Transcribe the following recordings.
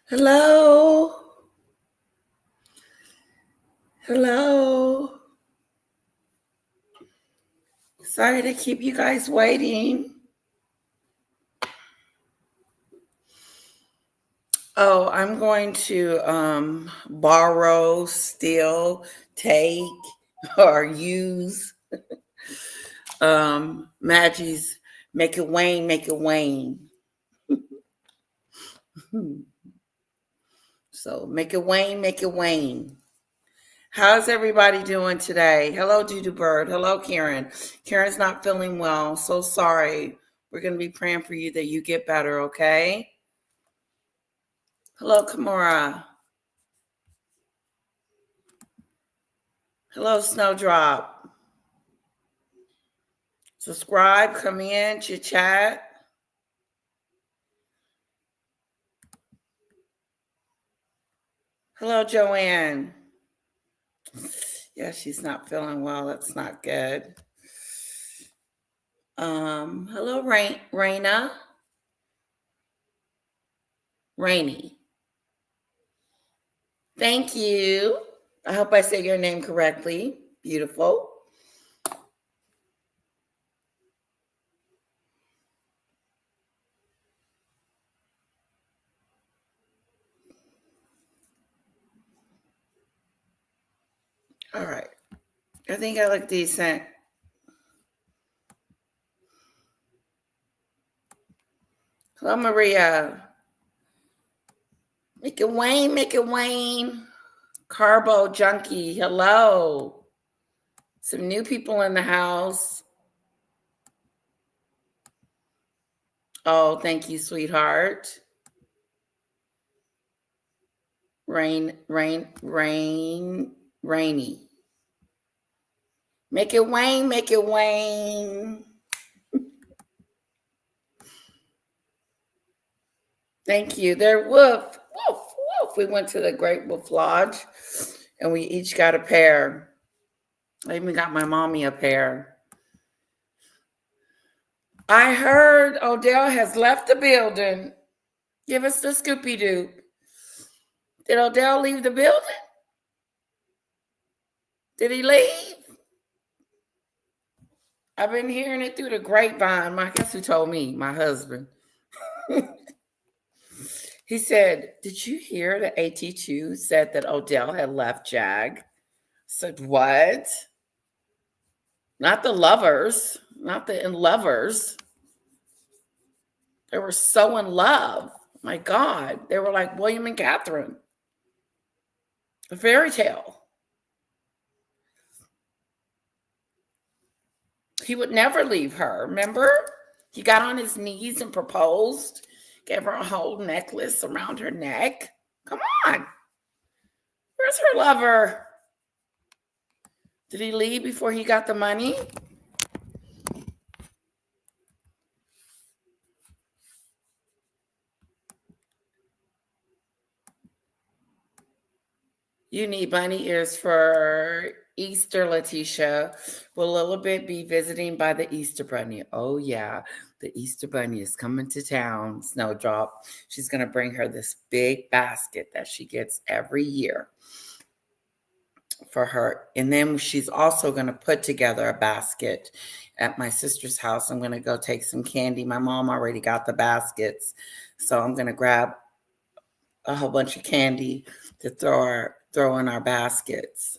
Hello. Hello. Sorry to keep you guys waiting. Oh, I'm going to borrow, steal, take, or use Maggie's Make It Wane, Make It Wane. So make it wane, make it wane. How's everybody doing today? Hello, Dudu Bird. Hello, Karen. Karen's not feeling well. So sorry. We're going to be praying for you that you get better, okay? Hello, Kamora. Hello, Snowdrop. Subscribe, come in, chit chat. Hello, Joanne. Yeah, she's not feeling well. That's not good. Hello, Raina. Rainy. Thank you. I hope I say your name correctly. Beautiful. All right. I think I look decent. Hello, Maria. Make it wane, make it wane. Carbo junkie. Hello. Some new people in the house. Oh, thank you, sweetheart. Rainy. Make it wane, make it wane. Thank you. They're woof, woof, woof. We went to the Great Wolf Lodge and we each got a pair. I even got my mommy a pair. I heard Odell has left the building. Give us the Scoopy Doo. Did Odell leave the building? Did he leave? I've been hearing it through the grapevine. I guess who told me? My husband. He said, "Did you hear that AT2 said that Odell had left Jag?" I said, "What?" Not the lovers, not the in lovers. They were so in love. My God. They were like William and Catherine. A fairy tale. He would never leave her. Remember? He got on his knees and proposed, gave her a whole necklace around her neck. Come on. Where's her lover? Did he leave before he got the money? You need bunny ears for Easter, Letitia. Will Lilibet be visiting by the Easter Bunny? Oh, yeah. The Easter Bunny is coming to town, Snowdrop. She's going to bring her this big basket that she gets every year for her. And then she's also going to put together a basket at my sister's house. I'm going to go take some candy. My mom already got the baskets. So I'm going to grab a whole bunch of candy to throw in our baskets.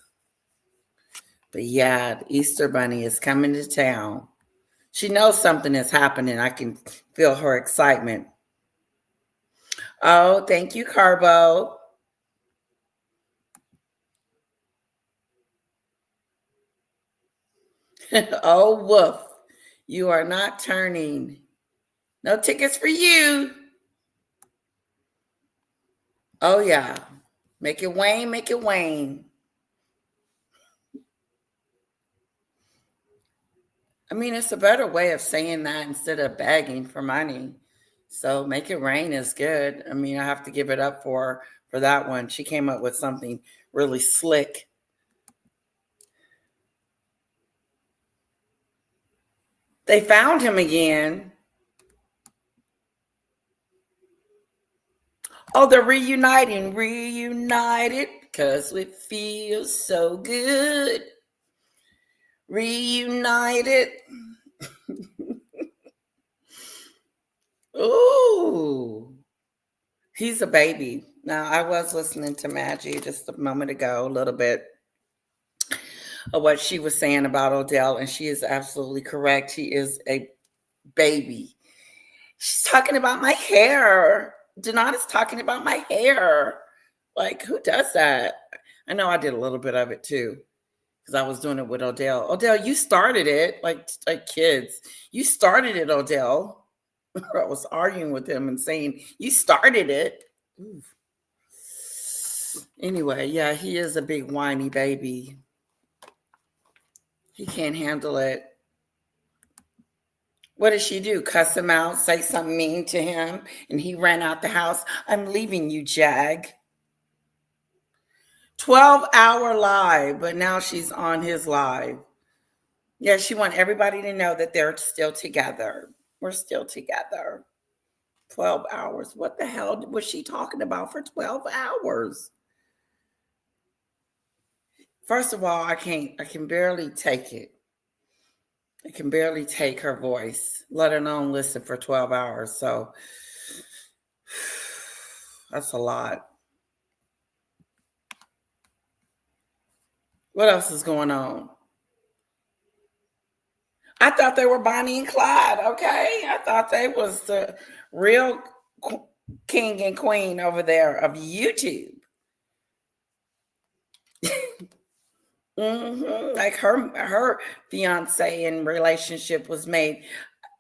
But yeah, the Easter Bunny is coming to town. She knows something is happening. I can feel her excitement. Oh, thank you, Carbo. Oh, woof. You are not turning. No tickets for you. Oh, yeah. Make it wane, make it wane. I mean, it's a better way of saying that instead of begging for money. So make it rain is good. I mean, I have to give it up for that one. She came up with something really slick. They found him again. Oh, they're reunited, because it feels so good. Reunited. Ooh, he's a baby. Now, I was listening to Maggie just a moment ago, a little bit of what she was saying about Odell, and she is absolutely correct. He is a baby. She's talking about my hair. Donata's talking about my hair. Like, who does that? I know I did a little bit of it too, because I was doing it with Odell. Odell, you started it, like kids. You started it, Odell. I was arguing with him and saying, you started it. Oof. Anyway, yeah, he is a big whiny baby. He can't handle it. What did she do? Cuss him out, say something mean to him, and he ran out the house. I'm leaving you, Jag. 12-hour live, but now she's on his live. Yeah, she wants everybody to know that they're still together. We're still together. 12 hours. What the hell was she talking about for 12 hours? First of all, I can barely take it. I can barely take her voice, let alone listen for 12 hours. So that's a lot. What else is going on? I thought they were Bonnie and Clyde, okay? I thought they was the real king and queen over there of YouTube. Like her fiance and relationship was made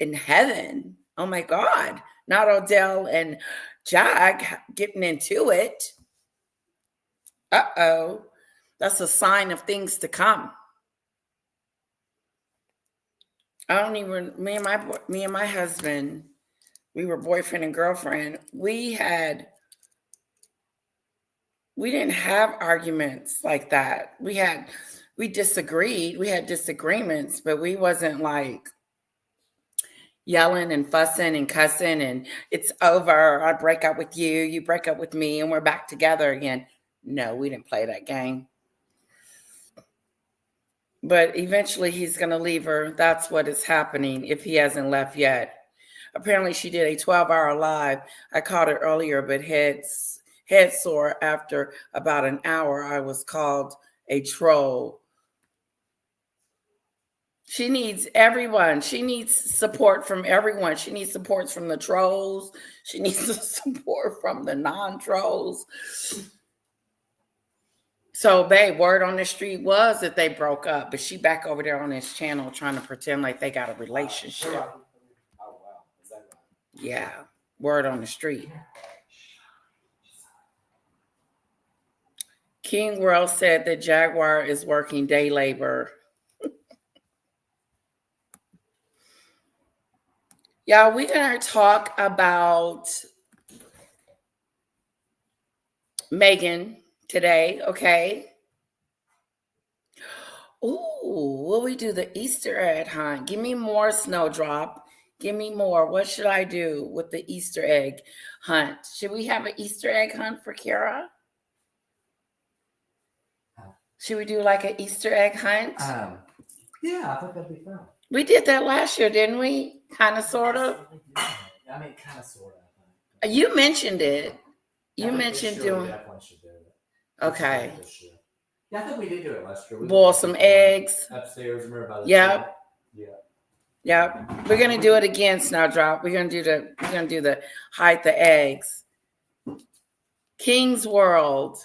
in heaven. Oh my God. Not Odell and Jag getting into it. Uh-oh. That's a sign of things to come. I don't even, me and my husband, we were boyfriend and girlfriend. We didn't have arguments like that. We disagreed. We had disagreements, but we wasn't like yelling and fussing and cussing and it's over. I break up with you, you break up with me, and we're back together again. No, we didn't play that game. But eventually he's going to leave her. That's what is happening if he hasn't left yet. Apparently she did a 12-hour live. I caught it earlier, but head sore after about an hour. I was called a troll. She needs everyone. She needs support from everyone. She needs support from the trolls. She needs support from the non-trolls. So, babe, word on the street was that they broke up, but she back over there on this channel trying to pretend like they got a relationship. Oh, wow. Is that right? Yeah, word on the street. King World said that Jaguar is working day labor. Y'all, we're going to talk about Meghan today, okay? Ooh, will we do the Easter egg hunt? Give me more, Snowdrop. Give me more. What should I do with the Easter egg hunt? Should we have an Easter egg hunt for Kara? Should we do like an Easter egg hunt? Yeah, I think that'd be fun. We did that last year, didn't we? Kind of, sort of. I mean, kind of, sort of. You mentioned it. You mentioned doing. We definitely should do it. Okay. Yeah, I think we did do it last year. Boil some eggs. Upstairs, remember by the Yep. Yeah. Yep. We're gonna do it again, Snowdrop. We're gonna do the hide the eggs. King's World.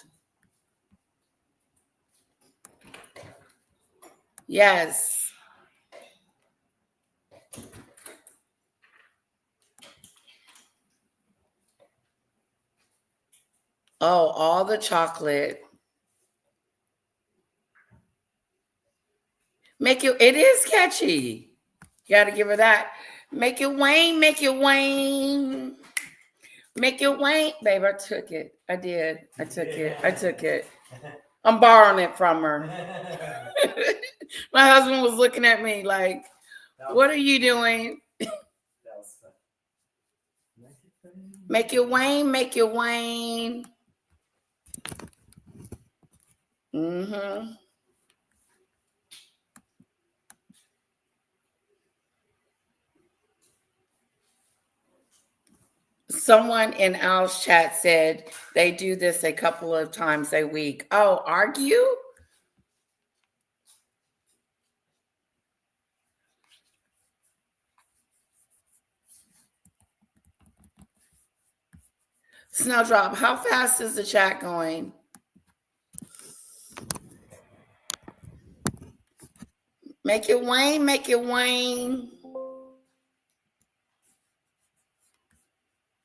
Yes. Oh, all the chocolate. It is catchy. You gotta give her that. Make it wane, make it wane. Make it wane. Babe, I took it. I did. I took it. I'm borrowing it from her. My husband was looking at me like, what are you doing? Make it Wayne, make it Wayne. Mm-hmm. Someone in Al's chat said they do this a couple of times a week. Oh, argue? Snowdrop, how fast is the chat going? Make it Wayne, make it Wayne.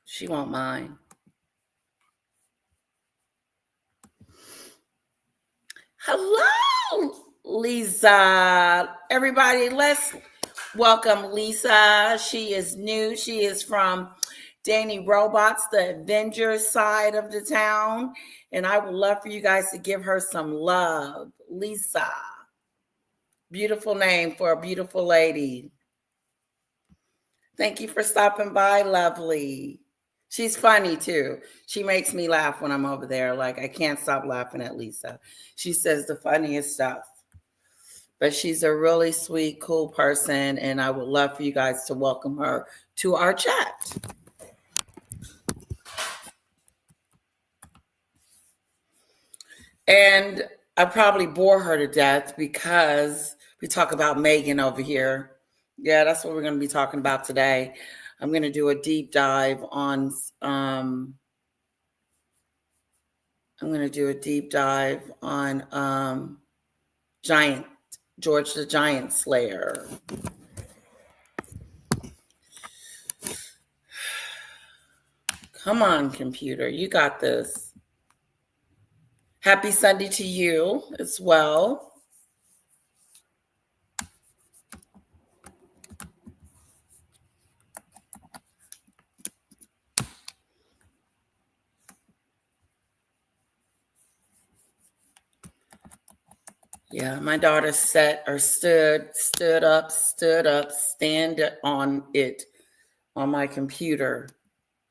She won't mind. Hello, Lisa. Everybody, let's welcome Lisa. She is new. She is from Danny Robots, the Avengers side of the town. And I would love for you guys to give her some love. Lisa. Beautiful name for a beautiful lady. Thank you for stopping by, lovely. She's funny too. She makes me laugh when I'm over there. Like, I can't stop laughing at Lisa. She says the funniest stuff. But she's a really sweet, cool person, and I would love for you guys to welcome her to our chat. And I probably bore her to death because we talk about Meghan over here. Yeah, that's what we're going to be talking about today. I'm going to do a deep dive on George the Giant Slayer. Come on, computer, you got this. Happy Sunday to you as well. Yeah, my daughter stood up, stand on it on my computer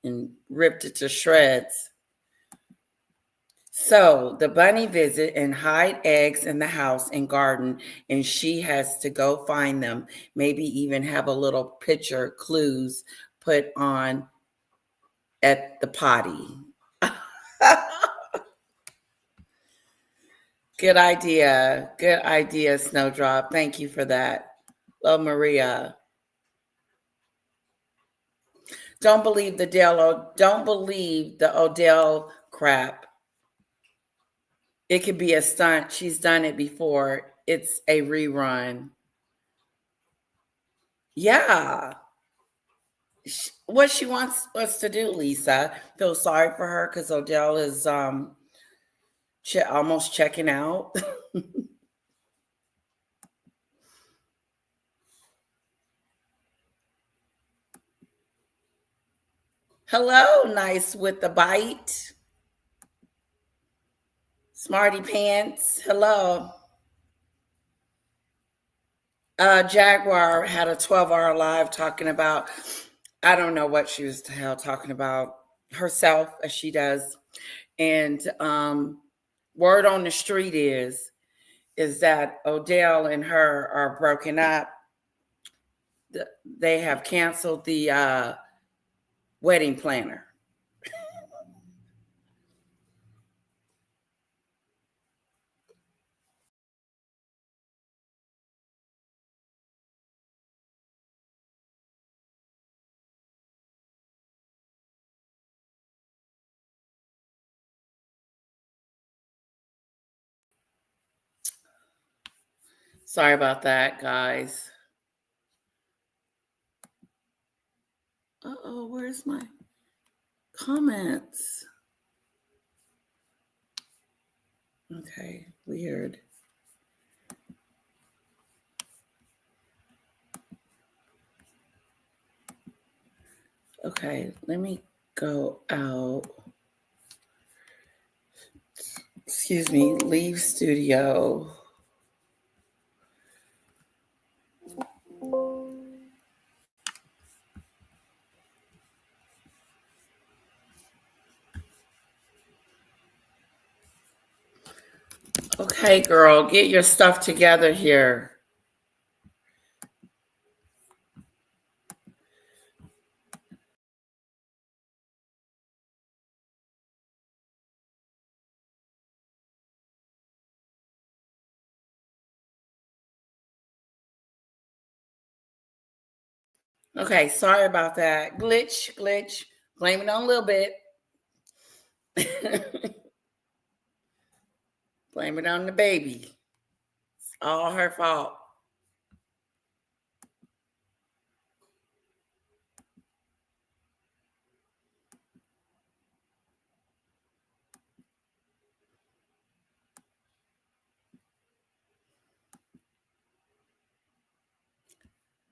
and ripped it to shreds. So the bunny visit and hide eggs in the house and garden, and she has to go find them. Maybe even have a little picture clues put on at the potty. Good idea. Good idea, Snowdrop. Thank you for that. Love, Maria. Don't believe the Odell crap. It could be a stunt. She's done it before. It's a rerun. Yeah. What she wants us to do, Lisa. Feel sorry for her because Odell is almost checking out. Hello, nice with the bite. Smarty Pants. Hello. Jaguar had a 12-hour live talking about, I don't know what she was talking about, herself as she does. And word on the street is that Odell and her are broken up. They have canceled the wedding planner. Sorry about that, guys. Uh-oh, where's my comments? Okay, weird. Okay, let me go out. Excuse me, leave studio. Hey, girl, get your stuff together here. Okay, sorry about that. Glitch. Blame it on a little bit. Blame it on the baby. It's all her fault.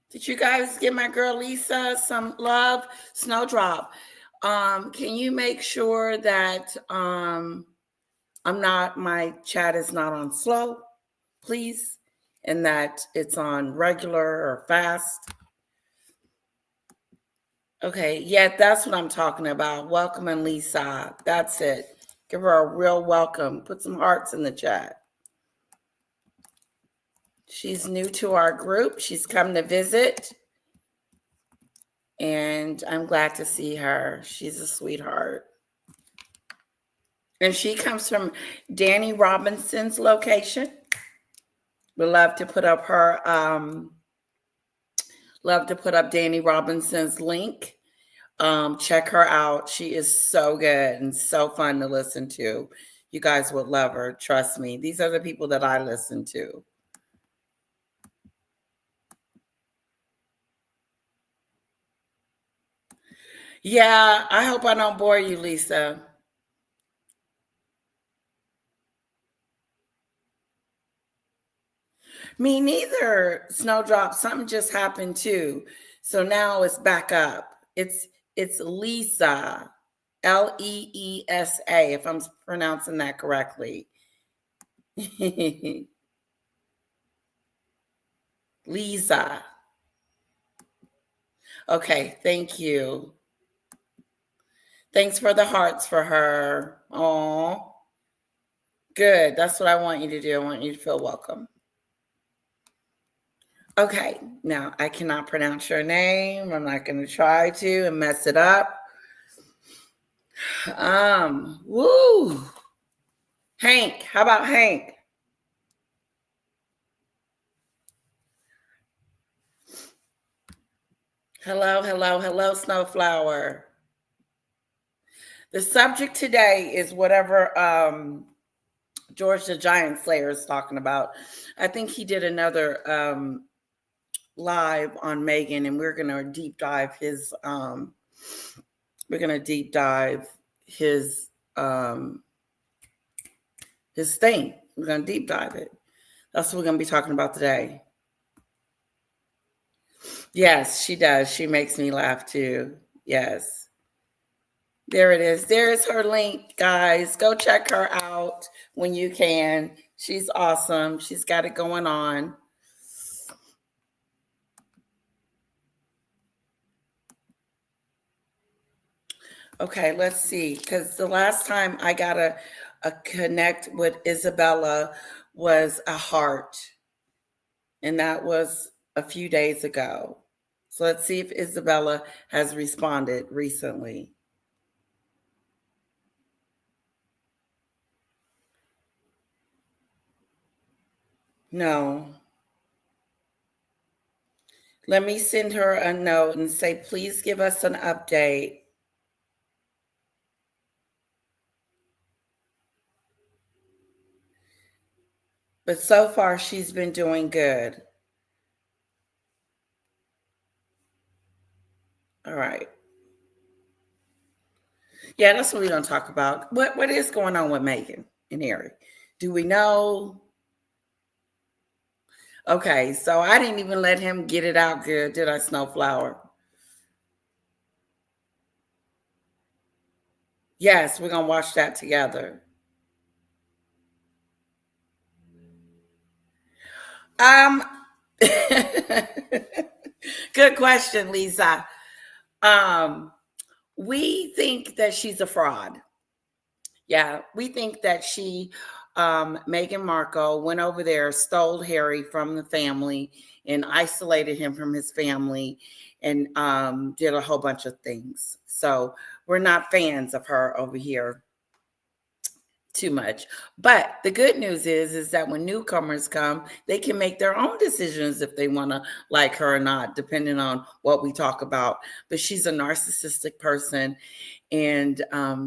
Did you guys give my girl Lisa some love? Snowdrop. Can you make sure that my chat is not on slow, please? And that it's on regular or fast. Okay, yeah, that's what I'm talking about. Welcoming Lisa. That's it. Give her a real welcome. Put some hearts in the chat. She's new to our group. She's come to visit. And I'm glad to see her. She's a sweetheart. And she comes from Danny Robinson's location. We love to put up Danny Robinson's link. Check her out. She is so good and so fun to listen to. You guys would love her. Trust me. These are the people that I listen to. Yeah, I hope I don't bore you, Lisa. Me neither, Snowdrop. Something just happened too. So now it's back up. It's Lisa. Leesa, if I'm pronouncing that correctly. Lisa. Okay, thank you. Thanks for the hearts for her. Oh, good. That's what I want you to do. I want you to feel welcome. Okay, now I cannot pronounce your name. I'm not going to try to and mess it up. Woo. Hank, how about Hank? Hello, Snowflower. The subject today is whatever George the Giant Slayer is talking about. I think he did another live on Meghan, and we're going to deep dive his thing. We're going to deep dive it. That's what we're going to be talking about today. Yes, she does. She makes me laugh too. Yes. There it is. There's her link, guys. Go check her out when you can. She's awesome. She's got it going on. Okay, let's see. Because the last time I got a connect with Isabella was a heart. And that was a few days ago. So let's see if Isabella has responded recently. No. Let me send her a note and say, please give us an update. But so far, she's been doing good. All right. Yeah, that's what we're going to talk about. What is going on with Meghan and Harry? Do we know? Okay, so I didn't even let him get it out good, did I, Snowflower? Yes, we're going to watch that together. Good question, Lisa. We think that she's a fraud. Yeah, we think that she Meghan Markle went over there, stole Harry from the family, and isolated him from his family, and did a whole bunch of things. So we're not fans of her over here too much. But the good news is that when newcomers come, they can make their own decisions if they want to like her or not, depending on what we talk about. But she's a narcissistic person and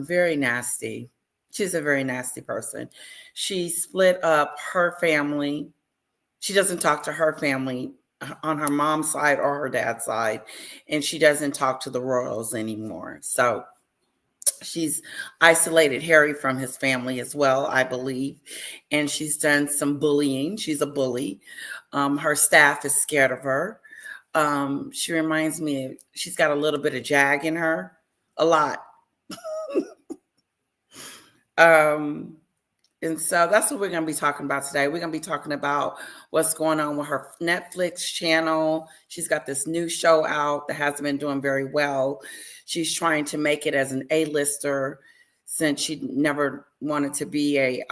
very nasty. She's a very nasty person. She split up her family. She doesn't talk to her family on her mom's side or her dad's side, and she doesn't talk to the royals anymore. So she's isolated Harry from his family as well, I believe. And she's done some bullying. She's a bully. Her staff is scared of her. She reminds me, she's got a little bit of Jag in her, a lot. And so that's what we're going to be talking about today. We're going to be talking about what's going on with her Netflix channel. She's got this new show out that hasn't been doing very well. She's trying to make it as an A-lister since she never wanted to be a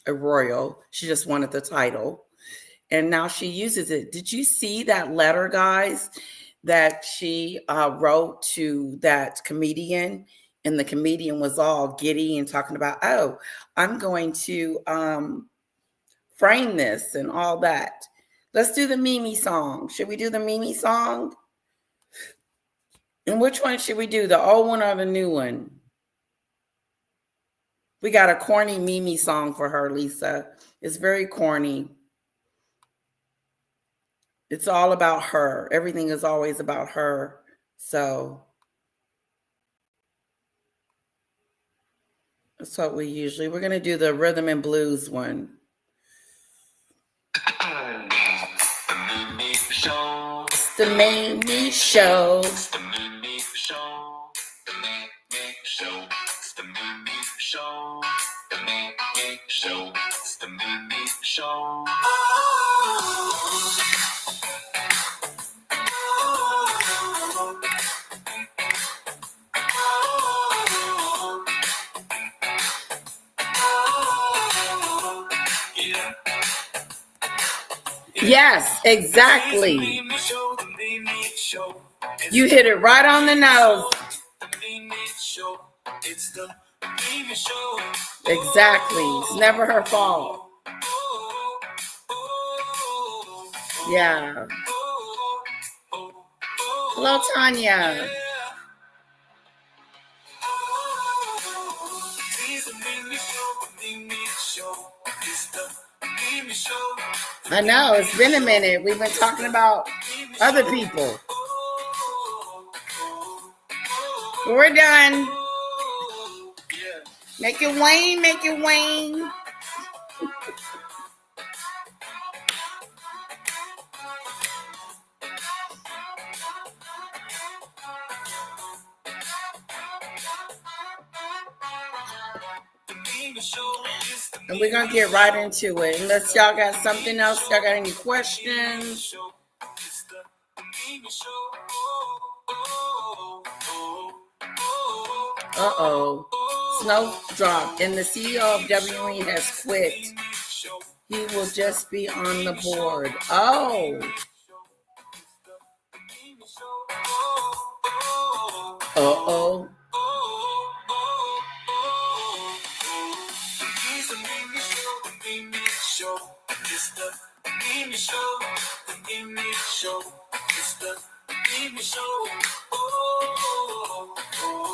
royal. She just wanted the title. And now she uses it. Did you see that letter, guys, that she wrote to that comedian? And the comedian was all giddy and talking about, oh, I'm going to frame this and all that. Let's do the Mimi song. Should we do the Mimi song? And which one should we do? The old one or the new one? We got a corny Mimi song for her, Lisa. It's very corny. It's all about her. Everything is always about her. So that's what we're going to do the rhythm and blues one. It's the Mimi Show. It's the Mimi Show. The Mimi Show. It's the Mimi Show. The Mimi Show. It's the Mimi Show. Yes, exactly. You hit it right on the nose. Exactly. It's never her fault. Yeah. Hello, Tanya. I know, it's been a minute. We've been talking about other people. We're done. Make it wane, make it wane. And we're going to get right into it. Unless y'all got something else, y'all got any questions? Uh-oh. Snowdrop. And the CEO of WE has quit. He will just be on the board. Oh. Uh-oh.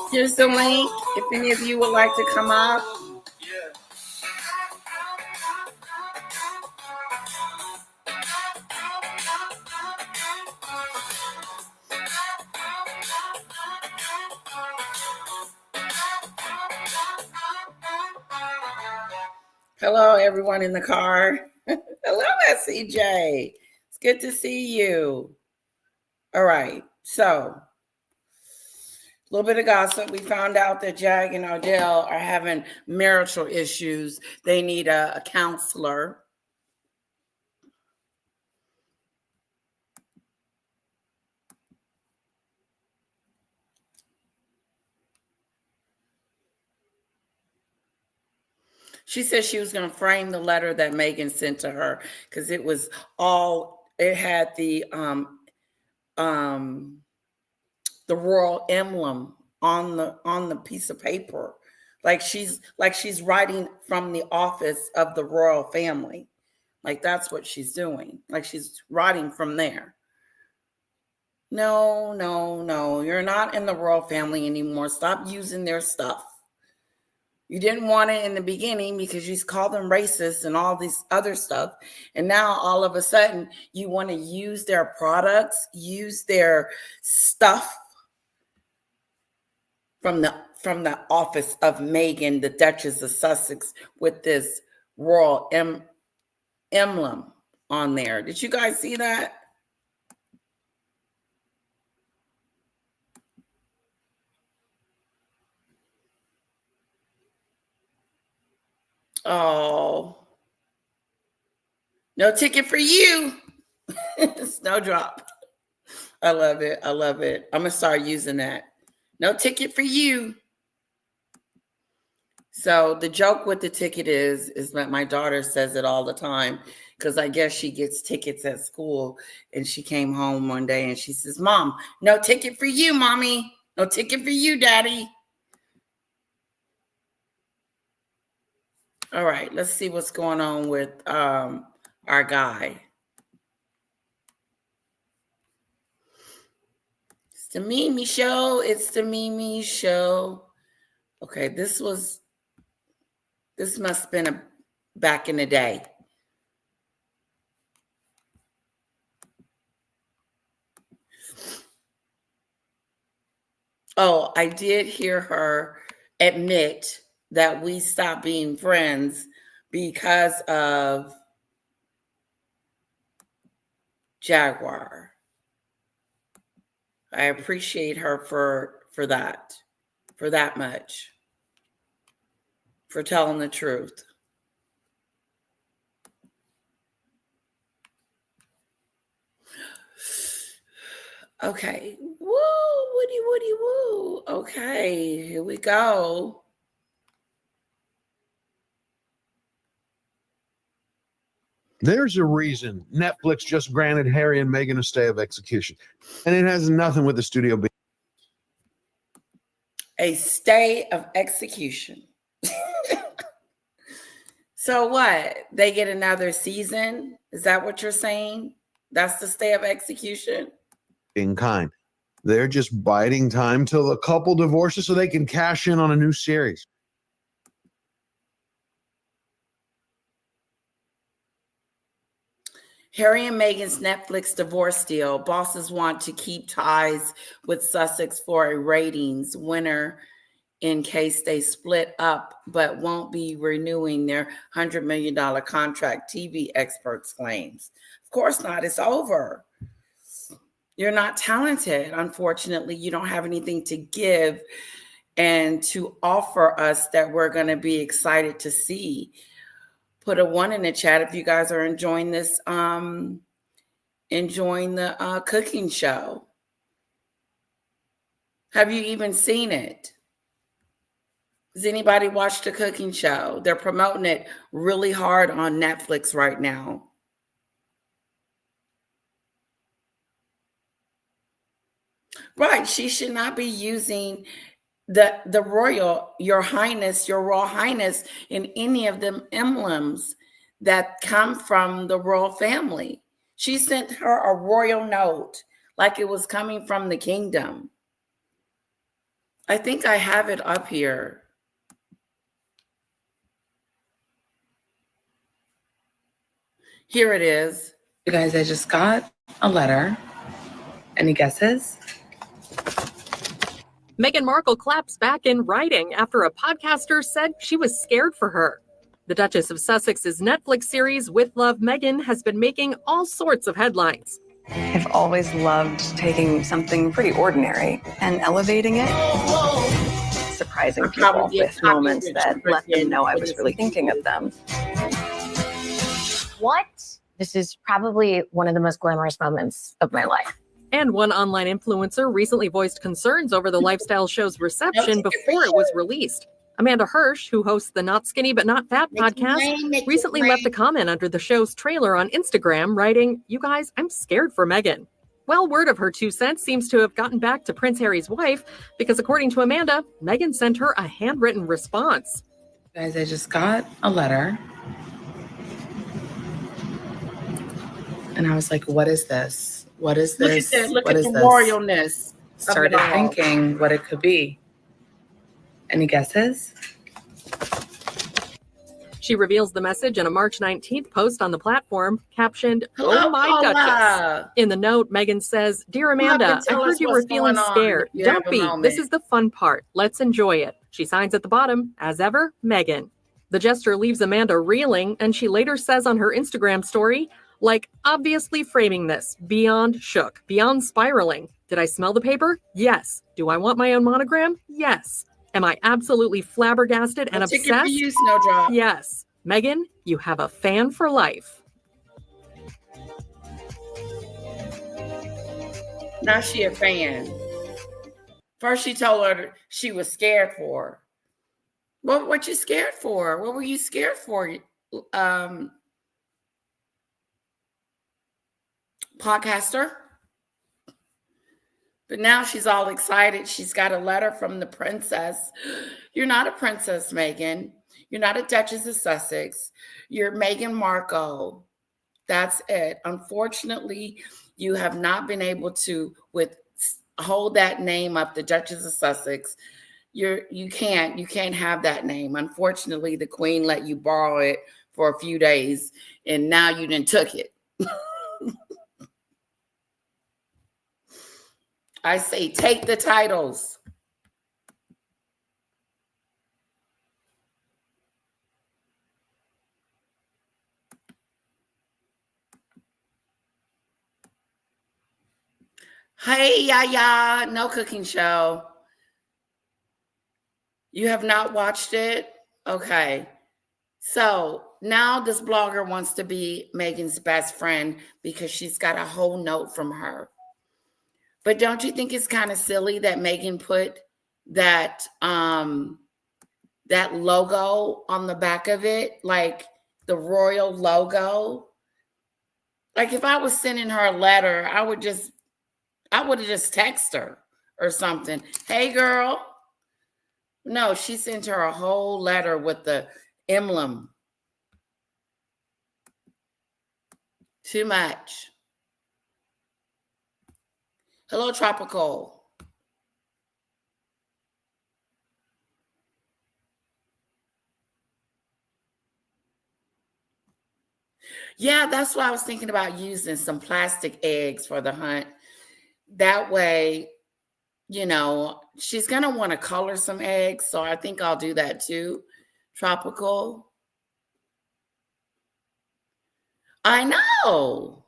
Here's the link if any of you would like to come up. Hello, everyone in the car. Hello, SCJ. It's good to see you. All right, so a little bit of gossip. We found out that Jag and Odell are having marital issues. They need a counselor. She said she was going to frame the letter that Meghan sent to her because it had the royal emblem on the piece of paper. Like she's writing from the office of the royal family. Like that's what she's doing. Like she's writing from there. No, you're not in the royal family anymore. Stop using their stuff. You didn't want it in the beginning because you called them racist and all this other stuff. And now all of a sudden you want to use their products, use their stuff from the office of Meghan, the Duchess of Sussex, with this royal emblem on there. Did you guys see that? Oh, no ticket for you. Snowdrop. I love it. I'm going to start using that. No ticket for you. So the joke with the ticket is that my daughter says it all the time because I guess she gets tickets at school, and she came home one day and she says, Mom, no ticket for you, Mommy. No ticket for you, Daddy. All right, let's see what's going on with our guy. It's the Mimi show. It's the Mimi show. Okay, this must have been back in the day. Oh, I did hear her admit that we stopped being friends because of Jaguar. I appreciate her for that much, for telling the truth. Okay. Woo, woody, woo. Okay, here we go. There's a reason Netflix just granted Harry and Meghan a stay of execution. And it has nothing with the studio being. A stay of execution. So what? They get another season? Is that what you're saying? That's the stay of execution? In kind. They're just biding time till the couple divorces so they can cash in on a new series. Harry and Meghan's Netflix divorce deal. Bosses want to keep ties with Sussex for a ratings winner in case they split up, but won't be renewing their $100 million contract, TV experts claims. Of course not. It's over. You're not talented. Unfortunately, you don't have anything to give and to offer us that we're going to be excited to see. Put a 1 in the chat if you guys are enjoying this, enjoying the cooking show. Have you even seen it? Does anybody watch the cooking show? They're promoting it really hard on Netflix right now. Right. She should not be using the royal, your highness, your royal highness in any of them emblems that come from the royal family. She sent her a royal note like it was coming from the kingdom. I think I have it up here. Here it is. You guys, I just got a letter. Any guesses? Meghan Markle claps back in writing after a podcaster said she was scared for her. The Duchess of Sussex's Netflix series With Love, Meghan has been making all sorts of headlines. I've always loved taking something pretty ordinary and elevating it, surprising people with moments that let them know I was really thinking of them. What? This is probably one of the most glamorous moments of my life. And one online influencer recently voiced concerns over the lifestyle show's reception before it was released. Amanda Hirsch, who hosts the Not Skinny But Not Fat podcast, recently left a comment under the show's trailer on Instagram, writing, "You guys, I'm scared for Meghan." Well, word of her 2 cents seems to have gotten back to Prince Harry's wife, because according to Amanda, Meghan sent her a handwritten response. Guys, I just got a letter. And I was like, what is this? What is this? Look what at is the this? royalness. Started thinking what it could be. Any guesses? She reveals the message in a March 19th post on the platform, captioned, Hello, "Oh my Paula. Duchess." In the note, Meghan says, "Dear Amanda, I heard you were feeling scared. Don't be. This is the fun part. Let's enjoy it." She signs at the bottom, as ever, Meghan. The gesture leaves Amanda reeling, and she later says on her Instagram story, like, obviously framing this, beyond shook, beyond spiraling. Did I smell the paper? Yes. Do I want my own monogram? Yes. Am I absolutely flabbergasted and obsessed? Ticket for you, Snowdrop. Yes. Meghan, you have a fan for life. Now she a fan. First she told her she was scared for. What you scared for? What were you scared for? Podcaster? But now she's all excited. She's got a letter from the princess. You're not a princess, Meghan. You're not a Duchess of Sussex. You're Meghan Markle. That's it. Unfortunately, you have not been able to hold that name up, the Duchess of Sussex. You can't have that name. Unfortunately, the Queen let you borrow it for a few days, and now you done took it. I say, take the titles. Hey, Yaya, no cooking show. You have not watched it? Okay. So now this blogger wants to be Meghan's best friend because she's got a whole note from her. But don't you think it's kind of silly that Meghan put that that logo on the back of it, like the royal logo? Like if I was sending her a letter, I would have just texted her or something. Hey, girl. No, she sent her a whole letter with the emblem. Too much. Hello, Tropical. Yeah, that's why I was thinking about using some plastic eggs for the hunt. That way, you know, she's going to want to color some eggs. So I think I'll do that too. Tropical. I know.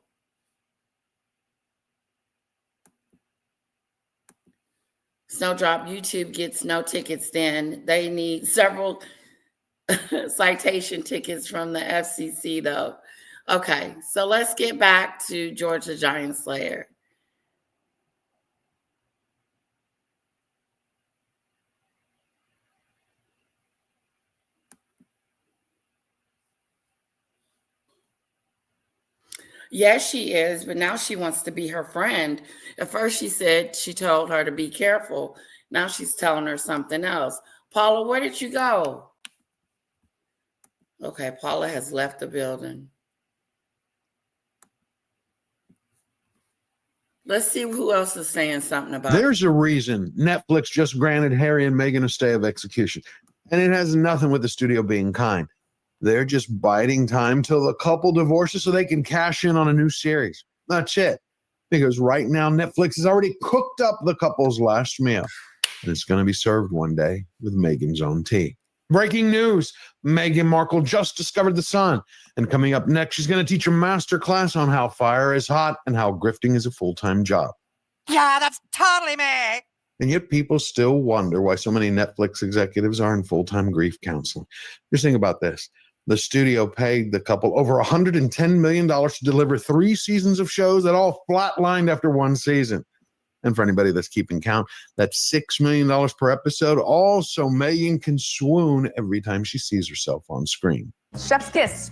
Snowdrop, YouTube gets no tickets then. They need several citation tickets from the FCC though. Okay, so let's get back to George the Giant Slayer. Yes, she is, but now she wants to be her friend. At first she said she told her to be careful. Now she's telling her something else. Paula, where did you go? Okay, Paula has left the building. Let's see who else is saying something about it. There's a reason Netflix just granted Harry and Meghan a stay of execution. And it has nothing with the studio being kind. They're just biding time till the couple divorces so they can cash in on a new series. That's it. Because right now, Netflix has already cooked up the couple's last meal. And it's going to be served one day with Meghan's own tea. Breaking news. Meghan Markle just discovered the sun. And coming up next, she's going to teach a master class on how fire is hot and how grifting is a full-time job. Yeah, that's totally me. And yet people still wonder why so many Netflix executives are in full-time grief counseling. Just think about this. The studio paid the couple over $110 million to deliver 3 seasons of shows that all flatlined after 1 season. And for anybody that's keeping count, that's $6 million per episode. Also, Meghan can swoon every time she sees herself on screen. Chef's kiss.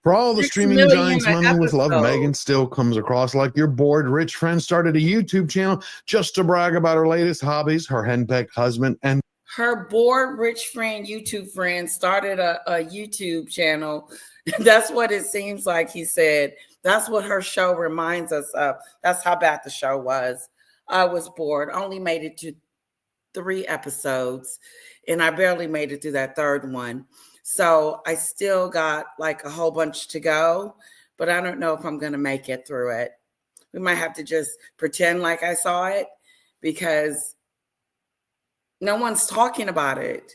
For all the $6 streaming million giants an running with love, episode. Meghan still comes across like your bored rich friend started a YouTube channel just to brag about her latest hobbies, her henpecked husband, and Her bored rich friend, YouTube friend, started a YouTube channel. That's what it seems like, he said. That's what her show reminds us of. That's how bad the show was. I was bored. Only made it to 3 episodes, and I barely made it through that 3rd one. So I still got like a whole bunch to go, but I don't know if I'm going to make it through it. We might have to just pretend like I saw it, because no one's talking about it.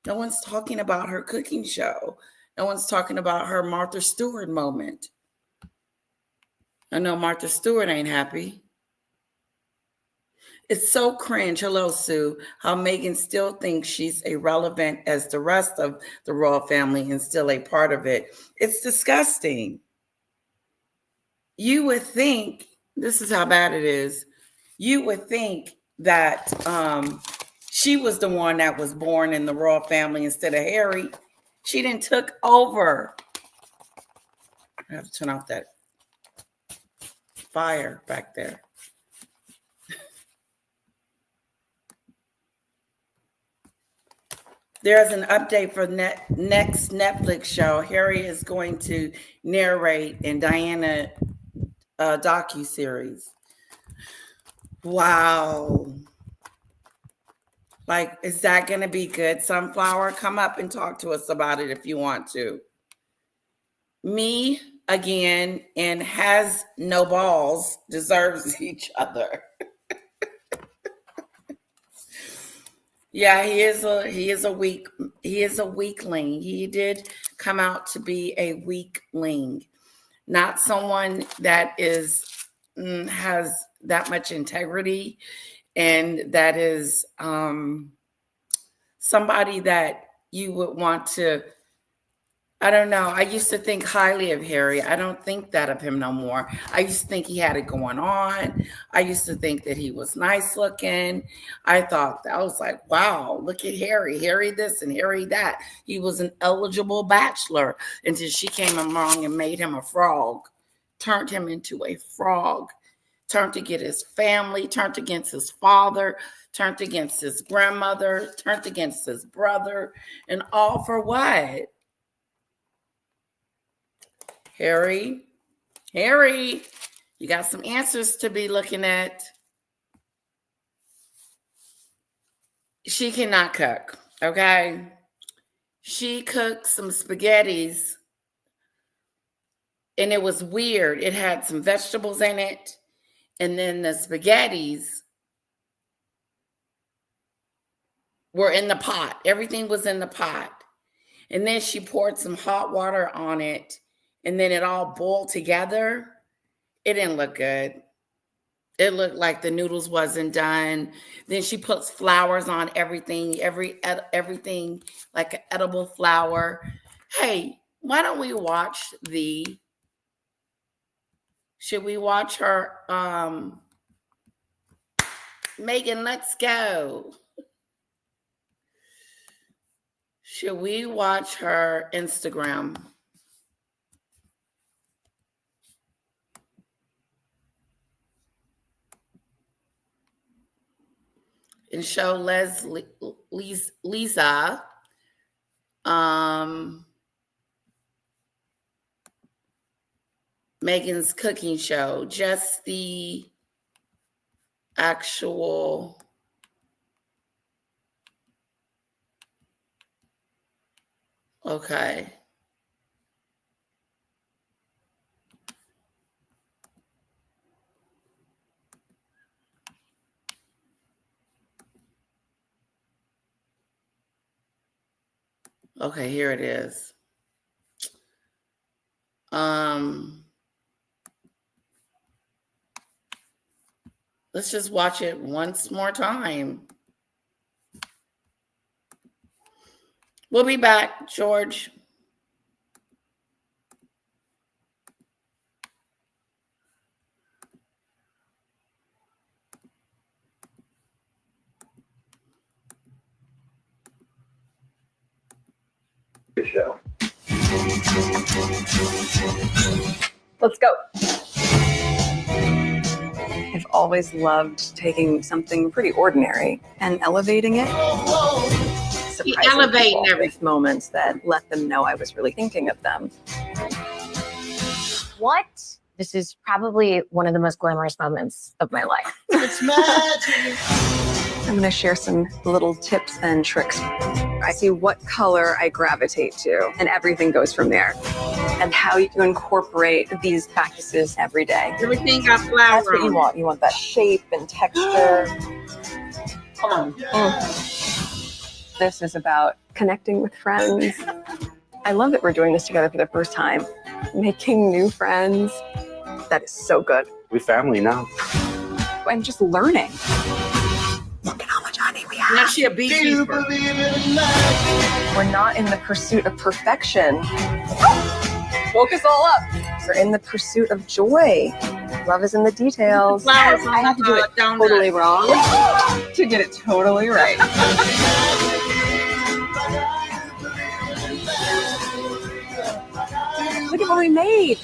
No one's talking about her cooking show. No one's talking about her Martha Stewart moment. I know Martha Stewart ain't happy. It's so cringe. Hello, Sue. How Meghan still thinks she's irrelevant as the rest of the royal family and still a part of it. It's disgusting. You would think, this is how bad it is. You would think that she was the one that was born in the royal family instead of Harry. She didn't took over. I have to turn off that fire back there. There's an update for next Netflix show. Harry is going to narrate in Diana docuseries. Wow. Like, is that going to be good? Sunflower, come up and talk to us about it if you want to. Me, again, and has no balls deserves each other. Yeah, he is a weakling. He did come out to be a weakling, not someone that has that much integrity, and that is somebody that you would want to. I don't know. I used to think highly of Harry. I don't think that of him no more. I used to think he had it going on. I used to think that he was nice looking. I was like, wow, look at Harry. Harry this and Harry that. He was an eligible bachelor until she came along and made him a frog, turned him into a frog, turned to get his family, turned against his father, turned against his grandmother, turned against his brother, and all for what? Harry, you got some answers to be looking at. She cannot cook, okay? She cooked some spaghettis, and it was weird. It had some vegetables in it, and then the spaghettis were in the pot. Everything was in the pot. And then she poured some hot water on it, and then it all boiled together. It didn't look good. It looked like the noodles wasn't done. Then she puts flowers on everything, everything like an edible flower. Hey, why don't we watch should we watch her? Meghan, let's go. Should we watch her Instagram? And show Lisa Meghan's cooking show, just the actual okay. Okay, here it is. Let's just watch it once more time. We'll be back, George. the show. Let's go. I've always loved taking something pretty ordinary and elevating it. Surprising people with moments that let them know I was really thinking of them. What? This is probably one of the most glamorous moments of my life. It's magic. I'm going to share some little tips and tricks. I see what color I gravitate to, and everything goes from there. And how you can incorporate these practices every day. Everything got flower. That's what you want. You want that shape and texture. Come on. This is about connecting with friends. I love that we're doing this together for the first time. Making new friends. That is so good. We family now. I'm just learning. Look at how much honey we have. Now she a beekeeper. We're not in the pursuit of perfection. Woke us all up. We're in the pursuit of joy. Love is in the details. Flowers I have to do it totally wrong to get it totally right. Look at what we made.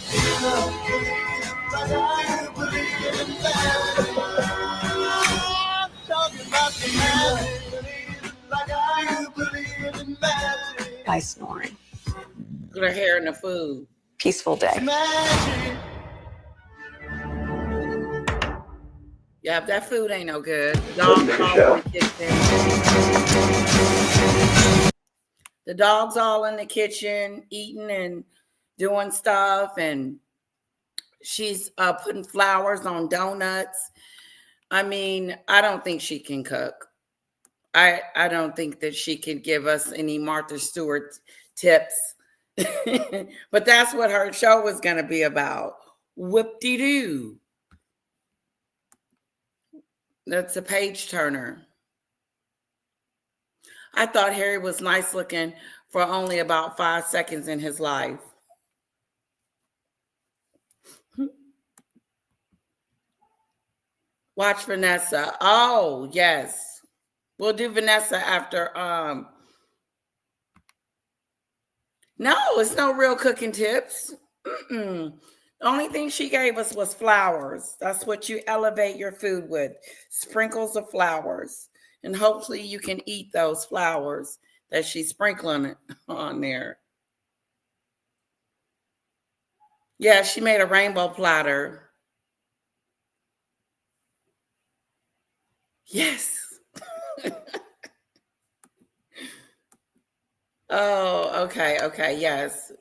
By snoring. Put her hair in the food. Peaceful day. Yeah, if that food ain't no good. The dog's all in the kitchen eating and doing stuff, and she's putting flowers on donuts. I mean, I don't think she can cook. I don't think that she can give us any Martha Stewart tips. But that's what her show was going to be about. Whoop-de-doo. That's a page turner. I thought Harry was nice looking for only about 5 seconds in his life. Watch Vanessa. Oh, yes. We'll do Vanessa after. No, it's no real cooking tips. The only thing she gave us was flowers. That's what you elevate your food with. Sprinkles of flowers. And hopefully you can eat those flowers that she's sprinkling on there. Yeah, she made a rainbow platter. Yes. Oh, okay, okay, yes.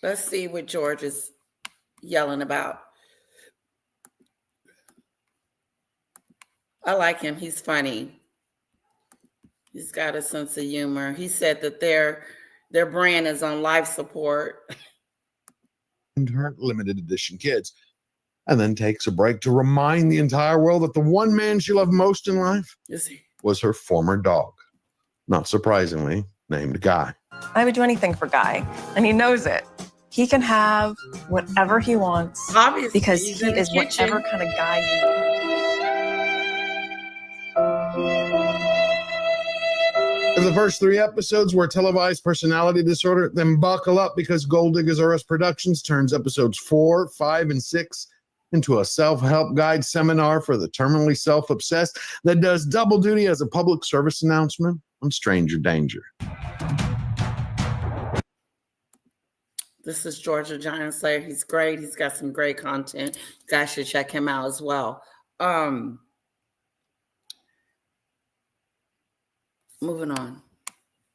Let's see what George is yelling about. I like him. He's funny. He's got a sense of humor. He said that their brand is on life support. And her limited edition kids. And then takes a break to remind the entire world that the one man she loved most in life was her former dog. Not surprisingly, named Guy. I would do anything for Guy, and he knows it. He can have whatever he wants. Obviously, because he is whatever kind of guy you If the first 3 episodes were televised personality disorder, then buckle up because Gold Diggers R Us Productions turns episodes 4, 5, and 6 into a self-help guide seminar for the terminally self-obsessed that does double duty as a public service announcement on stranger danger. This is Georgia Giant Slayer. He's great. He's got some great content. You guys should check him out as well. Moving on.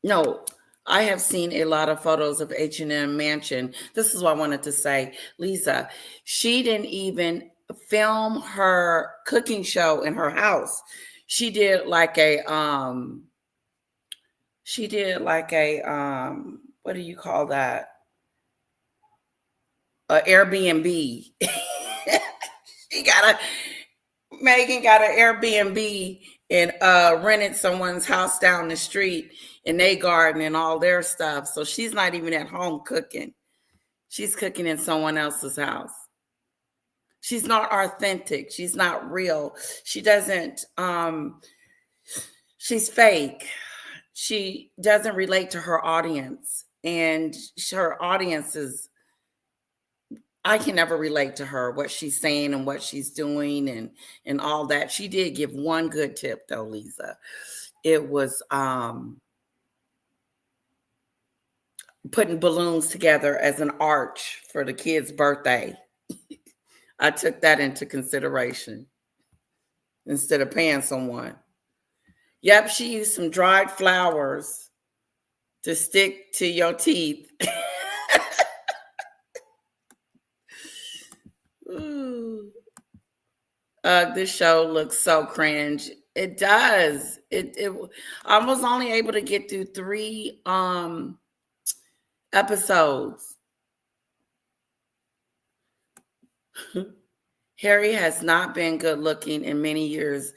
No, I have seen a lot of photos of H&M Mansion. This is what I wanted to say. Lisa, she didn't even film her cooking show in her house. She did like a what do you call that? Airbnb. Megan got an Airbnb and rented someone's house down the street in their garden and all their stuff. So she's not even at home cooking. She's cooking in someone else's house. She's not authentic. She's not real. She doesn't She's fake. She doesn't relate to her audience, and her audience is, I can never relate to her, what she's saying and what she's doing and all that. She did give one good tip though, Lisa. It was putting balloons together as an arch for the kid's birthday. I took that into consideration instead of paying someone. Yep, she used some dried flowers to stick to your teeth. Ooh. This show looks so cringe. It does. I was only able to get through 3 episodes. Harry has not been good looking in many years.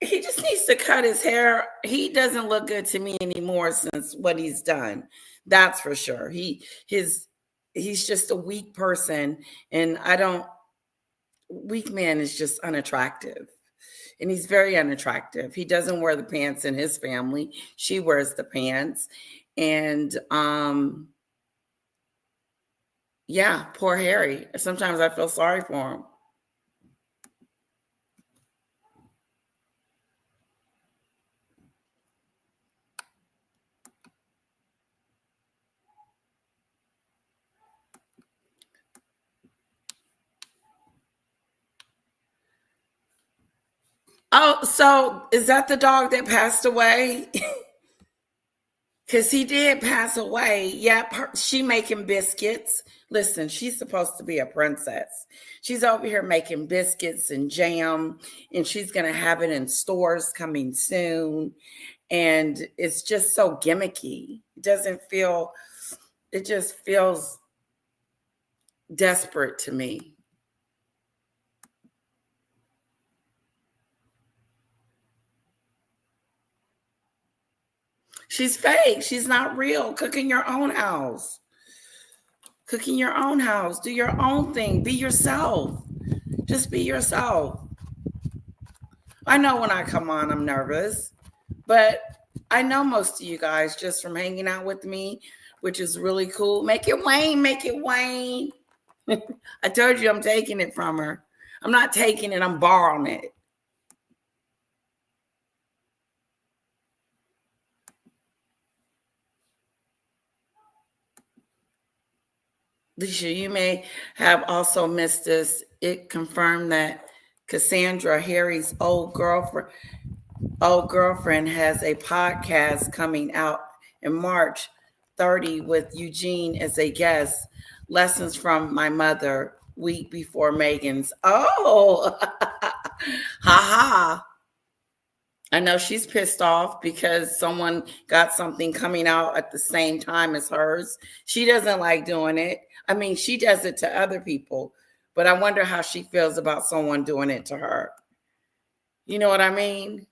He just needs to cut his hair. He doesn't look good to me anymore since what he's done. That's for sure. He's just a weak person, and weak man is just unattractive. And he's very unattractive. He doesn't wear the pants in his family. She wears the pants. And yeah, poor Harry. Sometimes I feel sorry for him. Oh, so is that the dog that passed away? Because he did pass away. Yep, she making biscuits. Listen, she's supposed to be a princess. She's over here making biscuits and jam, and she's going to have it in stores coming soon. And it's just so gimmicky. It just feels desperate to me. She's fake. She's not real. Cook in your own house. Cook in your own house. Do your own thing. Be yourself. Just be yourself. I know when I come on, I'm nervous, but I know most of you guys just from hanging out with me, which is really cool. Make it Wayne. Make it Wayne. I told you I'm taking it from her. I'm not taking it. I'm borrowing it. Alicia, you may have also missed this. It confirmed that Cassandra, Harry's old girlfriend, has a podcast coming out in March 30 with Eugene as a guest. Lessons from My Mother, week before Meghan's. Oh, ha. I know she's pissed off because someone got something coming out at the same time as hers. She doesn't like doing it. I mean, she does it to other people, but I wonder how she feels about someone doing it to her. You know what I mean?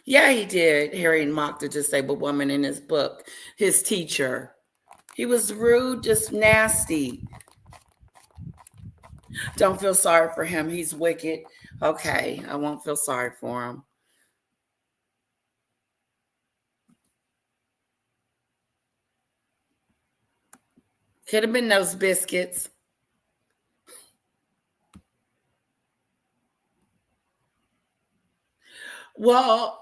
Yeah, he did. Harry mocked a disabled woman in his book, his teacher. He was rude, just nasty. Don't feel sorry for him. He's wicked. Okay, I won't feel sorry for him. Could have been those biscuits. Well,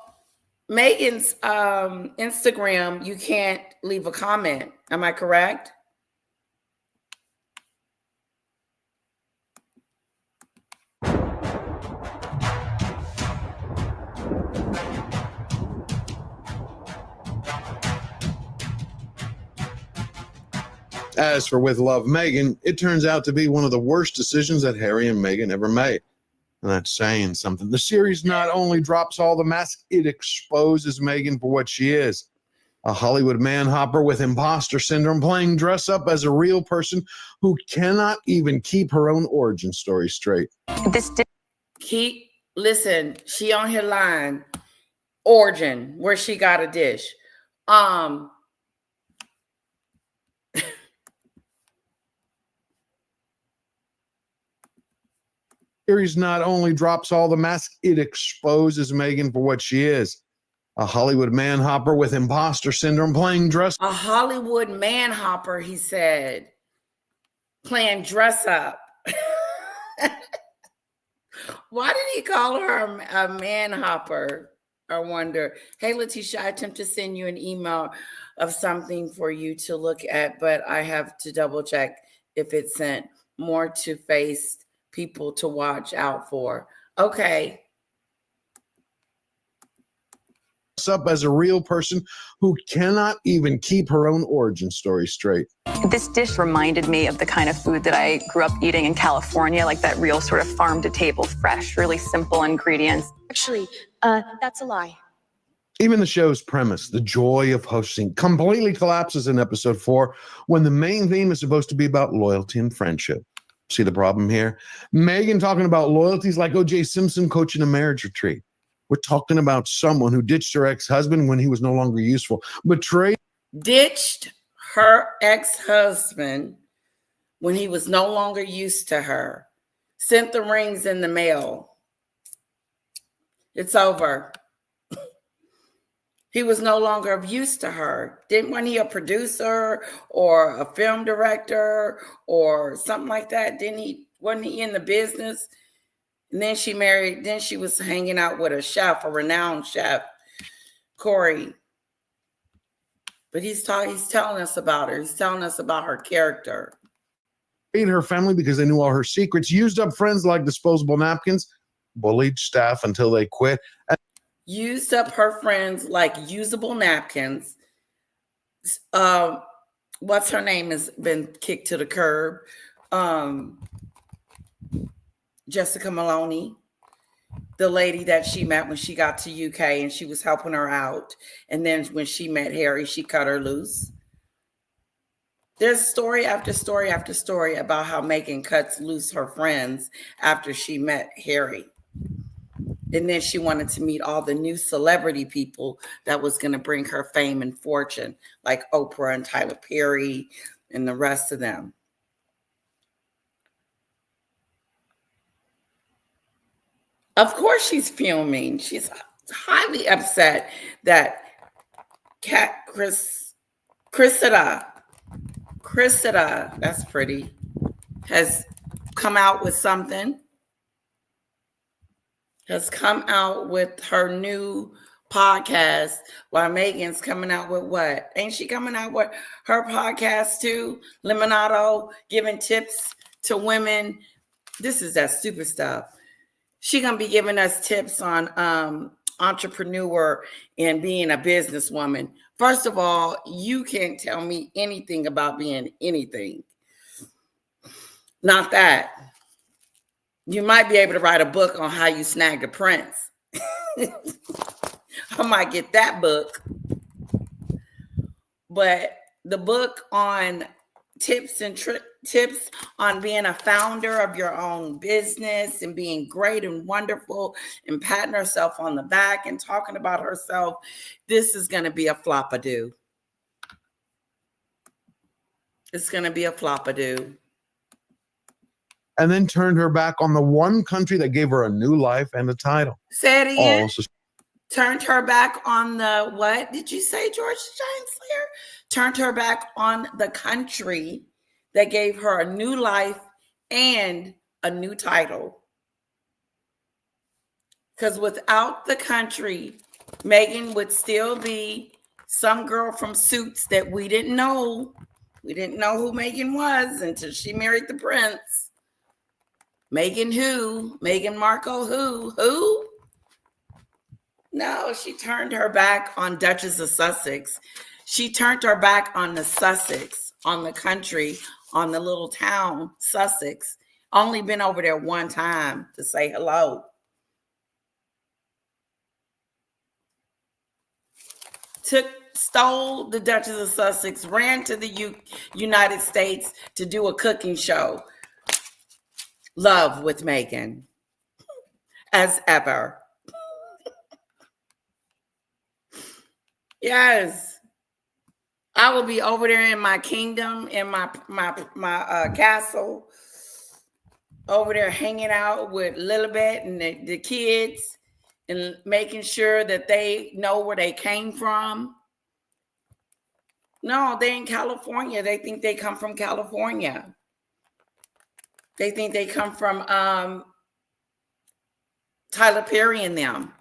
Meghan's Instagram, you can't leave a comment. Am I correct? As for With Love, Meghan, it turns out to be one of the worst decisions that Harry and Meghan ever made. And that's saying something. The series not only drops all the masks, it exposes Meghan for what she is. A Hollywood manhopper with imposter syndrome, playing dress up as a real person who cannot even keep her own origin story straight. Listen, she on her line. Origin, where she got a dish. series not only drops all the masks, it exposes Meghan for what she is. A Hollywood man-hopper with imposter syndrome playing dress. A Hollywood man-hopper, he said. Playing dress up. Why did he call her a man-hopper? I wonder. Hey, Letitia, I attempt to send you an email of something for you to look at, but I have to double check if it's sent. More two-faced people to watch out for. Okay. Up as a real person who cannot even keep her own origin story straight. This dish reminded me of the kind of food that I grew up eating in California, like that real sort of farm to table, fresh, really simple ingredients. Actually, that's a lie. Even the show's premise, the joy of hosting, completely collapses in episode 4 when the main theme is supposed to be about loyalty and friendship. See the problem here? Meghan talking about loyalty is like O.J. Simpson coaching a marriage retreat. We're talking about someone who ditched her ex-husband when he was no longer useful, betrayed. Ditched her ex-husband when he was no longer used to her. Sent the rings in the mail. It's over. He was no longer of use to her. Wasn't he a producer or a film director or something like that? Wasn't he in the business? And then she married, then she was hanging out with a chef, a renowned chef, Corey. But he's telling us about her. He's telling us about her character. Her family because they knew all her secrets, used up friends like disposable napkins, bullied staff until they quit. Used up her friends like usable napkins. What's her name has been kicked to the curb. Jessica Maloney, the lady that she met when she got to UK and she was helping her out. And then when she met Harry, she cut her loose. There's story after story after story about how Meghan cuts loose her friends after she met Harry. And then she wanted to meet all the new celebrity people that was going to bring her fame and fortune, like Oprah and Tyler Perry and the rest of them. Of course she's fuming. She's highly upset that Cressida, that's pretty, has come out with something. Has come out with her new podcast while Meghan's coming out with what? Ain't she coming out with her podcast too? Lemonado, giving tips to women. This is that stupid stuff. She gonna be giving us tips on entrepreneur and being a businesswoman. First of all, you can't tell me anything about being anything. Not that. You might be able to write a book on how you snagged a prince. I might get that book. But the book on tips on being a founder of your own business and being great and wonderful and patting herself on the back and talking about herself, this is going to be a flop-a-doo. It's going to be a flop-a-doo. And then turned her back on the one country that gave her a new life and a title. Say it again. Also, turned her back on the, what did you say, George Chancellor? Turned her back on the country that gave her a new life and a new title. Because without the country, Meghan would still be some girl from Suits that we didn't know. We didn't know who Meghan was until she married the prince. Meghan who? Meghan Markle who? Who? No, she turned her back on Duchess of Sussex. She turned her back on the Sussex, on the country, on the little town, Sussex. Only been over there one time to say hello. Stole the Duchess of Sussex, ran to the United States to do a cooking show. Love with Meghan, as ever. Yes, I will be over there in my kingdom, in my castle, over there hanging out with Lilibet and the kids and making sure that they know where they came from. No, they're in California. They think they come from California. They think they come from Tyler Perry and them.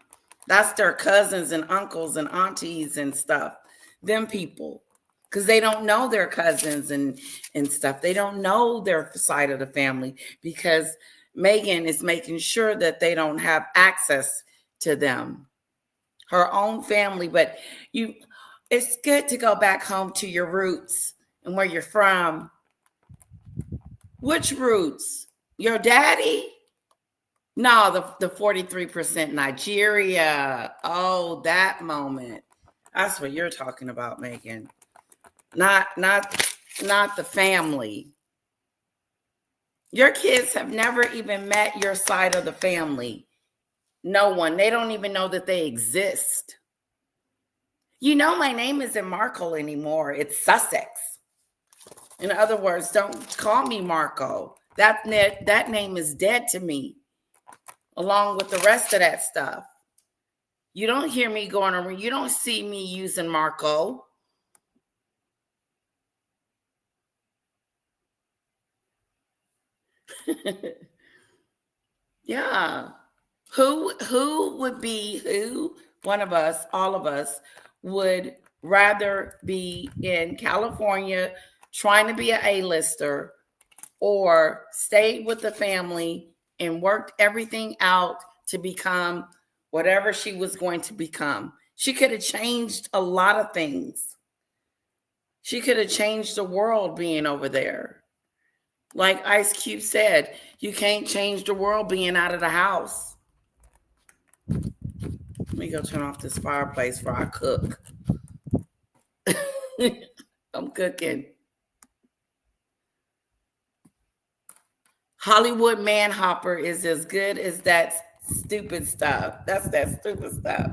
That's their cousins and uncles and aunties and stuff. Them people. Because they don't know their cousins and stuff. They don't know their side of the family because Meghan is making sure that they don't have access to them. Her own family. But it's good to go back home to your roots and where you're from. Which roots? Your daddy? No, the 43% Nigeria. Oh, that moment. That's what you're talking about, Meghan. Not the family. Your kids have never even met your side of the family. No one. They don't even know that they exist. You know, my name isn't Markle anymore. It's Sussex. In other words, don't call me Markle. That name is dead to me, along with the rest of that stuff. You don't hear me going around. You don't see me using Markle. Yeah. Who would be one of us, all of us, would rather be in California trying to be an A-lister or stay with the family and worked everything out to become whatever she was going to become? She could have changed a lot of things. She could have changed the world being over there. Like Ice Cube said, you can't change the world being out of the house. Let me go turn off this fireplace before I cook. I'm cooking. Hollywood man hopper is as good as that stupid stuff. That's that stupid stuff.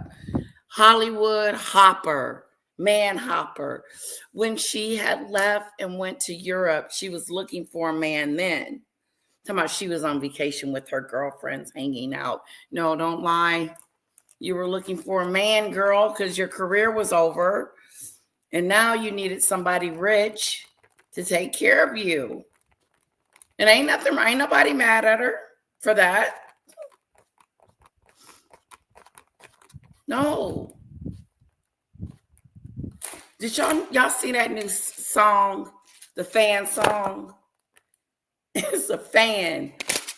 Hollywood hopper. Man hopper. When she had left and went to Europe, she was looking for a man then. Talking about she was on vacation with her girlfriends hanging out. No, don't lie. You were looking for a man, girl, because your career was over. And now you needed somebody rich to take care of you. And ain't nobody mad at her for that. No. Did y'all see that new song, the fan song? It's a fan,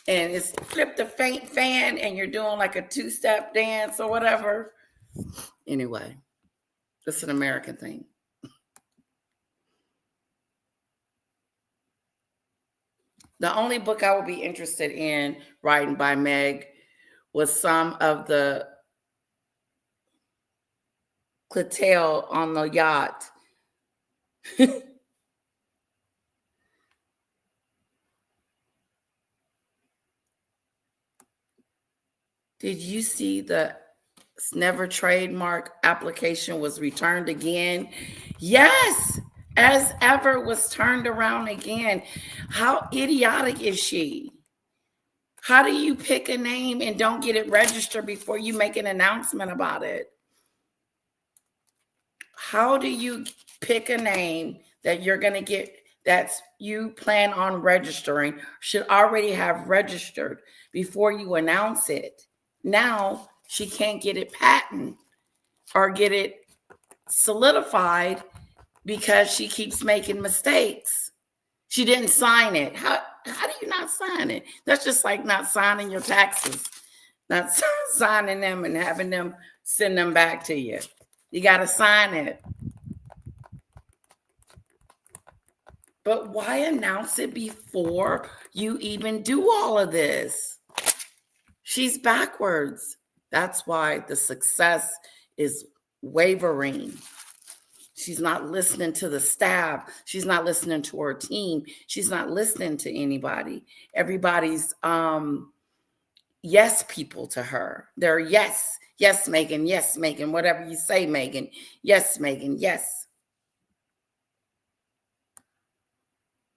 and it's flip the fan, and you're doing like a two-step dance or whatever. Anyway, it's an American thing. The only book I would be interested in writing by Meg was some of the clientele on the yacht. Did you see the never trademark application was returned again? Yes, as ever was turned around again. How idiotic is she? How do you pick a name and don't get it registered before you make an announcement about it? How do you pick a name that you're going to get, that's you plan on registering, should already have registered before you announce it? Now she can't get it patented or get it solidified because she keeps making mistakes. She didn't sign it. How do you not sign it? That's just like not signing your taxes, not signing them and having them send them back to you. You got to sign it. But why announce it before you even do all of this? She's backwards. That's why the success is wavering. She's not listening to the staff. She's not listening to her team. She's not listening to anybody. Everybody's yes people to her. They're yes, Meghan, yes, Meghan, whatever you say, Meghan. Yes, Meghan, yes.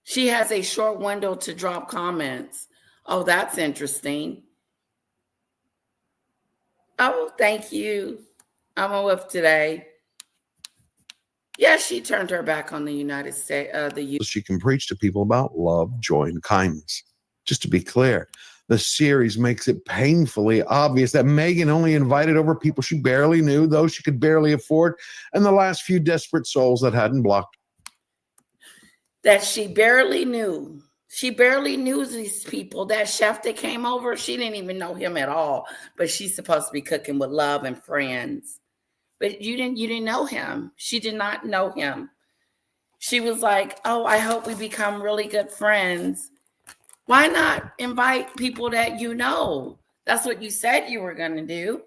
She has a short window to drop comments. Oh, that's interesting. Oh, thank you. I'm a whip today. Yeah, she turned her back on the United States. She can preach to people about love, joy, and kindness. Just to be clear, the series makes it painfully obvious that Meghan only invited over people she barely knew, those she could barely afford, and the last few desperate souls that hadn't blocked. That she barely knew. She barely knew these people. That chef that came over, she didn't even know him at all. But she's supposed to be cooking with love and friends. But you didn't know him. She did not know him. She was like, oh, I hope we become really good friends. Why not invite people that you know? That's what you said you were going to do.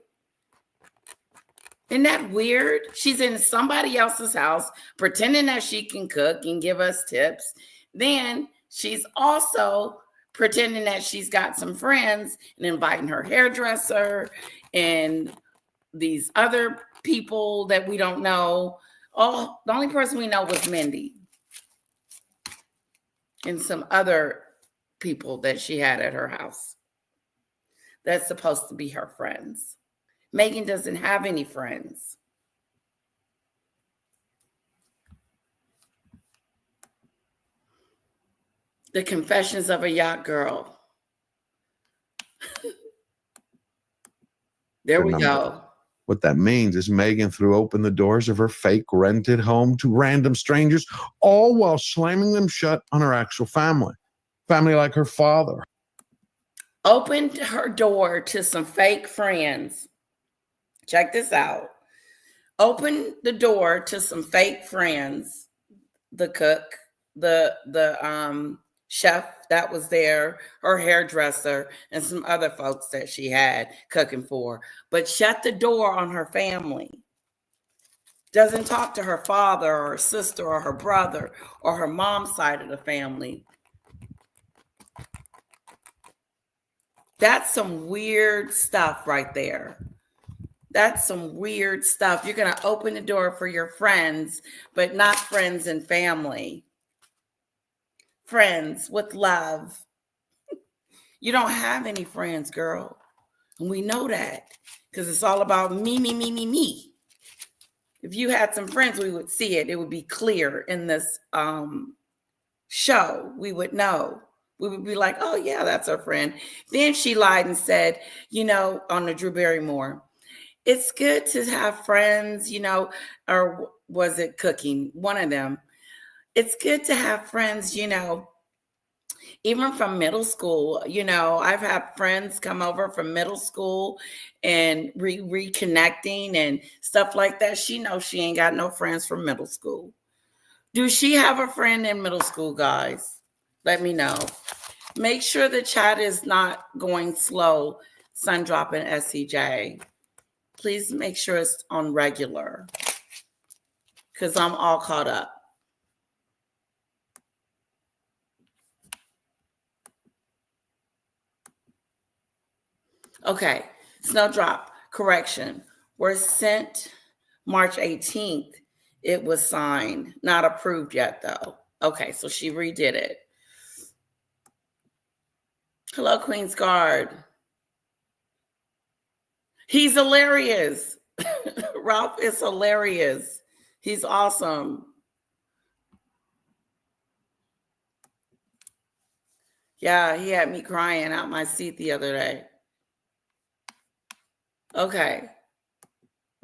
Isn't that weird? She's in somebody else's house pretending that she can cook and give us tips. Then she's also pretending that she's got some friends and inviting her hairdresser and these other people that we don't know. Oh, the only person we know was Mindy and some other people that she had at her house that's supposed to be her friends. Meghan doesn't have any friends. The Confessions of a Yacht Girl. There we go. What that means is Meghan threw open the doors of her fake rented home to random strangers, all while slamming them shut on her actual family. Family like her father. Opened her door to some fake friends. Check this out. Opened the door to some fake friends. The cook, the chef that was there, her hairdresser, and some other folks that she had cooking for, but shut the door on her family. Doesn't talk to her father or her sister or her brother or her mom's side of the family. That's some weird stuff right there. That's some weird stuff. You're going to open the door for your friends, but not friends and family. Friends with love. You don't have any friends, girl. And we know that because it's all about me, me, me, me, me. If you had some friends, we would see it. It would be clear in this show. We would know. We would be like, oh, yeah, that's her friend. Then she lied and said, on the Drew Barrymore, it's good to have friends, or was it Cooking? One of them. It's good to have friends, even from middle school. I've had friends come over from middle school and reconnecting and stuff like that. She knows she ain't got no friends from middle school. Do she have a friend in middle school, guys? Let me know. Make sure the chat is not going slow, Sundrop and SCJ. Please make sure it's on regular because I'm all caught up. Okay, Snowdrop, correction. Were sent March 18th. It was signed, not approved yet, though. Okay, so she redid it. Hello, Queen's Guard. He's hilarious. Ralph is hilarious. He's awesome. Yeah, he had me crying out my seat the other day. Okay.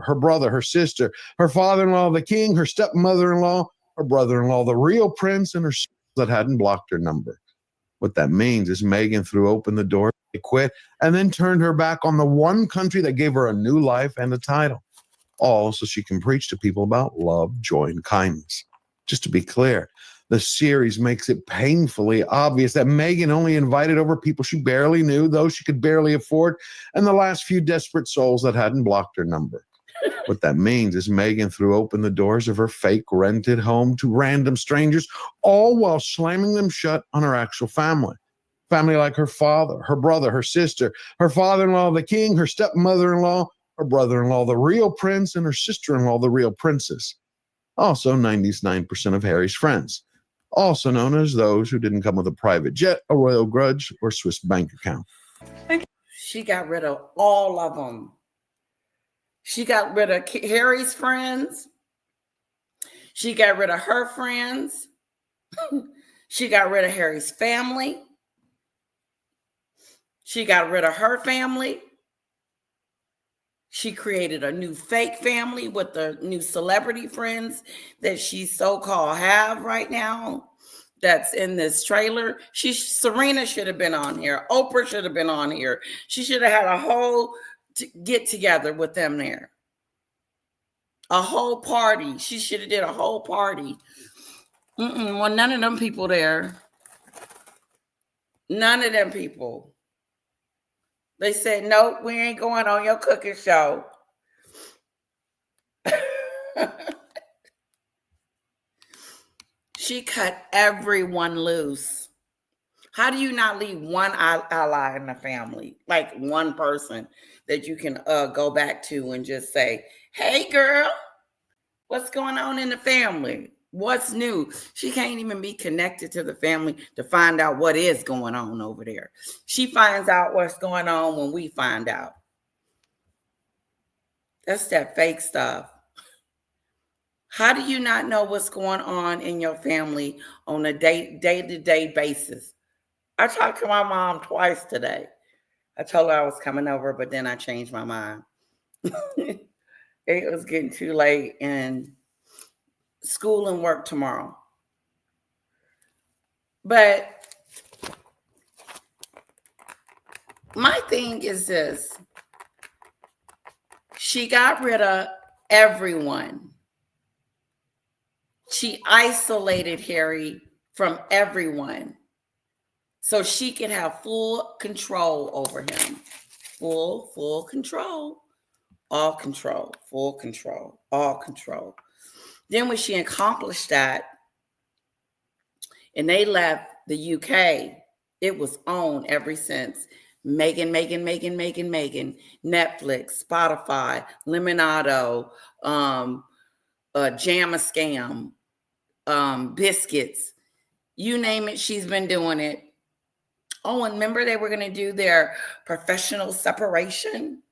Her brother, her sister, her father-in-law, the king, her stepmother-in-law, her brother-in-law, the real prince, and her that hadn't blocked her number. What that means is Meghan threw open the door, quit, and then turned her back on the one country that gave her a new life and a title. All so she can preach to people about love, joy, and kindness. Just to be clear, the series makes it painfully obvious that Meghan only invited over people she barely knew, those she could barely afford, and the last few desperate souls that hadn't blocked her number. What that means is Meghan threw open the doors of her fake rented home to random strangers, all while slamming them shut on her actual family. Family like her father, her brother, her sister, her father-in-law, the king, her stepmother-in-law, her brother-in-law, the real prince, and her sister-in-law, the real princess. Also, 99% of Harry's friends. also known as those who didn't come with a private jet, a royal grudge, or Swiss bank account. She got rid of all of them. She got rid of Harry's friends. She got rid of her friends. She got rid of Harry's family. She got rid of her family. She created a new fake family with the new celebrity friends that she so-called have right now that's in this trailer. Serena should have been on here. Oprah should have been on here. She should have had a whole get together with them there. A whole party. She should have did a whole party. Well, none of them people there. None of them people. They said, nope, we ain't going on your cooking show. She cut everyone loose. How do you not leave one ally in the family? Like one person that you can go back to and just say, hey, girl, what's going on in the family? What's new? She can't even be connected to the family to find out what is going on over there. She finds out what's going on when we find out. That's that fake stuff. How do you not know what's going on in your family on a day-to-day basis? I talked to my mom twice today. I told her I was coming over, but then I changed my mind. It was getting too late and school and work tomorrow. But my thing is this. She got rid of everyone. She isolated Harry from everyone so she could have full control over him. Full control. All control. Full control. All control. Then when she accomplished that and they left the UK, it was on ever since. Meghan, Netflix, Spotify, Lemonado, Jam a Scam, Biscuits, you name it, she's been doing it. Oh, and remember they were going to do their professional separation?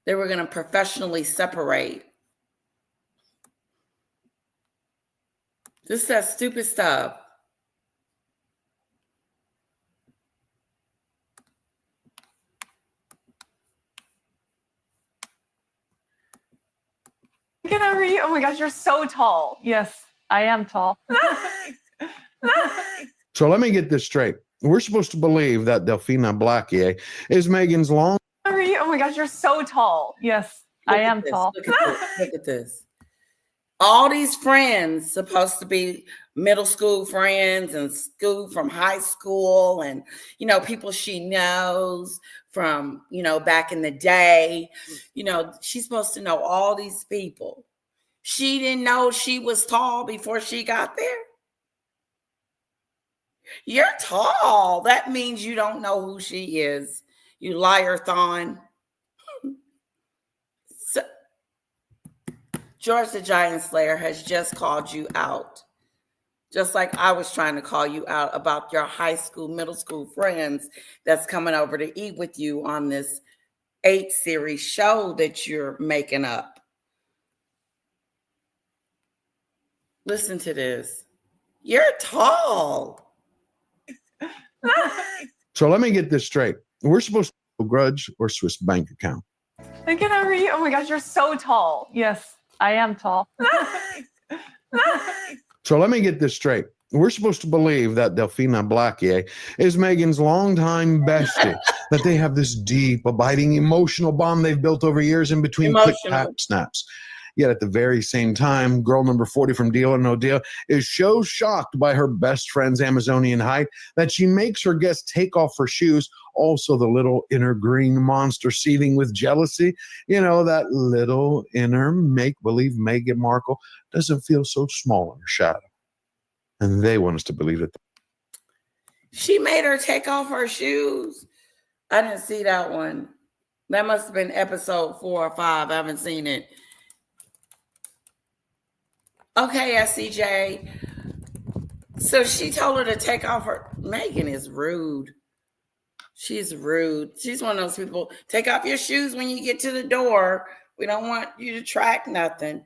They were going to professionally separate. This is that stupid stuff. Get over you. Oh my gosh, you're so tall. Yes, I am tall. So let me get this straight. We're supposed to believe that Delphina Blackier is Meghan's long. Over you. Oh my gosh, you're so tall. Yes, I am tall. Look at this. Look at this. All these friends supposed to be middle school friends and school from high school and, people she knows from, back in the day. She's supposed to know all these people. She didn't know she was tall before she got there. You're tall. That means you don't know who she is. You liar-thon. George the Giant Slayer has just called you out. Just like I was trying to call you out about your high school, middle school friends that's coming over to eat with you on this 8-series show that you're making up. Listen to this. You're tall. So let me get this straight. We're supposed to have a grudge or Swiss bank account. Get over you. Oh my gosh, you're so tall. Yes, I am tall. So let me get this straight. We're supposed to believe that Delphina Blackier is Meghan's longtime bestie, that they have this deep, abiding emotional bond they've built over years in between quick tap snaps. Yet at the very same time, girl number 40 from Deal or No Deal is so shocked by her best friend's Amazonian height that she makes her guests take off her shoes. Also, the little inner green monster seething with jealousy. That little inner make-believe Meghan Markle doesn't feel so small in her shadow. And they want us to believe it. She made her take off her shoes. I didn't see that one. That must have been episode 4 or 5. I haven't seen it. Okay, SCJ. So she told her to take off her. Meghan is rude. She's rude. She's one of those people. Take off your shoes when you get to the door. We don't want you to track nothing.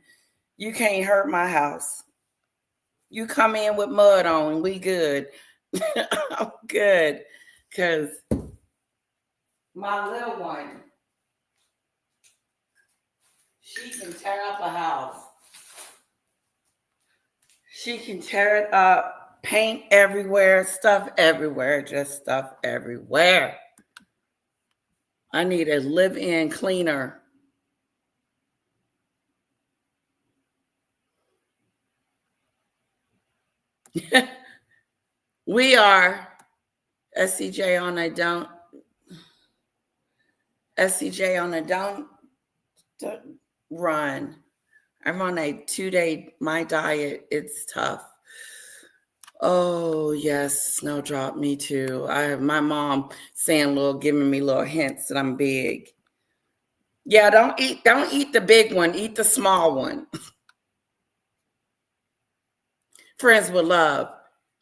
You can't hurt my house. You come in with mud on. We good. I'm good. Because my little one, she can tear up a house. She can tear it up, paint everywhere, stuff everywhere, just stuff everywhere. I need a live-in cleaner. We are SCJ on a don't run. I'm on a 2-day my diet. It's tough. Oh yes, Snowdrop, me too. I have my mom giving me little hints that I'm big. Yeah, don't eat the big one, eat the small one. Friends with love.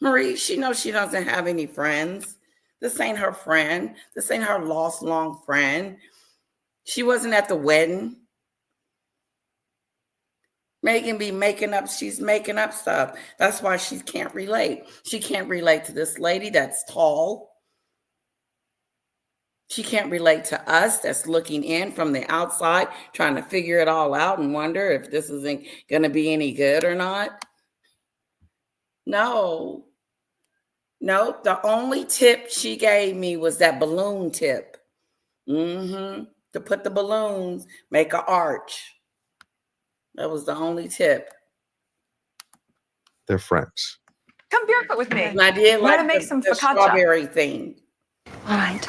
Marie, she knows she doesn't have any friends. This ain't her friend. This ain't her lost long friend. She wasn't at the wedding. Meghan be making up, she's making up stuff. That's why she can't relate. She can't relate to this lady that's tall. She can't relate to us that's looking in from the outside, trying to figure it all out and wonder if this isn't going to be any good or not. No, the only tip she gave me was that balloon tip. To put the balloons, make an arch. That was the only tip. They're friends. Come barefoot with me. And I did We're like gonna make the some focaccia. strawberry thing. All right.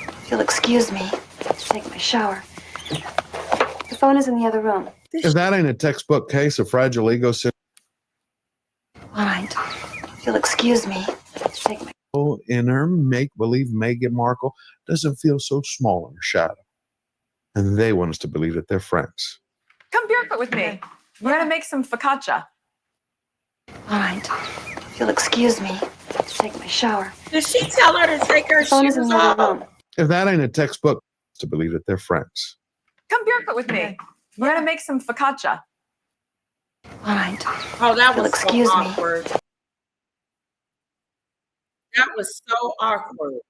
If you'll excuse me, let's take my shower. The phone is in the other room. If that ain't a textbook case of fragile ego syndrome. All right. If you'll excuse me, let's take my... Inner make-believe Meghan Markle doesn't feel so small in her shadow. And they want us to believe that they're friends. Come barefoot with me. We're gonna make some focaccia. All right. If you'll excuse me, let's take my shower. Did she tell her to take her The phone is in shoes the other off? room. If that ain't a textbook, to believe that they're friends. Come barefoot with me. We're gonna make some focaccia. All right. Oh, that You'll was so excuse me. awkward. That was so awkward.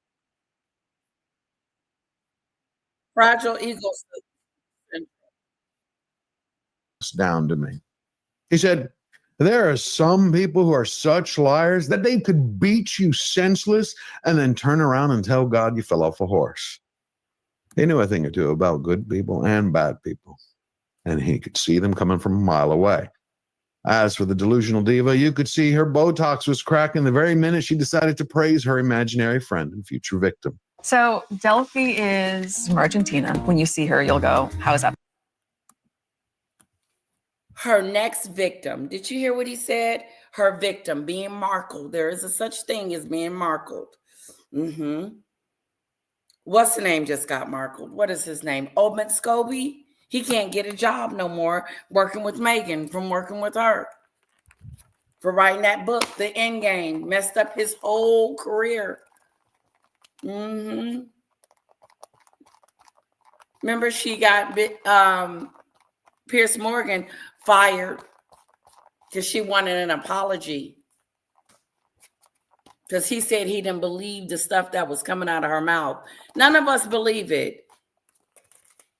Fragile ego syndrome. Down to me. He said, there are some people who are such liars that they could beat you senseless and then turn around and tell God you fell off a horse. He knew a thing or two about good people and bad people, and he could see them coming from a mile away. As for the delusional diva, you could see her Botox was cracking the very minute she decided to praise her imaginary friend and future victim. So Delphi is from Argentina. When you see her, you'll go, how is that? Her next victim. Did you hear what he said? Her victim, being Markle. There is a such thing as being Markled. What's the name just got Markled? What is his name? Omid Scobie? He can't get a job no more working with Meghan from working with her. For writing that book, The End Game. Messed up his whole career. Remember she got Piers Morgan fired because she wanted an apology. Because he said he didn't believe the stuff that was coming out of her mouth. None of us believe it.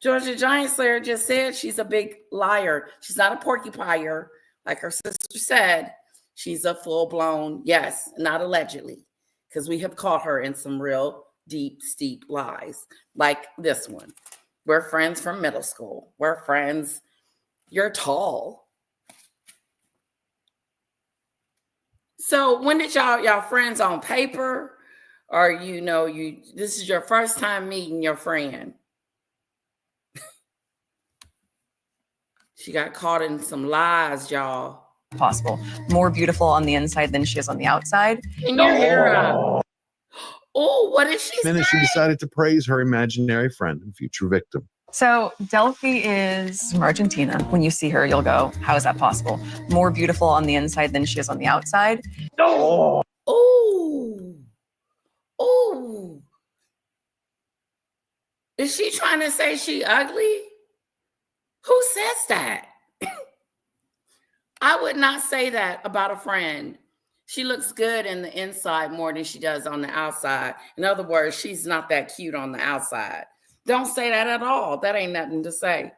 Georgia Giant Slayer just said she's a big liar. She's not a porcupine, like her sister said. She's a full-blown, yes, not allegedly. Because we have caught her in some real deep, steep lies. Like this one. We're friends from middle school. We're friends. You're tall. So when did y'all friends on paper? Or this is your first time meeting your friend? She got caught in some lies, y'all. Possible. More beautiful on the inside than she is on the outside. In your hair up. Oh, what did she say? The minute she decided to praise her imaginary friend and future victim. So Delphi is from Argentina. When you see her, you'll go, how is that possible? More beautiful on the inside than she is on the outside. Oh, oh, oh. Is she trying to say she ugly? Who says that? I would not say that about a friend. She looks good in the inside more than she does on the outside. In other words, she's not that cute on the outside. Don't say that at all. That ain't nothing to say.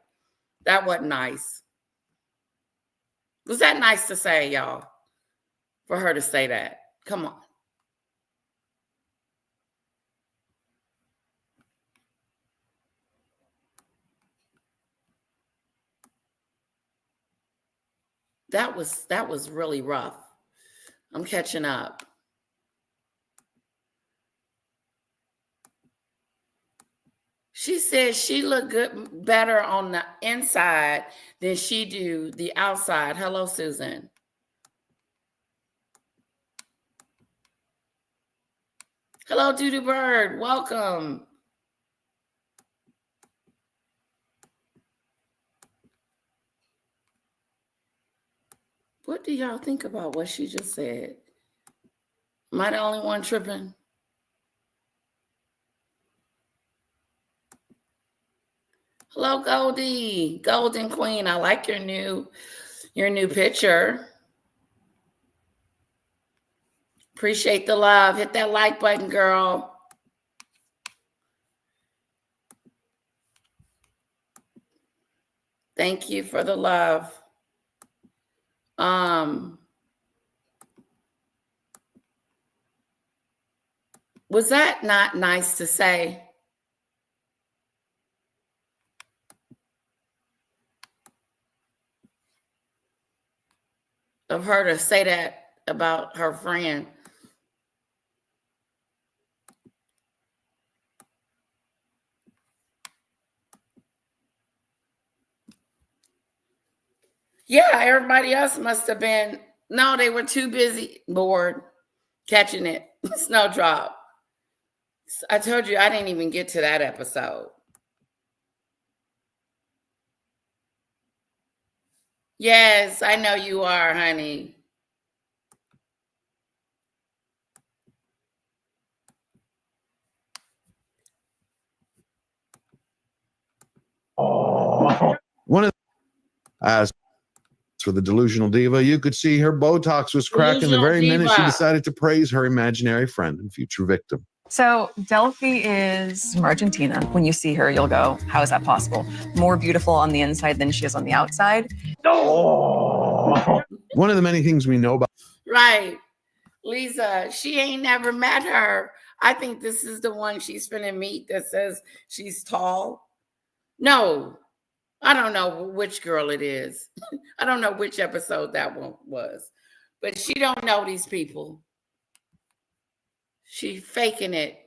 That wasn't nice. Was that nice to say, y'all? For her to say that? Come on. That was really rough. I'm catching up. She said she looked good, better on the inside than she do the outside. Hello, Susan. Hello, Doodoo Bird. Welcome. What do y'all think about what she just said? Am I the only one tripping? Hello, Goldie. Golden Queen. I like your new picture. Appreciate the love. Hit that like button, girl. Thank you for the love. Was that not nice to say? Of her to say that about her friend. Yeah, everybody else must have been, no, they were too busy, bored, catching it. Snowdrop. I told you I didn't even get to that episode. Yes, I know you are, honey. One of as for the delusional diva, you could see her Botox was cracking the very minute she decided to praise her imaginary friend and future victim. So Delphi is from Argentina. When you see her, you'll go, how is that possible? More beautiful on the inside than she is on the outside. One of the many things we know about. Right. Lisa, she ain't never met her. I think this is the one she's finna meet that says she's tall. No, I don't know which girl it is. I don't know which episode that one was. But she don't know these people. She faking it.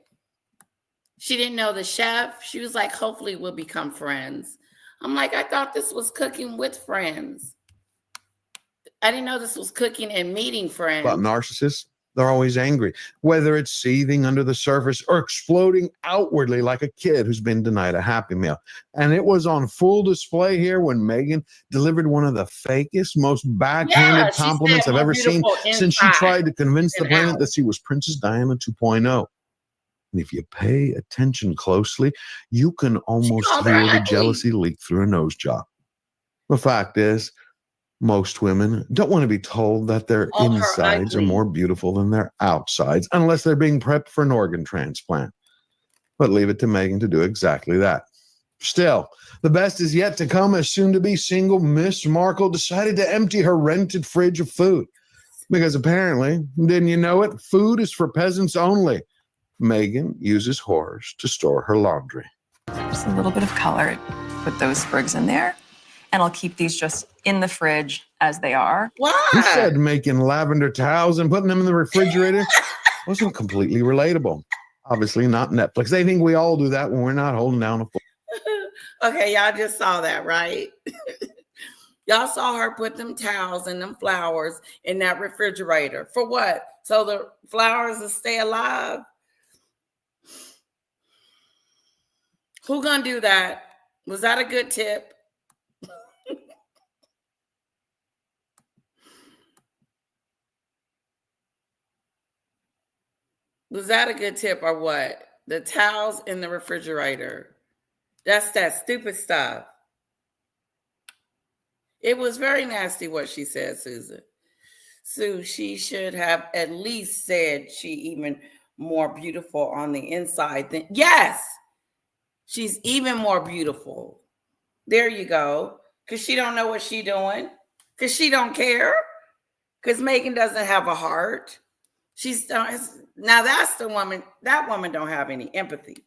She didn't know the chef. She was like, hopefully we'll become friends. I'm like, I thought this was cooking with friends. I didn't know this was cooking and meeting friends. About narcissists, they're always angry, whether it's seething under the surface or exploding outwardly like a kid who's been denied a Happy Meal. And it was on full display here when Meghan delivered one of the fakest, most backhanded compliments I've ever seen since she tried to convince the planet that she was Princess Diana 2.0. And if you pay attention closely, you can almost hear the jealousy leak through her nose job. The fact is, most women don't want to be told that their insides are more beautiful than their outsides unless they're being prepped for an organ transplant. But leave it to Meghan to do exactly that. Still, the best is yet to come as soon-to-be single Miss Markle decided to empty her rented fridge of food. Because apparently, didn't you know it, food is for peasants only. Meghan uses horrors to store her laundry. Just a little bit of color. Put those sprigs in there. And I'll keep these just in the fridge as they are. Why? Who said making lavender towels and putting them in the refrigerator wasn't completely relatable? Obviously not Netflix. They think we all do that when we're not holding down a phone. Okay, y'all just saw that, right? Y'all saw her put them towels and them flowers in that refrigerator. For what? So the flowers will stay alive? Who gonna do that? Was that a good tip? Was that a good tip or what? The towels in the refrigerator. That's that stupid stuff. It was very nasty what she said, Susan. Sue, she should have at least said she even more beautiful on the inside than, yes, she's even more beautiful. There you go. Because she don't know what she doing. Because she don't care. Because Meghan doesn't have a heart. Now that's the woman, that woman don't have any empathy.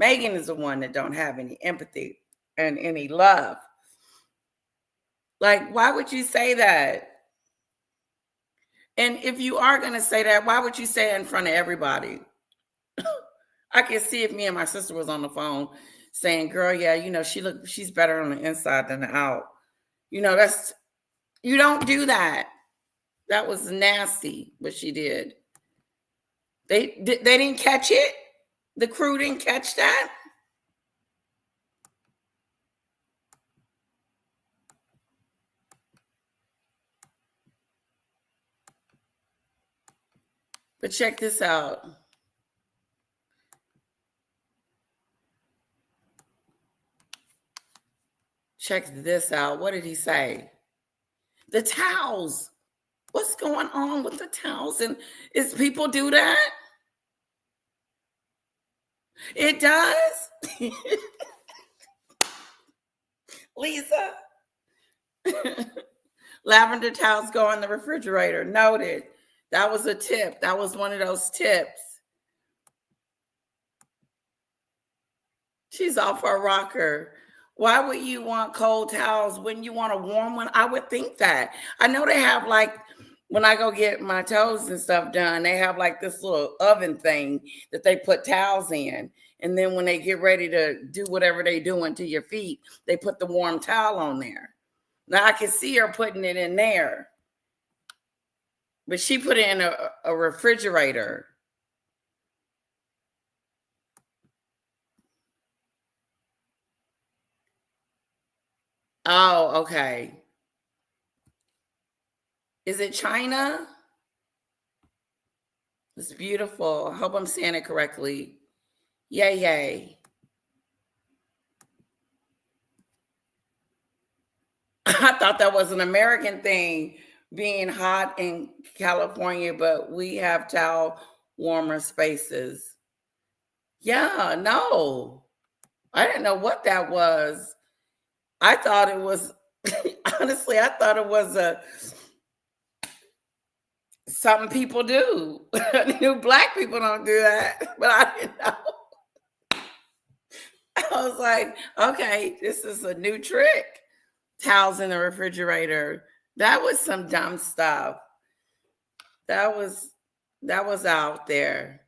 Meghan is the one that don't have any empathy and any love. Like, why would you say that? And if you are going to say that, why would you say it in front of everybody? I can see if me and my sister was on the phone saying, girl, yeah, you know, she's better on the inside than the out. You know, you don't do that. That was nasty what she did. They didn't catch it. The crew didn't catch that. But check this out. Check this out. What did he say? The towels. What's going on with the towels? And is people do that? It does? Lisa. Lavender towels go in the refrigerator. Noted. That was a tip. That was one of those tips. She's off her rocker. Why would you want cold towels when you want a warm one? I would think that. I know they have, like, when I go get my toes and stuff done, they have like this little oven thing that they put towels in. And then when they get ready to do whatever they doing to your feet, they put the warm towel on there. Now I can see her putting it in there. But she put it in a refrigerator. Oh, okay. Is it China? It's beautiful. I hope I'm saying it correctly. Yay, yay. I thought that was an American thing, being hot in California, but we have towel warmer spaces. Yeah, no. I didn't know what that was. I thought it was, honestly, I thought it was something people do. I knew Black people don't do that, but I didn't know. I was like, okay, this is a new trick. Towels in the refrigerator. That was some dumb stuff. That was out there.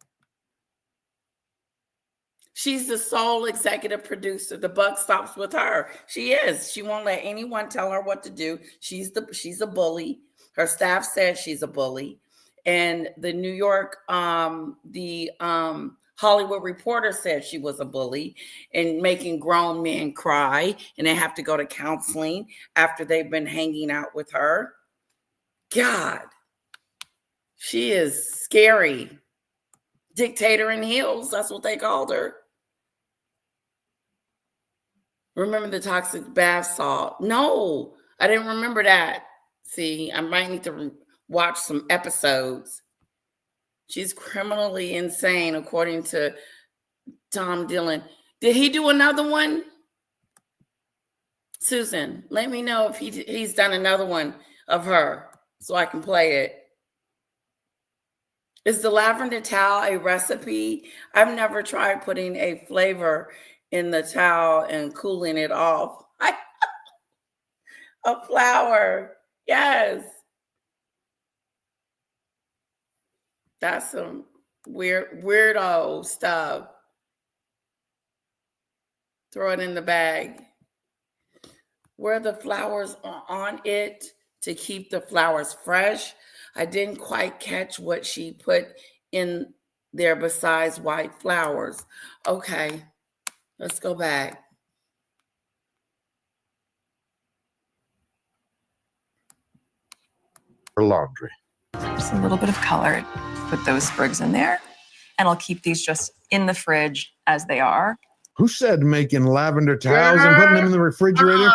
She's the sole executive producer. The buck stops with her. She is. She won't let anyone tell her what to do. She's a bully. Her staff said she's a bully. And the New York, Hollywood Reporter said she was a bully and making grown men cry, and they have to go to counseling after they've been hanging out with her. God, she is scary. Dictator in heels, that's what they called her. Remember the toxic bath salt? No, I didn't remember that. See, I might need to watch some episodes. She's criminally insane, according to Tom Dillon. Did he do another one? Susan, let me know if he's done another one of her so I can play it. Is the lavender towel a recipe? I've never tried putting a flavor in the towel and cooling it off. A flower. Yes. That's some weirdo stuff. Throw it in the bag. Were the flowers on it to keep the flowers fresh? I didn't quite catch what she put in there besides white flowers. Okay, let's go back. her laundry. Just a little bit of color. Put those sprigs in there. And I'll keep these just in the fridge as they are. Who said making lavender towels and putting them in the refrigerator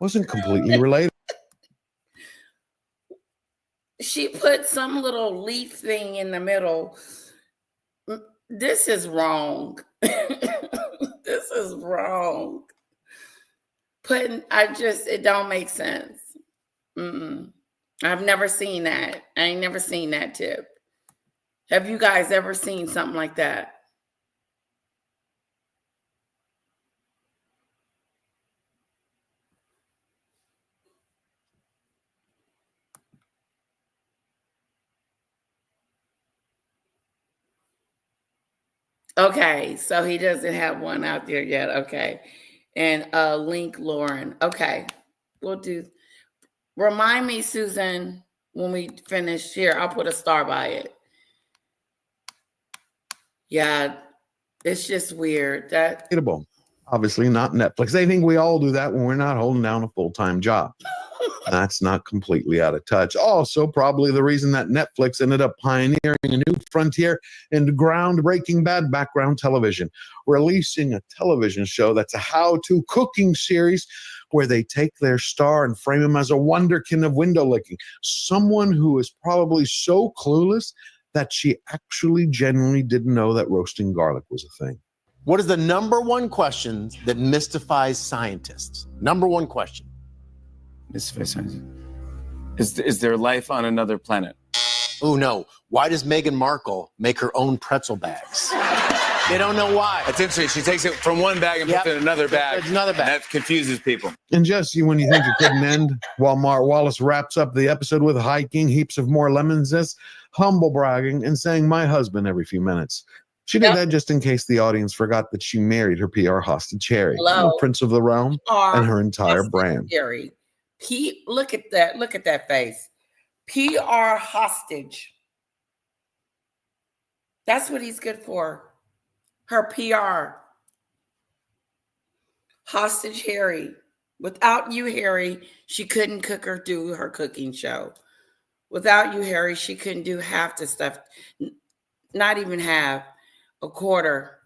wasn't completely related? She put some little leaf thing in the middle. This is wrong. This is wrong. It don't make sense. I've never seen that. I ain't never seen that tip. Have you guys ever seen something like that? Okay, so he doesn't have one out there yet. Okay. And link Lauren. Okay. We'll do. Remind me, Susan, when we finish here, I'll put a star by it. Yeah, it's just weird. Obviously not Netflix. They think we all do that when we're not holding down a full-time job. That's not completely out of touch. Also, probably the reason that Netflix ended up pioneering a new frontier in groundbreaking bad background television, releasing a television show that's a how-to cooking series where they take their star and frame him as a wonderkin of window licking, someone who is probably so clueless that she actually genuinely didn't know that roasting garlic was a thing. What is the number one question that mystifies scientists? Number one question. Is there life on another planet? Oh, no. Why does Meghan Markle make her own pretzel bags? They don't know why. That's interesting. She takes it from one bag and puts it in another bag. Another bag. That confuses people. And Jesse, when you think it couldn't end, while Wallace wraps up the episode with hiking, heaps of more lemon zest, humble bragging, and saying "my husband" every few minutes. She did that just in case the audience forgot that she married her PR hostage, Harry, the Prince of the Realm, and her entire brand. Harry. Look at that. Look at that face. PR hostage. That's what he's good for. Her PR. Hostage Harry. Without you, Harry, she couldn't cook or do her cooking show. Without you, Harry, she couldn't do half the stuff. Not even half. A quarter.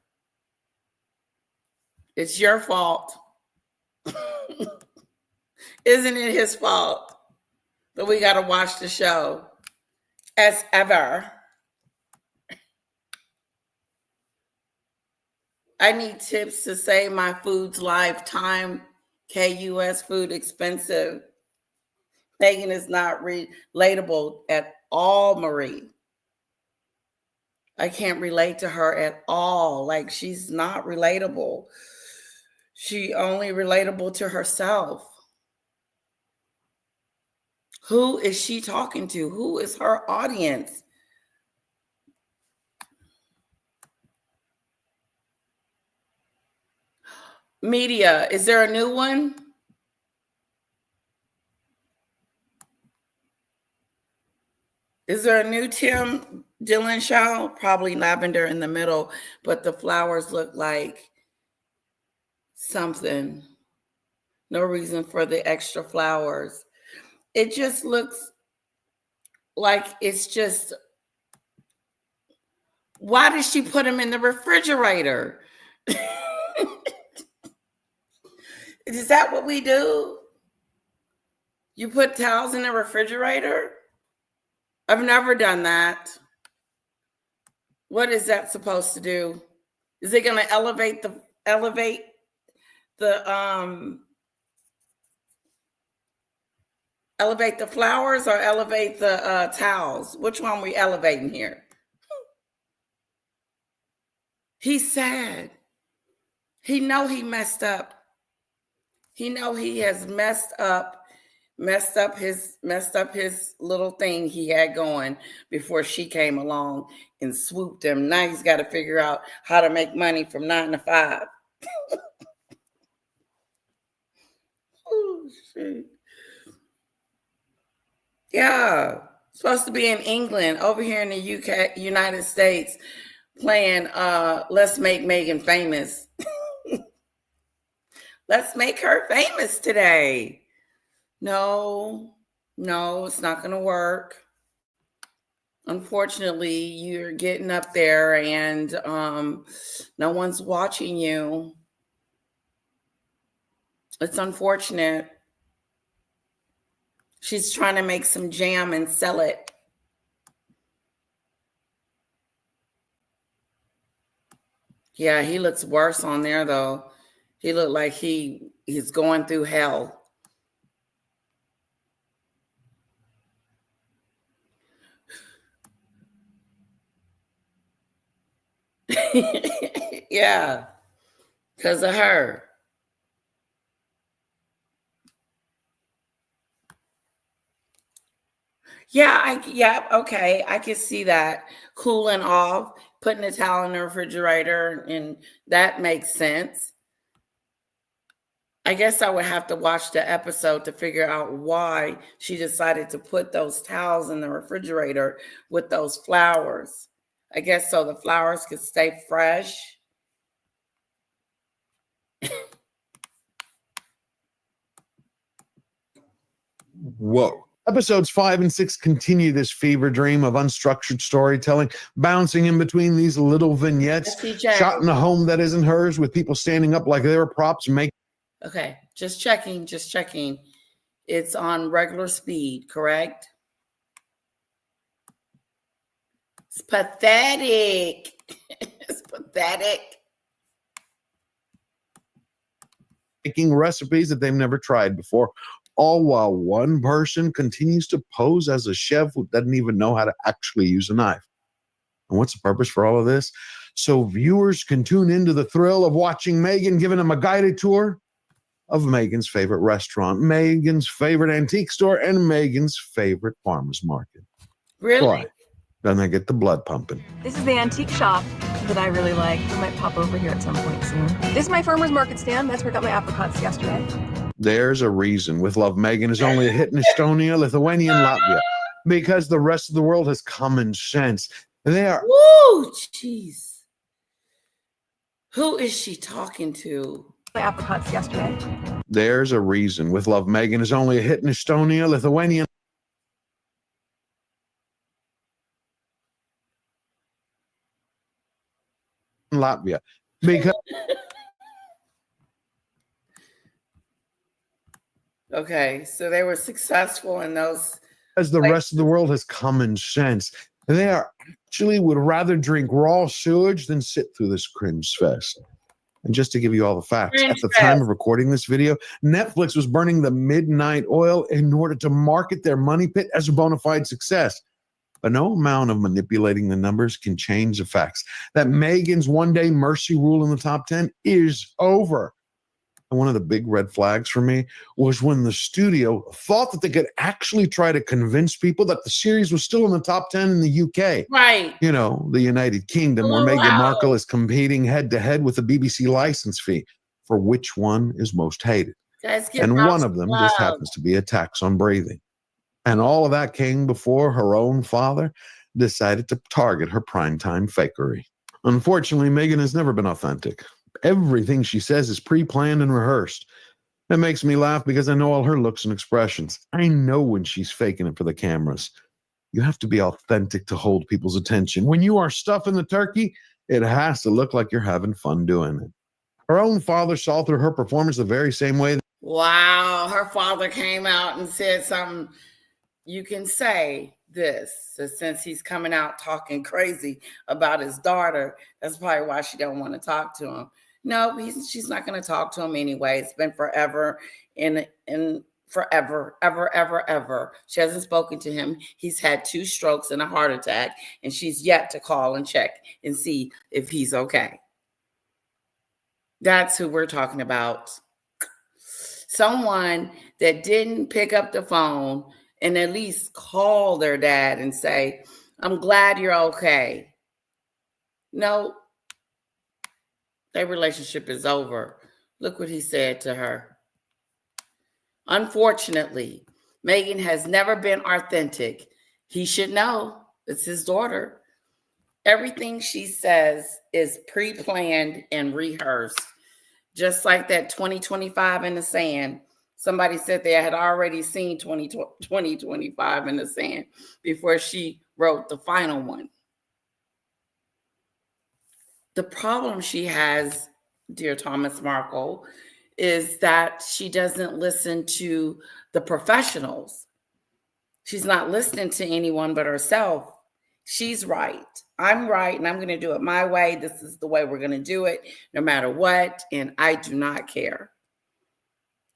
It's your fault. Isn't it his fault that we got to watch the show as ever? I need tips to save my food's lifetime. KUS food expensive. Meghan is not relatable at all, Marie. I can't relate to her at all. Like, she's not relatable. She only relatable to herself. Who is she talking to? Who is her audience? Media, is there a new one? Is there a new Tim Dillon show? Probably lavender in the middle, but the flowers look like something. No reason for the extra flowers. It just looks like it's just, why did she put them in the refrigerator? Is that what we do? You put towels in the refrigerator? I've never done that. What is that supposed to do? Is it going to elevate the flowers or elevate the towels? Which one are we elevating here? He's sad. He know he messed up. He know he has messed up his little thing he had going before she came along and swooped him. Now he's got to figure out how to make money from 9 to 5. Oh, shit. Yeah. Supposed to be in England, over here in the UK, United States, playing Let's Make Meghan Famous. Let's make her famous today. No, No, it's not going to work. Unfortunately, you're getting up there and no one's watching you. It's unfortunate. She's trying to make some jam and sell it. Yeah, he looks worse on there, though. He looked like he's going through hell. Yeah, because of her. Yeah, okay. I can see that. Cooling off, putting a towel in the refrigerator, and that makes sense. I guess I would have to watch the episode to figure out why she decided to put those towels in the refrigerator with those flowers. I guess so the flowers could stay fresh. Whoa. Episodes 5 and 6 continue this fever dream of unstructured storytelling, bouncing in between these little vignettes, shot in a home that isn't hers, with people standing up like they were props. Okay, just checking. It's on regular speed, correct? It's pathetic. It's pathetic. Making recipes that they've never tried before, all while one person continues to pose as a chef who doesn't even know how to actually use a knife. And what's the purpose for all of this? So viewers can tune into the thrill of watching Meghan giving them a guided tour of Meghan's favorite restaurant, Meghan's favorite antique store, and Meghan's favorite farmer's market. Really? Why? Doesn't that get the blood pumping? This is the antique shop that I really like. I might pop over here at some point soon. This is my farmer's market stand. That's where I got my apricots yesterday. There's a reason With Love Meghan is only a hit in Estonia, Lithuania, and Latvia. Because the rest of the world has common sense. They are... Woo, jeez. Who is she talking to? My apricots yesterday. There's a reason With Love Meghan is only a hit in Estonia, Lithuania, and Latvia. Because... Okay, so they were successful in those. As the rest of the world has common sense. They are actually would rather drink raw sewage than sit through this cringe fest. And just to give you all the facts, at the time of recording this video, Netflix was burning the midnight oil in order to market their money pit as a bona fide success. But no amount of manipulating the numbers can change the facts that Meghan's one-day mercy rule in the top 10 is over. And one of the big red flags for me was when the studio thought that they could actually try to convince people that the series was still in the top 10 in the UK. Right. You know, the United Kingdom, where Meghan Markle is competing head-to-head with the BBC license fee for which one is most hated. And one of them just happens to be a tax on breathing. And all of that came before her own father decided to target her primetime fakery. Unfortunately, Meghan has never been authentic. Everything she says is pre-planned and rehearsed. It makes me laugh because I know all her looks and expressions. I know when she's faking it for the cameras. You have to be authentic to hold people's attention. When you are stuffing the turkey, it has to look like you're having fun doing it. Her own father saw through her performance the very same way. Wow, her father came out and said something. You can say this, since he's coming out talking crazy about his daughter. That's probably why she don't want to talk to him. No, she's not going to talk to him anyway. It's been forever and forever, ever. She hasn't spoken to him. He's had 2 strokes and a heart attack, and she's yet to call and check and see if he's okay. That's who we're talking about. Someone that didn't pick up the phone and at least call their dad and say, I'm glad you're okay. No, their relationship is over. Look what he said to her. Unfortunately, Meghan has never been authentic. He should know. It's his daughter. Everything she says is pre-planned and rehearsed. Just like that 2025 in the sand. Somebody said they had already seen 2025 in the sand before she wrote the final one. The problem she has, dear Thomas Markle, is that she doesn't listen to the professionals. She's not listening to anyone but herself. She's right. I'm right, and I'm going to do it my way. This is the way we're going to do it, no matter what, and I do not care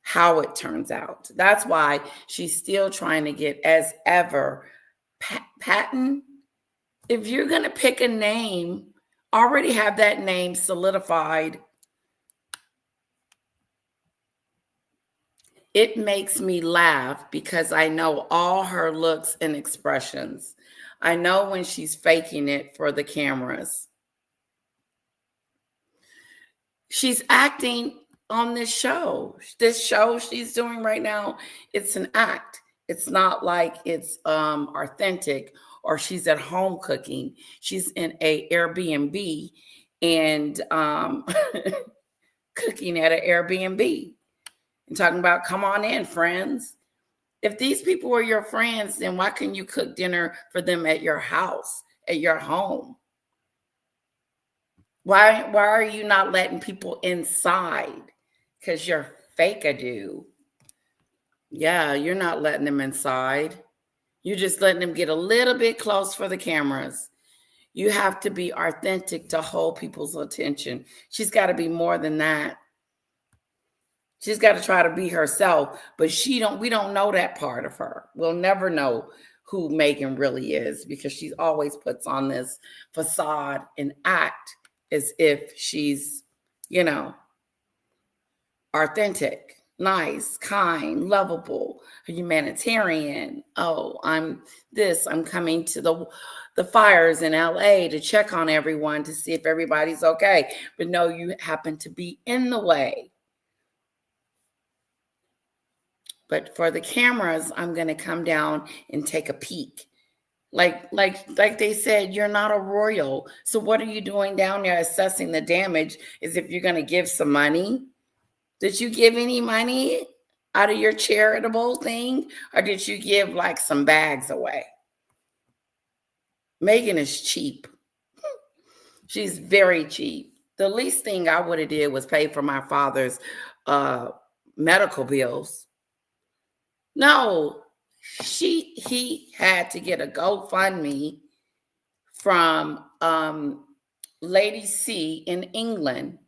how it turns out. That's why she's still trying to get, as ever, Patton. If you're going to pick a name, already have that name solidified. It makes me laugh because I know all her looks and expressions. I know when she's faking it for the cameras. She's acting on this show. This show she's doing right now, it's an act. It's not like it's authentic or she's at home cooking. She's in a Airbnb and cooking at an Airbnb and talking about, come on in, friends. If these people were your friends, then why couldn't you cook dinner for them at your house, at your home? Why are you not letting people inside? Because you're fake-a-do. Yeah, you're not letting them inside. You're just letting them get a little bit close for the cameras. You have to be authentic to hold people's attention. She's got to be more than that. She's got to try to be herself, but we don't know that part of her. We'll never know who Meghan really is because she always puts on this facade and act as if she's, authentic, nice, kind, lovable, humanitarian. Oh, I'm coming to the fires in LA to check on everyone to see if everybody's okay. But no, you happen to be in the way. But for the cameras, I'm going to come down and take a peek. Like they said, you're not a royal. So what are you doing down there assessing the damage? As if you're going to give some money? Did you give any money out of your charitable thing? Or did you give like some bags away? Meghan is cheap. She's very cheap. The least thing I would have did was pay for my father's medical bills. No, he had to get a GoFundMe from Lady C in England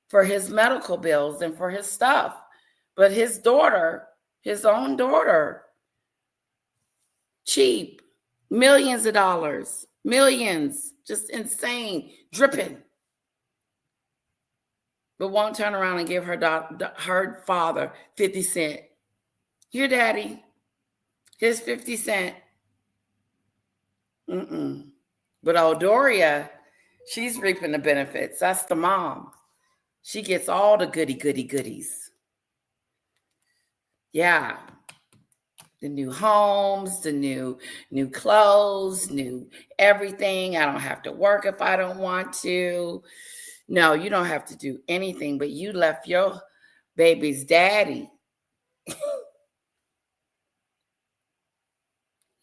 for his medical bills and for his stuff. But his daughter, his own daughter, cheap, millions of dollars, millions, just insane, dripping. But won't turn around and give her father 50 cents. Your daddy, here's 50 cents. But Odoria, she's reaping the benefits. That's the mom. She gets all the goodies. Yeah. The new homes, the new clothes, new everything. I don't have to work if I don't want to. No, you don't have to do anything, but you left your baby's daddy.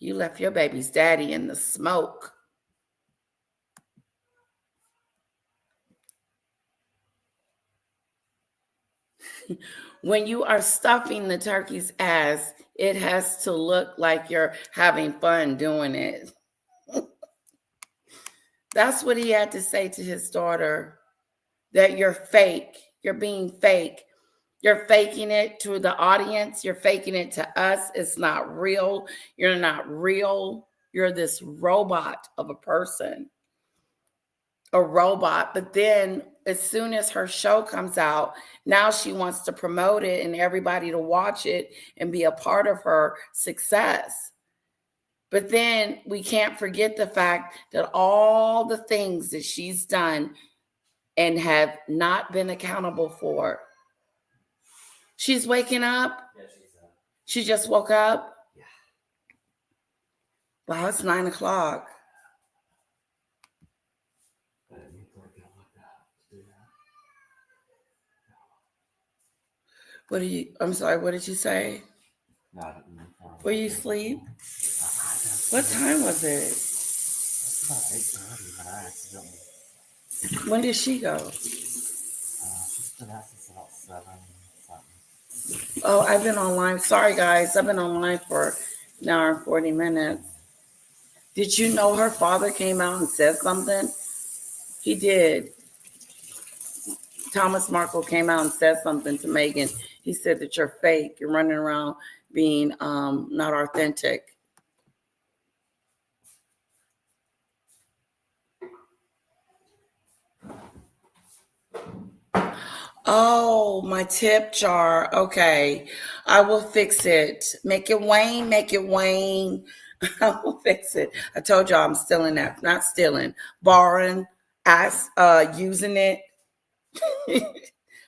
You left your baby's daddy in the smoke. When you are stuffing the turkey's ass, it has to look like you're having fun doing it. That's what he had to say to his daughter, that you're fake. You're being fake. You're faking it to the audience. You're faking it to us. It's not real. You're not real. You're this robot of a person. A robot. But then as soon as her show comes out, now she wants to promote it and everybody to watch it and be a part of her success. But then we can't forget the fact that all the things that she's done and have not been accountable for. She's waking up. Yeah, she's She just woke up. Yeah. Wow, it's 9 o'clock. I didn't mean for it to go like that. Let's do that. I'm sorry, what did you say? No, Were you asleep? What time was it? It's about 8:30, but I accidentally. When did she go? She's been out since about 7 something. Oh, I've been online. Sorry, guys. I've been online for an hour and 40 minutes. Did you know her father came out and said something? He did. Thomas Markle came out and said something to Meghan. He said that you're fake. You're running around being not authentic. Oh, my tip jar. Okay. I will fix it. Make it wane, make it wane. I will fix it. I told y'all I'm stealing that. Not stealing. Borrowing, using it.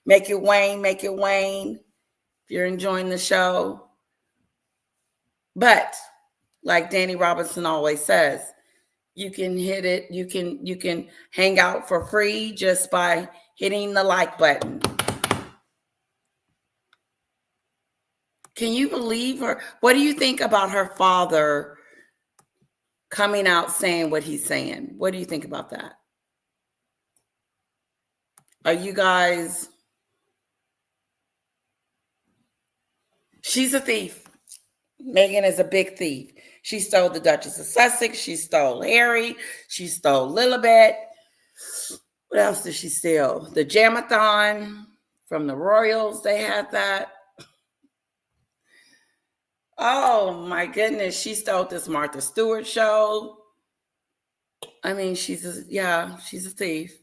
Make it wane, make it wane. If you're enjoying the show. But like Danny Robinson always says, you can hit it. You can hang out for free just by hitting the like button. Can you believe her? What do you think about her father coming out saying what he's saying? What do you think about that? Are you guys? She's a thief. Meghan is a big thief. She stole the Duchess of Sussex. She stole Harry. She stole Lilibet. What else did she steal? The Jamathon from the Royals. They had that. Oh my goodness. She stole this Martha Stewart show. I mean, she's a thief.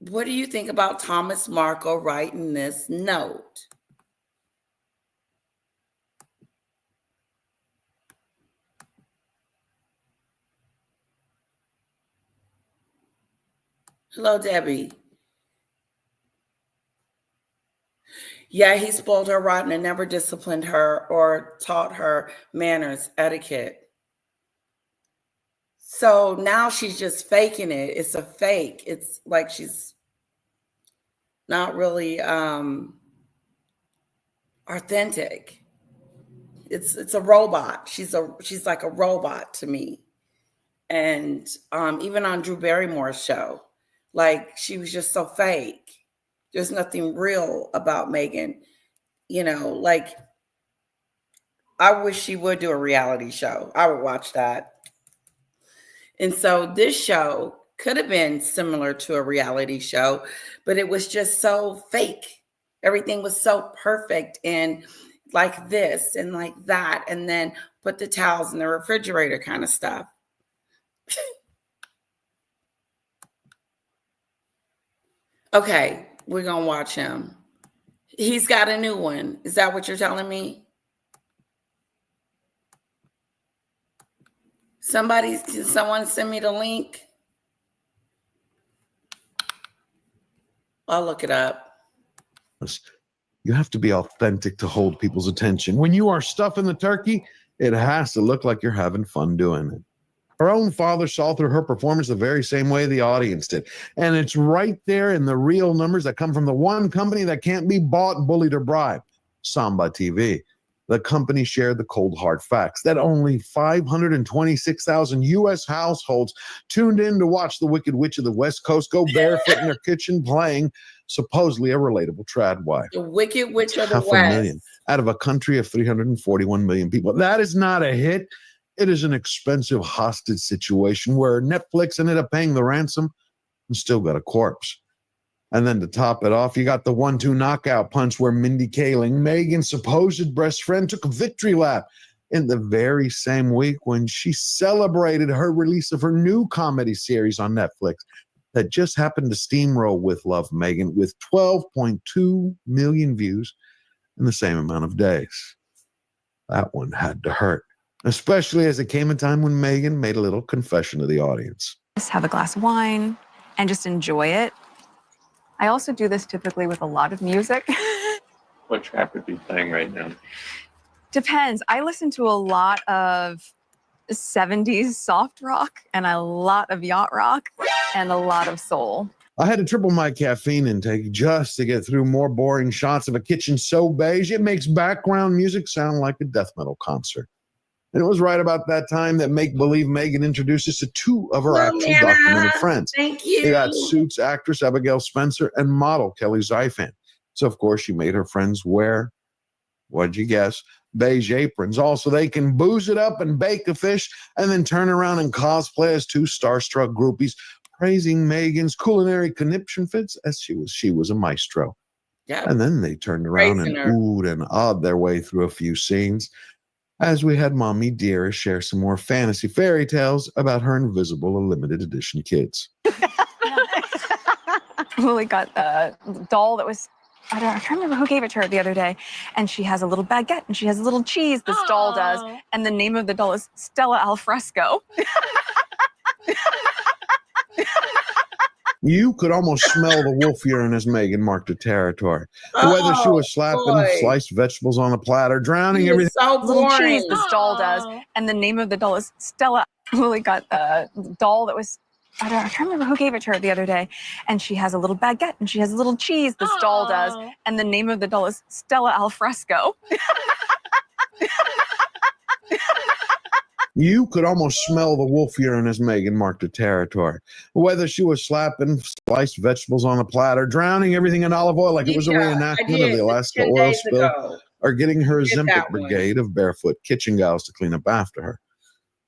What do you think about Thomas Markle writing this note? Hello, Debbie. Yeah, he spoiled her rotten and never disciplined her or taught her manners, etiquette. So now she's just faking it. It's a fake. It's like she's not really authentic. It's a robot. She's like a robot to me. And even on Drew Barrymore's show, like she was just so fake. There's nothing real about Meghan. You know, like I wish she would do a reality show. I would watch that. And so this show could have been similar to a reality show, but it was just so fake. Everything was so perfect and like this and like that, and then put the towels in the refrigerator kind of stuff. Okay, we're going to watch him. He's got a new one. Is that what you're telling me? Can someone send me the link? I'll look it up. You have to be authentic to hold people's attention. When you are stuffing the turkey, it has to look like you're having fun doing it. Her own father saw through her performance the very same way the audience did. And it's right there in the real numbers that come from the one company that can't be bought, bullied, or bribed, Samba TV. The company shared the cold hard facts that only 526,000 U.S. households tuned in to watch the Wicked Witch of the West Coast go barefoot in her kitchen playing supposedly a relatable trad wife. The Wicked Witch of the West. 500,000 out of a country of 341 million people. That is not a hit. It is an expensive hostage situation where Netflix ended up paying the ransom and still got a corpse. And then to top it off, you got the 1-2 knockout punch where Mindy Kaling, Meghan's supposed best friend, took a victory lap in the very same week when she celebrated her release of her new comedy series on Netflix that just happened to steamroll with Love Meghan with 12.2 million views in the same amount of days. That one had to hurt, especially as it came a time when Meghan made a little confession to the audience. Just have a glass of wine and just enjoy it. I also do this typically with a lot of music. What track would be playing right now? Depends. I listen to a lot of 70s soft rock and a lot of yacht rock and a lot of soul. I had to triple my caffeine intake just to get through more boring shots of a kitchen so beige it makes background music sound like a death metal concert. And it was right about that time that Make Believe Meghan introduced us to two of her actual documented friends. Thank you. They got Suits actress Abigail Spencer and model Kelly Zyphant. So, of course, she made her friends wear, what'd you guess, beige aprons, all so they can booze it up and bake a fish and then turn around and cosplay as two starstruck groupies, praising Meghan's culinary conniption fits as she was a maestro. Yep. And then they turned around and oohed and awed their way through a few scenes as we had Mommy Dearest share some more fantasy fairy tales about her invisible or limited edition kids. Lily got a doll that was, I can't remember who gave it to her the other day. And she has a little baguette and she has a little cheese, this doll does. And the name of the doll is Stella Alfresco. You could almost smell the wolf urine as Meghan marked the territory. Whether she was slapping sliced vegetables on a platter, drowning everything. So little cheese, this doll does. And the name of the doll is Stella. Lily got a doll that was, I can't remember who gave it to her the other day. And she has a little baguette and she has a little cheese, this doll does. And the name of the doll is Stella Alfresco. You could almost smell the wolf urine as Meghan marked the territory. Whether she was slapping sliced vegetables on a platter, drowning everything in olive oil like it was a reenactment of the Alaska oil spill, or getting her Ozempic brigade of barefoot kitchen gals to clean up after her.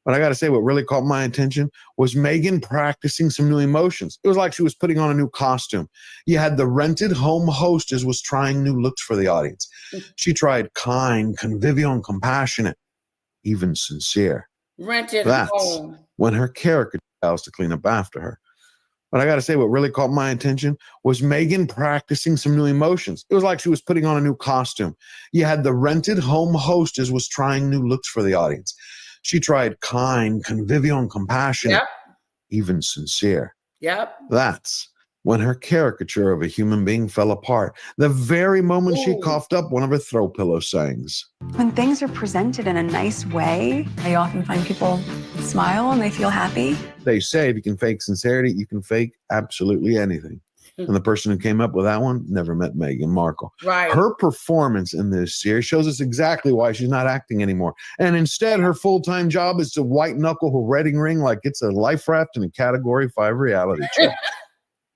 But I got to say, what really caught my attention was Meghan practicing some new emotions. It was like she was putting on a new costume. You had the rented home hostess was trying new looks for the audience. She tried kind, convivial, and compassionate, even sincere. Rented That's home. when her character gals to clean up after her. But I got to say, what really caught my attention was Meghan practicing some new emotions. It was like she was putting on a new costume. You had the rented home hostess was trying new looks for the audience. She tried kind, convivial, and compassionate, even sincere. Yep. That's when her caricature of a human being fell apart, the very moment she coughed up one of her throw pillow sayings. When things are presented in a nice way, I often find people smile and they feel happy. They say if you can fake sincerity, you can fake absolutely anything. And the person who came up with that one never met Meghan Markle. Right. Her performance in this series shows us exactly why she's not acting anymore. And instead, her full-time job is to white knuckle her wedding ring like it's a life raft in a Category 5 reality show.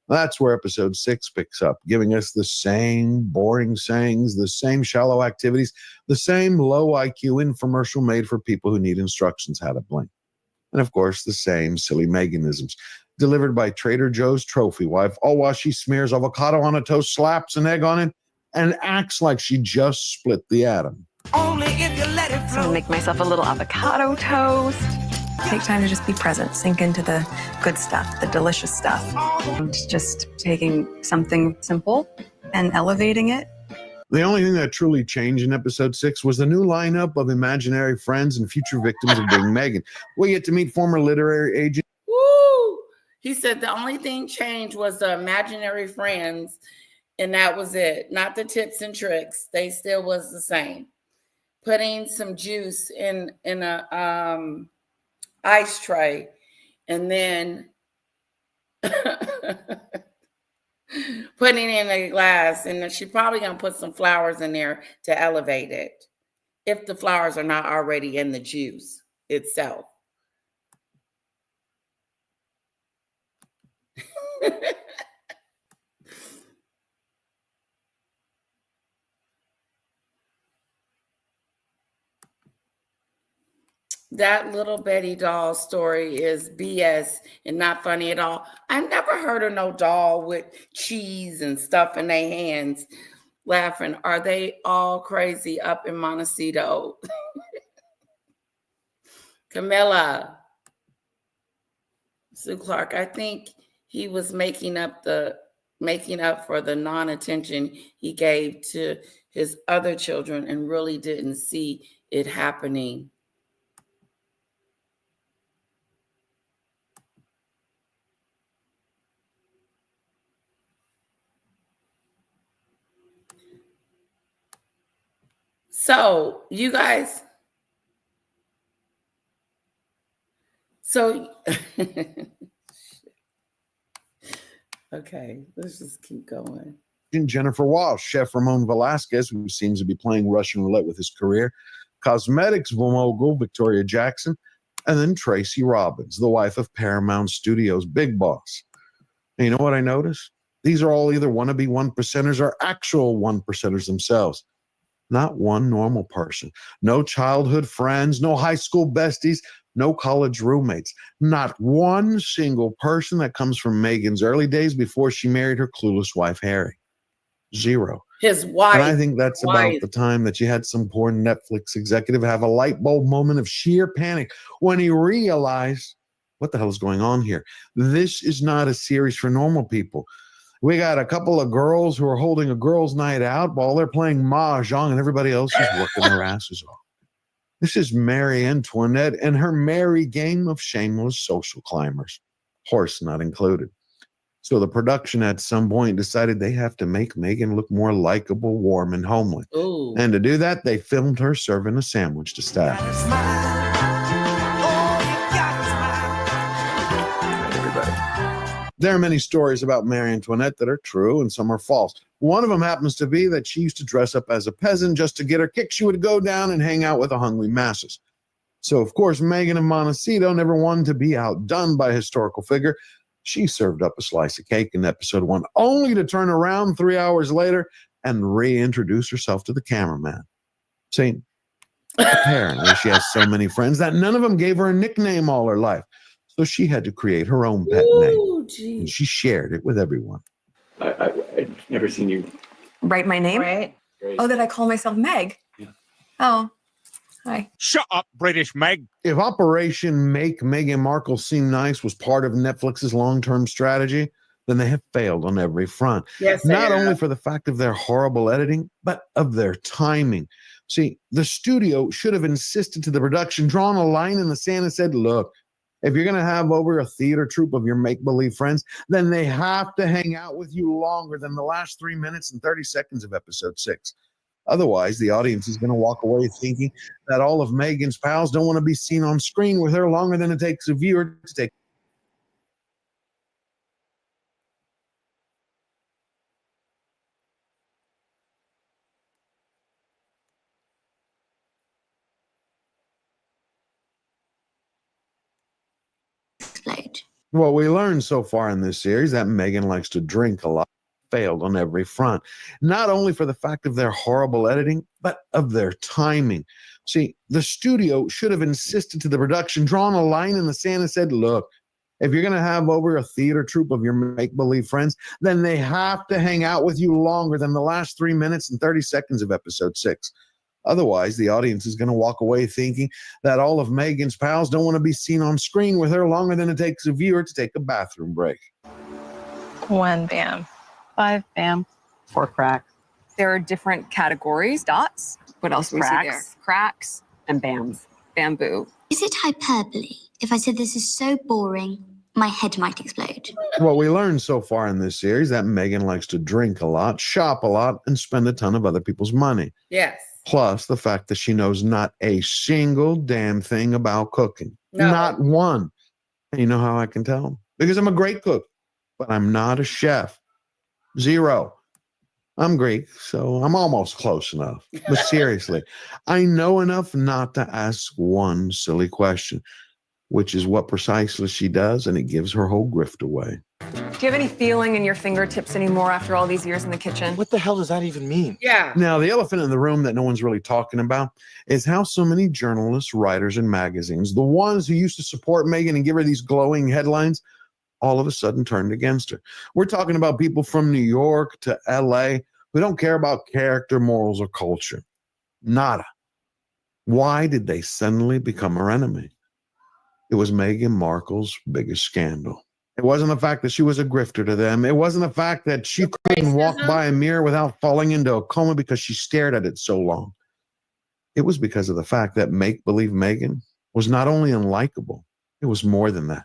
That's where episode 6 picks up, giving us the same boring sayings, the same shallow activities, the same low IQ infomercial made for people who need instructions how to blink. And of course, the same silly Meghanisms delivered by Trader Joe's trophy wife, all while she smears avocado on a toast, slaps an egg on it, and acts like she just split the atom. Only if you let it So I make myself a little avocado toast. Take time to just be present, sink into the good stuff, the delicious stuff. And just taking something simple and elevating it. The only thing that truly changed in episode 6 was the new lineup of imaginary friends and future victims of being Meghan. We get to meet former literary agent. Woo! He said the only thing changed was the imaginary friends, and that was it. Not the tips and tricks. They still was the same. Putting some juice in a ice tray, and then putting it in a glass, and then she's probably gonna put some flowers in there to elevate it, if the flowers are not already in the juice itself. That little Betty doll story is BS and not funny at all. I've never heard of no doll with cheese and stuff in their hands laughing. Are they all crazy up in Montecito? Camilla. Sue Clark, I think he was making up for the non-attention he gave to his other children and really didn't see it happening. So, you guys, Okay, let's just keep going. Jennifer Walsh, Chef Ramon Velasquez, who seems to be playing Russian roulette with his career, cosmetics mogul Victoria Jackson, and then Tracy Robbins, the wife of Paramount Studios' big boss. And you know what I noticed? These are all either wannabe one percenters or actual one percenters themselves. Not one normal person. No childhood friends, no high school besties, no college roommates. Not one single person that comes from Meghan's early days before she married her clueless wife, Harry. Zero. His wife. And I think that's about the time that you had some poor Netflix executive have a light bulb moment of sheer panic when he realized, what the hell is going on here? This is not a series for normal people. We got a couple of girls who are holding a girls' night out while they're playing mahjong and everybody else is working their asses off. This is Marie Antoinette and her merry game of shameless social climbers, horse not included. So the production at some point decided they have to make Meghan look more likable, warm, and homely. Ooh. And to do that, they filmed her serving a sandwich to staff. There are many stories about Marie Antoinette that are true and some are false. One of them happens to be that she used to dress up as a peasant just to get her kick. She would go down and hang out with the hungry masses. So, of course, Meghan of Montecito never wanted to be outdone by a historical figure. She served up a slice of cake in episode 1, only to turn around 3 hours later and reintroduce herself to the cameraman. See, apparently she has so many friends that none of them gave her a nickname all her life. So she had to create her own pet name. Geez. And she shared it with everyone. I've never seen you. Write my name? Right. Oh, that I call myself Meg? Yeah. Oh, hi. Shut up, British Meg. If Operation Make Meghan Markle Seem Nice was part of Netflix's long-term strategy, then they have failed on every front. Yes, Not only for the fact of their horrible editing, but of their timing. See, the studio should have insisted to the production, drawn a line in the sand and said, look, if you're going to have over a theater troupe of your make-believe friends, then they have to hang out with you longer than the last 3 minutes and 30 seconds of episode 6. Otherwise, the audience is going to walk away thinking that all of Meghan's pals don't want to be seen on screen with her longer than it takes a viewer to take. What we learned so far in this series that Meghan likes to drink a lot, failed on every front. Not only for the fact of their horrible editing, but of their timing. See, the studio should have insisted to the production, drawn a line in the sand and said, look, if you're going to have over a theater troupe of your make-believe friends, then they have to hang out with you longer than the last 3 minutes and 30 seconds of episode 6. Otherwise, the audience is going to walk away thinking that all of Meghan's pals don't want to be seen on screen with her longer than it takes a viewer to take a bathroom break. 1 bam. 5 bam. 4 crack. There are different categories. Dots. What else do we see there? Cracks. And bams. Bamboo. Is it hyperbole if I said this is so boring, my head might explode? What we learned so far in this series that Meghan likes to drink a lot, shop a lot, and spend a ton of other people's money. Yes. Plus the fact that she knows not a single damn thing about cooking. No. Not one. And you know how I can tell? Because I'm a great cook, but I'm not a chef. 0. I'm Greek, so I'm almost close enough. But seriously, I know enough not to ask one silly question, which is what precisely she does, and it gives her whole grift away. Do you have any feeling in your fingertips anymore after all these years in the kitchen? What the hell does that even mean? Yeah. Now, the elephant in the room that no one's really talking about is how so many journalists, writers, and magazines, the ones who used to support Meghan and give her these glowing headlines, all of a sudden turned against her. We're talking about people from New York to LA who don't care about character, morals, or culture. Nada. Why did they suddenly become her enemy? It was Meghan Markle's biggest scandal. It wasn't the fact that she was a grifter to them. It wasn't the fact that she couldn't walk by a mirror without falling into a coma because she stared at it so long. It was because of the fact that make-believe Meghan was not only unlikable, it was more than that.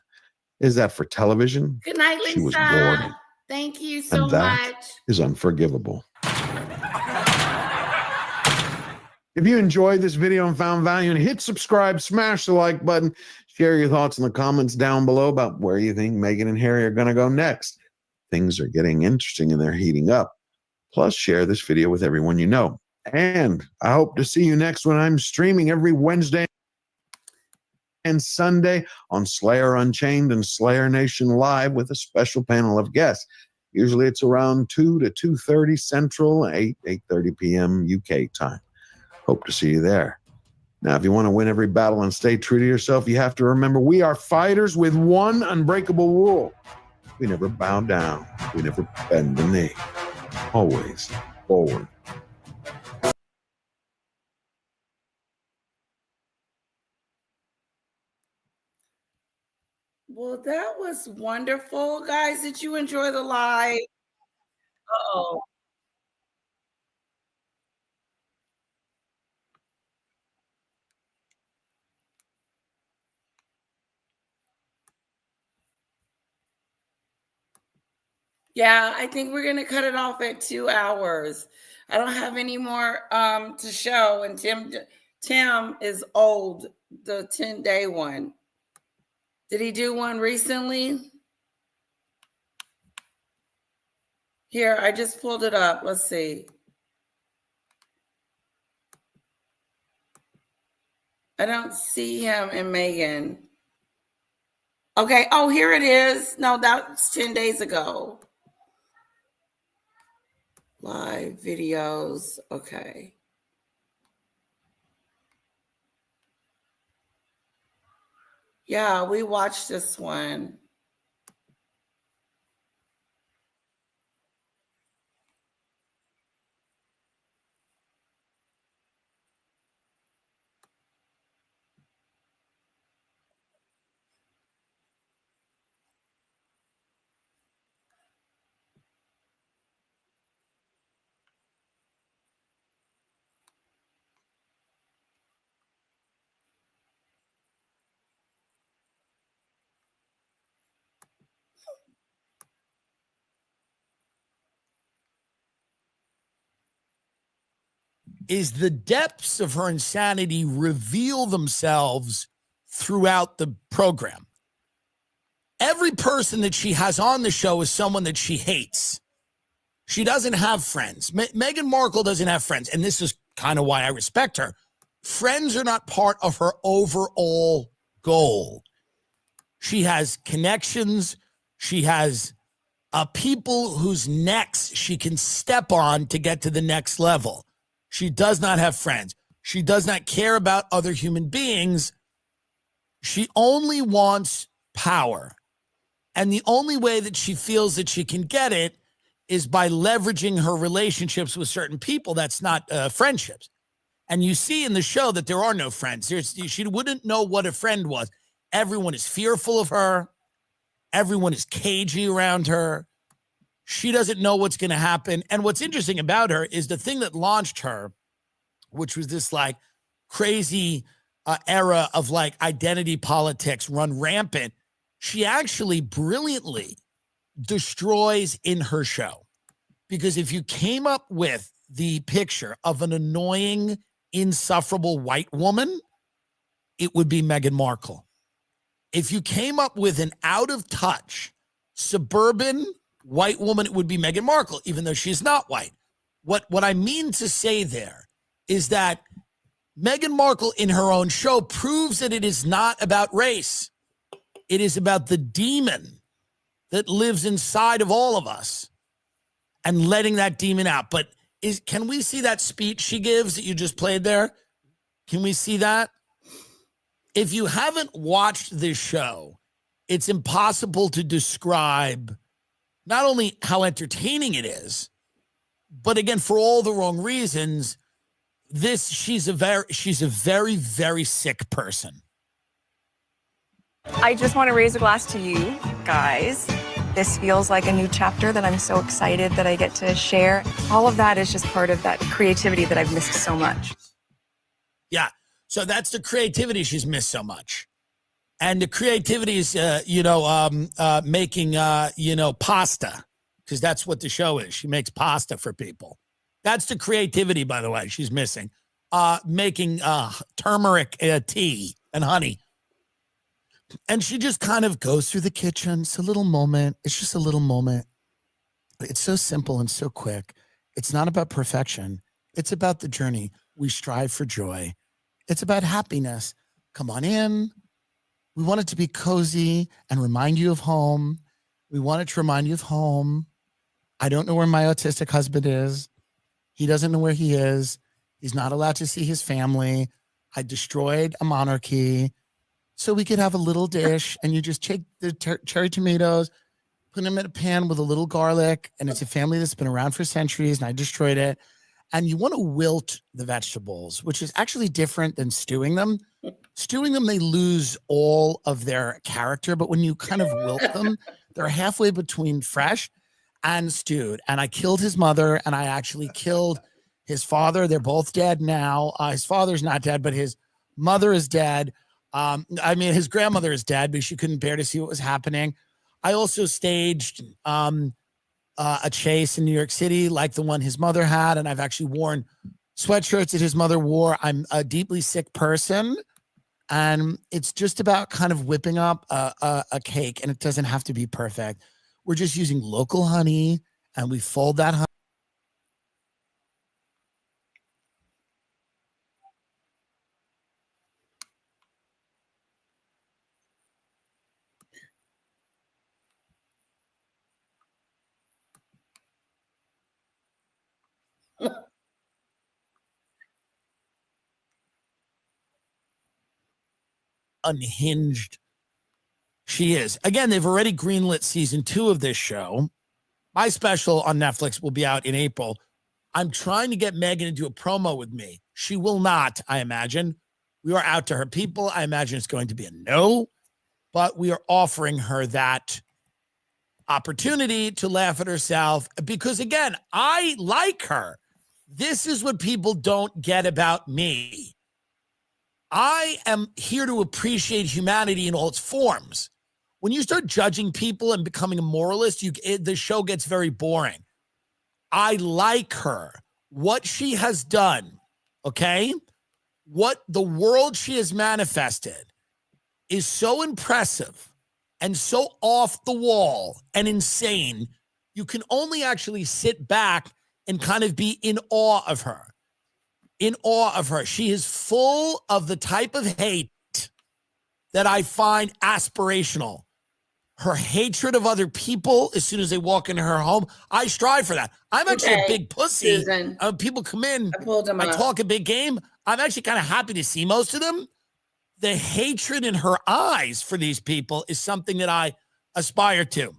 Is that for television? Good night, Lisa. She was boring. Thank you so And that much. is unforgivable. If you enjoyed this video and found value, and hit subscribe, smash the like button, share your thoughts in the comments down below about where you think Meghan and Harry are going to go next. Things are getting interesting and they're heating up. Plus, share this video with everyone you know. And I hope to see you next when I'm streaming every Wednesday and Sunday on Slayer Unchained and Slayer Nation Live with a special panel of guests. Usually it's around 2 to 2:30 Central, 8:30 p.m. UK time. Hope to see you there. Now, if you want to win every battle and stay true to yourself, you have to remember we are fighters with one unbreakable rule. We never bow down. We never bend the knee. Always forward. Well, that was wonderful, guys. Did you enjoy the live? Uh-oh. Yeah, I think we're going to cut it off at 2 hours. I don't have any more to show. And Tim is old, the 10-day one. Did he do one recently? Here, I just pulled it up. Let's see. I don't see him and Meghan. Okay. Oh, here it is. No, that's 10 days ago. Live videos. Okay. Yeah, we watched this one. Is the depths of her insanity reveal themselves throughout the program. Every person that she has on the show is someone that she hates. She doesn't have friends. Meghan Markle doesn't have friends, and this is kind of why I respect her. Friends are not part of her overall goal. She has connections. She has people whose necks she can step on to get to the next level. She does not have friends. She does not care about other human beings. She only wants power. And the only way that she feels that she can get it is by leveraging her relationships with certain people. That's not friendships. And you see in the show that there are no friends. She wouldn't know what a friend was. Everyone is fearful of her. Everyone is cagey around her. She doesn't know what's going to happen. And what's interesting about her is the thing that launched her, which was this like crazy era of like identity politics run rampant. She actually brilliantly destroys in her show. Because if you came up with the picture of an annoying, insufferable white woman, it would be Meghan Markle. If you came up with an out-of-touch, suburban white woman, it would be Meghan Markle, even though she's not white. What I mean to say there is that Meghan Markle in her own show proves that it is not about race. It is about the demon that lives inside of all of us and letting that demon out. But can we see that speech she gives that you just played there? Can we see that? If you haven't watched this show, it's impossible to describe not only how entertaining it is, but again, for all the wrong reasons, she's a very, very sick person. I just want to raise a glass to you guys. This feels like a new chapter that I'm so excited that I get to share. All of that is just part of that creativity that I've missed so much. Yeah. So that's the creativity she's missed so much. And the creativity is, making, pasta, because that's what the show is. She makes pasta for people. That's the creativity, by the way, she's missing. Making turmeric tea and honey. And she just kind of goes through the kitchen. It's a little moment. It's just a little moment. It's so simple and so quick. It's not about perfection. It's about the journey. We strive for joy. It's about happiness. Come on in. We want it to be cozy and remind you of home. We want it to remind you of home. I don't know where my autistic husband is. He doesn't know where he is. He's not allowed to see his family. I destroyed a monarchy so we could have a little dish, and you just take the cherry tomatoes, put them in a pan with a little garlic, and it's a family that's been around for centuries, and I destroyed it. And you want to wilt the vegetables, which is actually different than stewing them. Stewing them, they lose all of their character, but when you kind of wilt them, they're halfway between fresh and stewed. And I killed his mother, and I actually killed his father. They're both dead now. His father's not dead, but his mother is dead. His grandmother is dead because she couldn't bear to see what was happening. I also staged a chase in New York City like the one his mother had, and I've actually worn sweatshirts that his mother wore. I'm a deeply sick person, and it's just about kind of whipping up a cake, and it doesn't have to be perfect. We're just using local honey, and we fold that honey. Unhinged she is. Again, they've already greenlit season 2 of this show. My special on Netflix will be out in April. I'm trying to get Meghan to do a promo with me. She will not, I imagine. We are out to her people. I imagine it's going to be a no, but we are offering her that opportunity to laugh at herself because, again, I like her. This is what people don't get about me. I am here to appreciate humanity in all its forms. When you start judging people and becoming a moralist, the show gets very boring. I like her. What she has done, okay? What the world she has manifested is so impressive and so off the wall and insane. You can only actually sit back and kind of be in awe of her. In awe of her. She is full of the type of hate that I find aspirational. Her hatred of other people as soon as they walk into her home. I strive for that. I'm actually a big pussy. Susan, people come in, I talk a big game. I'm actually kind of happy to see most of them. The hatred in her eyes for these people is something that I aspire to.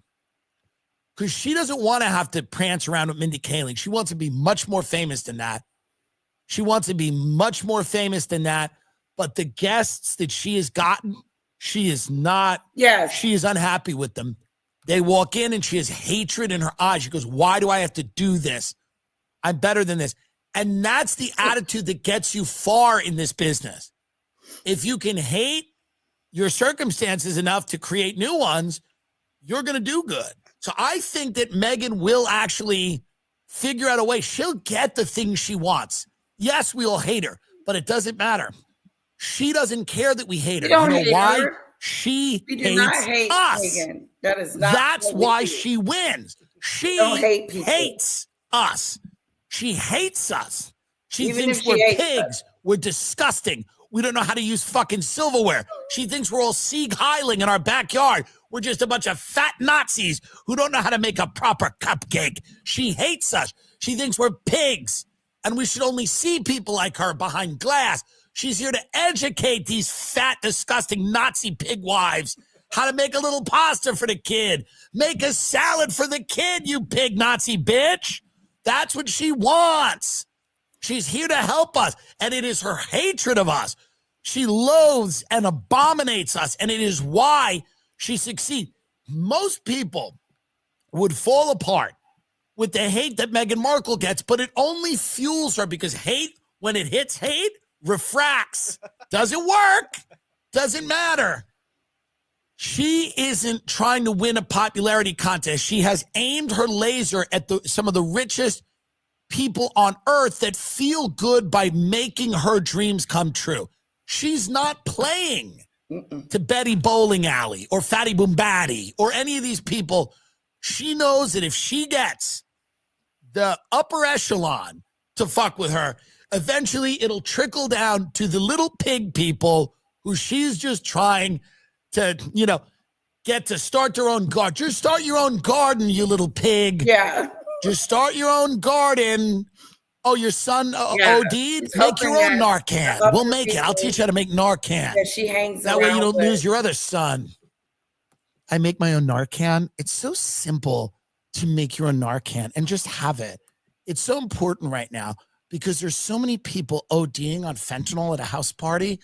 Because she doesn't want to have to prance around with Mindy Kaling. She wants to be much more famous than that. She wants to be much more famous than that. But the guests that she has gotten, she is not. Yes. She is unhappy with them. They walk in and she has hatred in her eyes. She goes, why do I have to do this? I'm better than this. And that's the attitude that gets you far in this business. If you can hate your circumstances enough to create new ones, you're going to do good. So I think that Meghan will actually figure out a way. She'll get the things she wants. Yes, we all hate her, but it doesn't matter. She doesn't care that we hate her. You know why? Her. She We do hates not hate us. Meghan. That is not. That's why she wins. She hates us. She hates us. She Even thinks if she we're hates pigs. us. We're disgusting. We don't know how to use fucking silverware. She thinks we're all Sieg Heiling in our backyard. We're just a bunch of fat Nazis who don't know how to make a proper cupcake. She hates us. She thinks we're pigs. And we should only see people like her behind glass. She's here to educate these fat, disgusting Nazi pig wives how to make a little pasta for the kid. Make a salad for the kid, you pig Nazi bitch. That's what she wants. She's here to help us. And it is her hatred of us. She loathes and abominates us. And it is why she succeeds. Most people would fall apart with the hate that Meghan Markle gets, but it only fuels her because hate, when it hits hate, refracts. Doesn't work. Doesn't matter. She isn't trying to win a popularity contest. She has aimed her laser at some of the richest people on earth that feel good by making her dreams come true. She's not playing to Betty Bowling Alley or Fatty Boom Batty or any of these people. She knows that if she gets the upper echelon to fuck with her, eventually it'll trickle down to the little pig people who she's just trying to, get to start their own garden. Just start your own garden, you little pig. Yeah. Just start your own garden. Oh, your son OD'd? Make your own Narcan. We'll make it. I'll teach you how to make Narcan. That she hangs that way you around don't with. lose your other son. I make my own Narcan. It's so simple to make your own Narcan and just have it. It's so important right now because there's so many people ODing on fentanyl at a house party.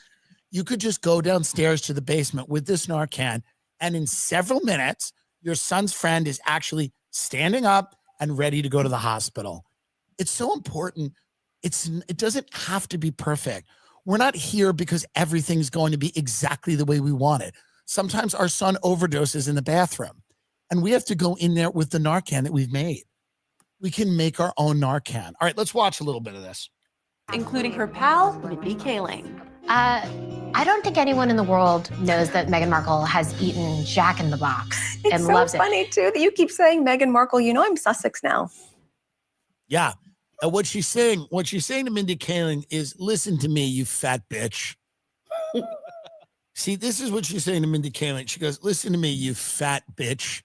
You could just go downstairs to the basement with this Narcan, and in several minutes, your son's friend is actually standing up and ready to go to the hospital. It's so important. It doesn't have to be perfect. We're not here because everything's going to be exactly the way we want it. Sometimes our son overdoses in the bathroom, and we have to go in there with the Narcan that we've made. We can make our own Narcan. All right, let's watch a little bit of this. Including her pal, Mindy Kaling. I don't think anyone in the world knows that Meghan Markle has eaten Jack in the Box and loves It's so funny, too, that you keep saying Meghan Markle. I'm Sussex now. Yeah. And what she's saying to Mindy Kaling is, listen to me, you fat bitch. See, this is what she's saying to Mindy Kaling. She goes, listen to me, you fat bitch.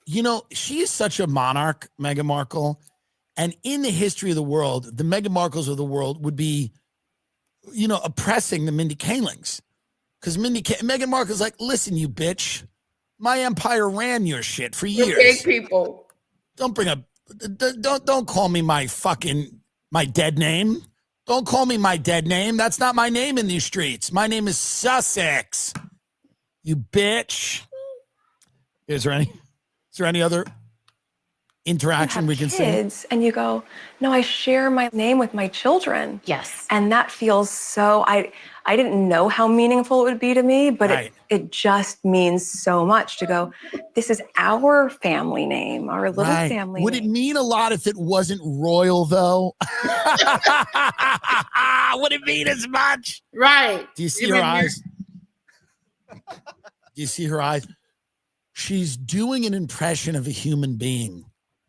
She is such a monarch, Meghan Markle. And in the history of the world, the Meghan Markles of the world would be, oppressing the Mindy Kalings. Because Meghan Markle's like, listen, you bitch. My empire ran your shit for years. Big people. Don't call me my dead name. Don't call me my dead name. That's not my name in these streets. My name is Sussex. You bitch. Is there any other interaction we can see? Kids, and you go, no, I share my name with my children. Yes. And that feels so, I didn't know how meaningful it would be to me, but Right. it just means so much to go, this is our family name, our little Right. family Would name. it mean a lot if it wasn't royal, though? Would it mean as much? Right. Do you see her eyes? Do you see her eyes? She's doing an impression of a human being.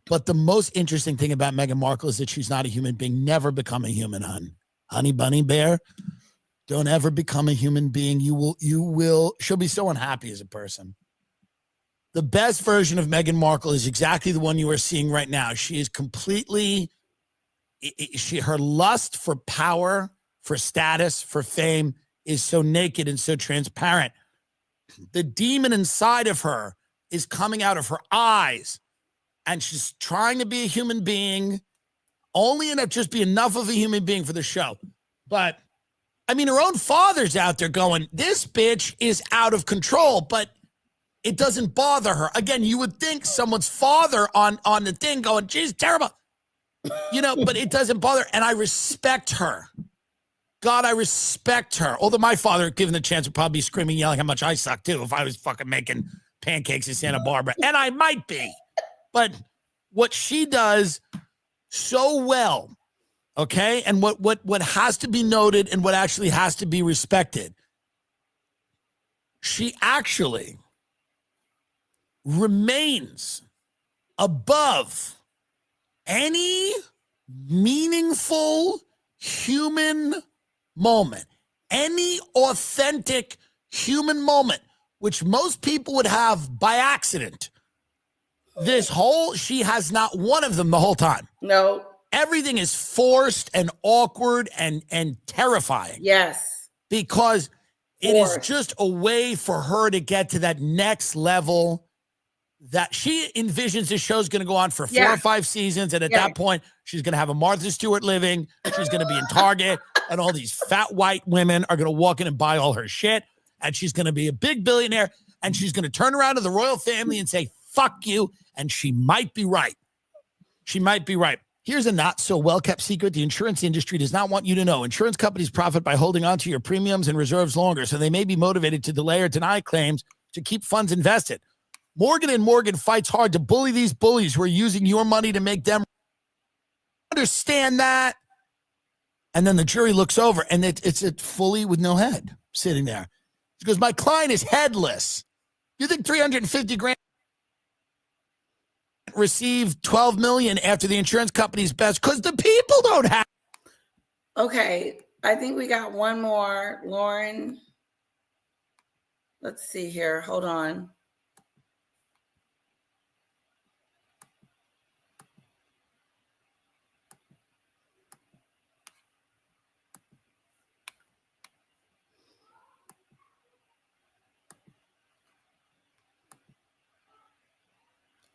But the most interesting thing about Meghan Markle is that she's not a human being. Never become a human, honey bunny bear. Don't ever become a human being. She'll be so unhappy as a person. The best version of Meghan Markle is exactly the one you are seeing right now. She is completely, her lust for power, for status, for fame is so naked and so transparent. The demon inside of her is coming out of her eyes. And she's trying to be a human being, only enough, just be enough of a human being for the show. But, her own father's out there going, this bitch is out of control, but it doesn't bother her. Again, you would think someone's father on the thing going, geez, terrible. But it doesn't bother her. And I respect her. God, I respect her. Although my father, given the chance, would probably be screaming, yelling how much I suck, too, if I was fucking making pancakes in Santa Barbara. And I might be. But what she does so well, okay, and what has to be noted and what actually has to be respected, she actually remains above any meaningful human moment, any authentic human moment, which most people would have by accident. She has not one of them the whole time. No. Everything is forced and awkward and terrifying. Yes. Because it is just a way for her to get to that next level that she envisions this show's going to go on for 4 or 5 seasons. And at that point, she's going to have a Martha Stewart living. She's going to be in Target. And all these fat white women are going to walk in and buy all her shit. And she's going to be a big billionaire. And she's going to turn around to the royal family and say, fuck you. And she might be right. She might be right. Here's a not so well-kept secret the insurance industry does not want you to know. Insurance companies profit by holding on to your premiums and reserves longer, so they may be motivated to delay or deny claims to keep funds invested. Morgan & Morgan fights hard to bully these bullies who are using your money to make them understand that. And then the jury looks over, and it's a fully with no head sitting there. She goes, my client is headless. You think $350,000 can't receive $12 million after the insurance company's best because the people don't have. Okay, I think we got one more, Lauren. Let's see here. Hold on.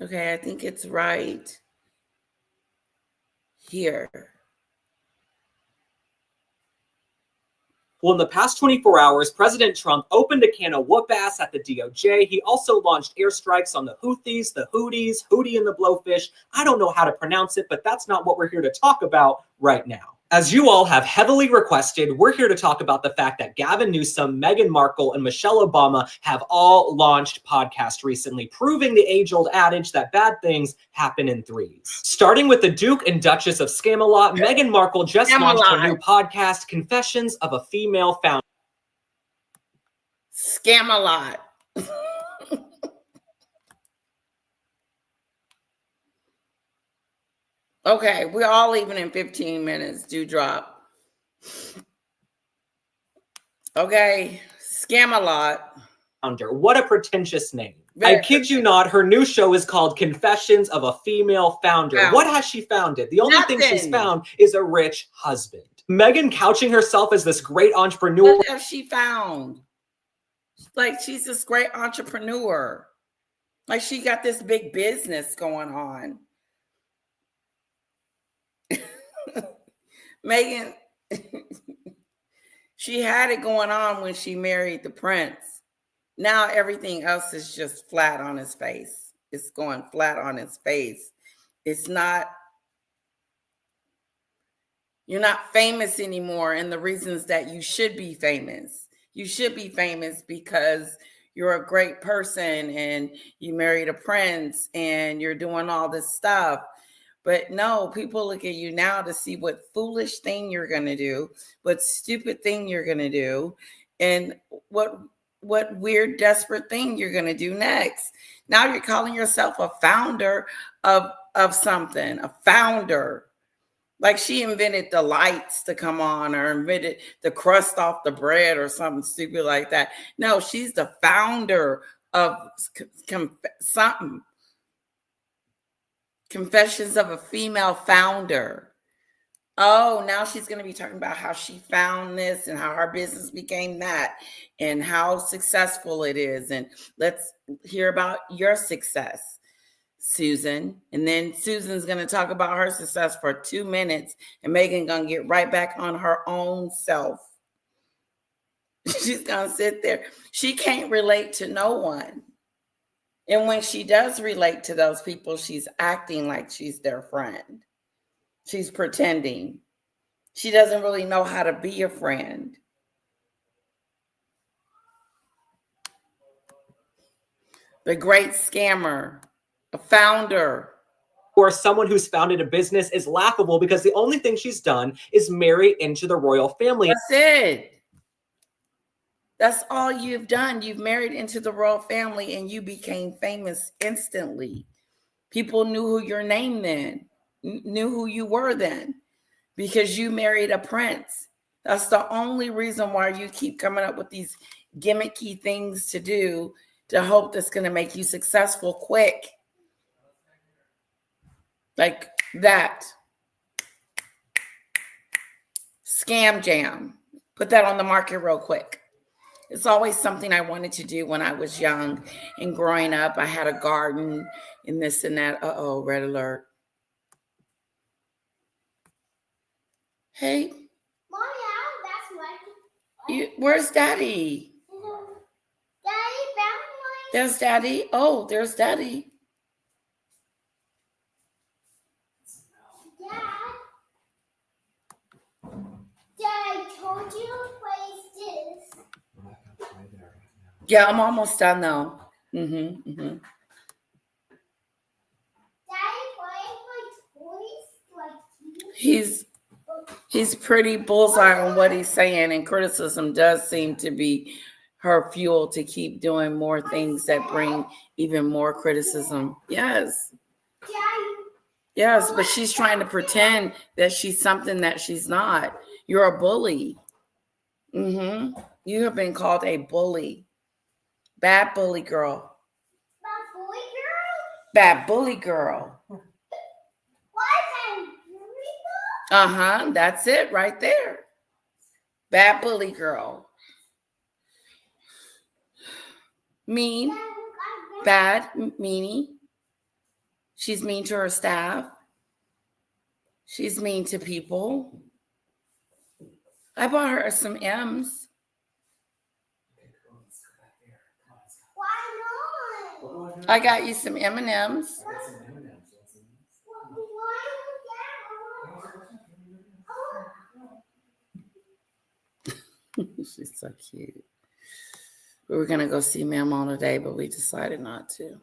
Okay, I think it's right here. Well, in the past 24 hours, President Trump opened a can of whoop-ass at the DOJ. He also launched airstrikes on the Houthis, the Houthis, Houthi and the Blowfish. I don't know how to pronounce it, but that's not what we're here to talk about right now. As you all have heavily requested, we're here to talk about the fact that Gavin Newsom, Meghan Markle, and Michelle Obama have all launched podcasts recently, proving the age-old adage that bad things happen in threes. Starting with the Duke and Duchess of Scamalot, Meghan Markle just launched her new podcast, Confessions of a Female Founder. Scamalot. Okay, we're all leaving in 15 minutes. Do drop. Okay, Scamalot. What a pretentious name. I kid you not, her new show is called Confessions of a Female Founder. What has she founded? The only thing she's found is a rich husband. Meghan couching herself as this great entrepreneur. What has she found? Like, she's this great entrepreneur. Like, she got this big business going on. Meghan, she had it going on when she married the prince. Now everything else is just flat on his face. It's going flat on his face. It's not, you're not famous anymore, and the reasons that you should be famous. You should be famous because you're a great person and you married a prince and you're doing all this stuff. But no, people look at you now to see what foolish thing you're going to do, what stupid thing you're going to do, and what weird, desperate thing you're going to do next. Now you're calling yourself a founder of something, a founder. Like she invented the lights to come on or invented the crust off the bread or something stupid like that. No, she's the founder of something. Confessions of a Female Founder. Oh, now she's going to be talking about how she found this and how her business became that and how successful it is. And let's hear about your success, Susan. And then Susan's going to talk about her success for 2 minutes and Meghan going to get right back on her own self. She's going to sit there. She can't relate to no one. And when she does relate to those people, she's acting like she's their friend. She's pretending. She doesn't really know how to be a friend. The great scammer, a founder. Or someone who's founded a business is laughable because the only thing she's done is marry into the royal family. That's it. That's all you've done. You've married into the royal family and you became famous instantly. People knew who your name then, knew who you were then, because you married a prince. That's the only reason why you keep coming up with these gimmicky things to do to hope that's going to make you successful quick. Like that. Scam jam. Put that on the market real quick. It's always something I wanted to do when I was young and growing up. I had a garden and this and that. Uh-oh, red alert. Hey. Where's Daddy? There's Daddy. Oh, there's Daddy. Dad, I told you to place this. Yeah, I'm almost done though. Daddy, playing my toys like he's pretty bullseye on what he's saying, and criticism does seem to be her fuel to keep doing more things that bring even more criticism. Yes. Yes, but she's trying to pretend that she's something that she's not. You're a bully. You have been called a bully. Bad bully girl. Bad bully girl. That's it right there. Bad bully girl. Mean. Bad meanie. She's mean to her staff. She's mean to people. I bought her some M's. I got you some M&Ms. She's so cute. We were going to go see Mama today, but we decided not to.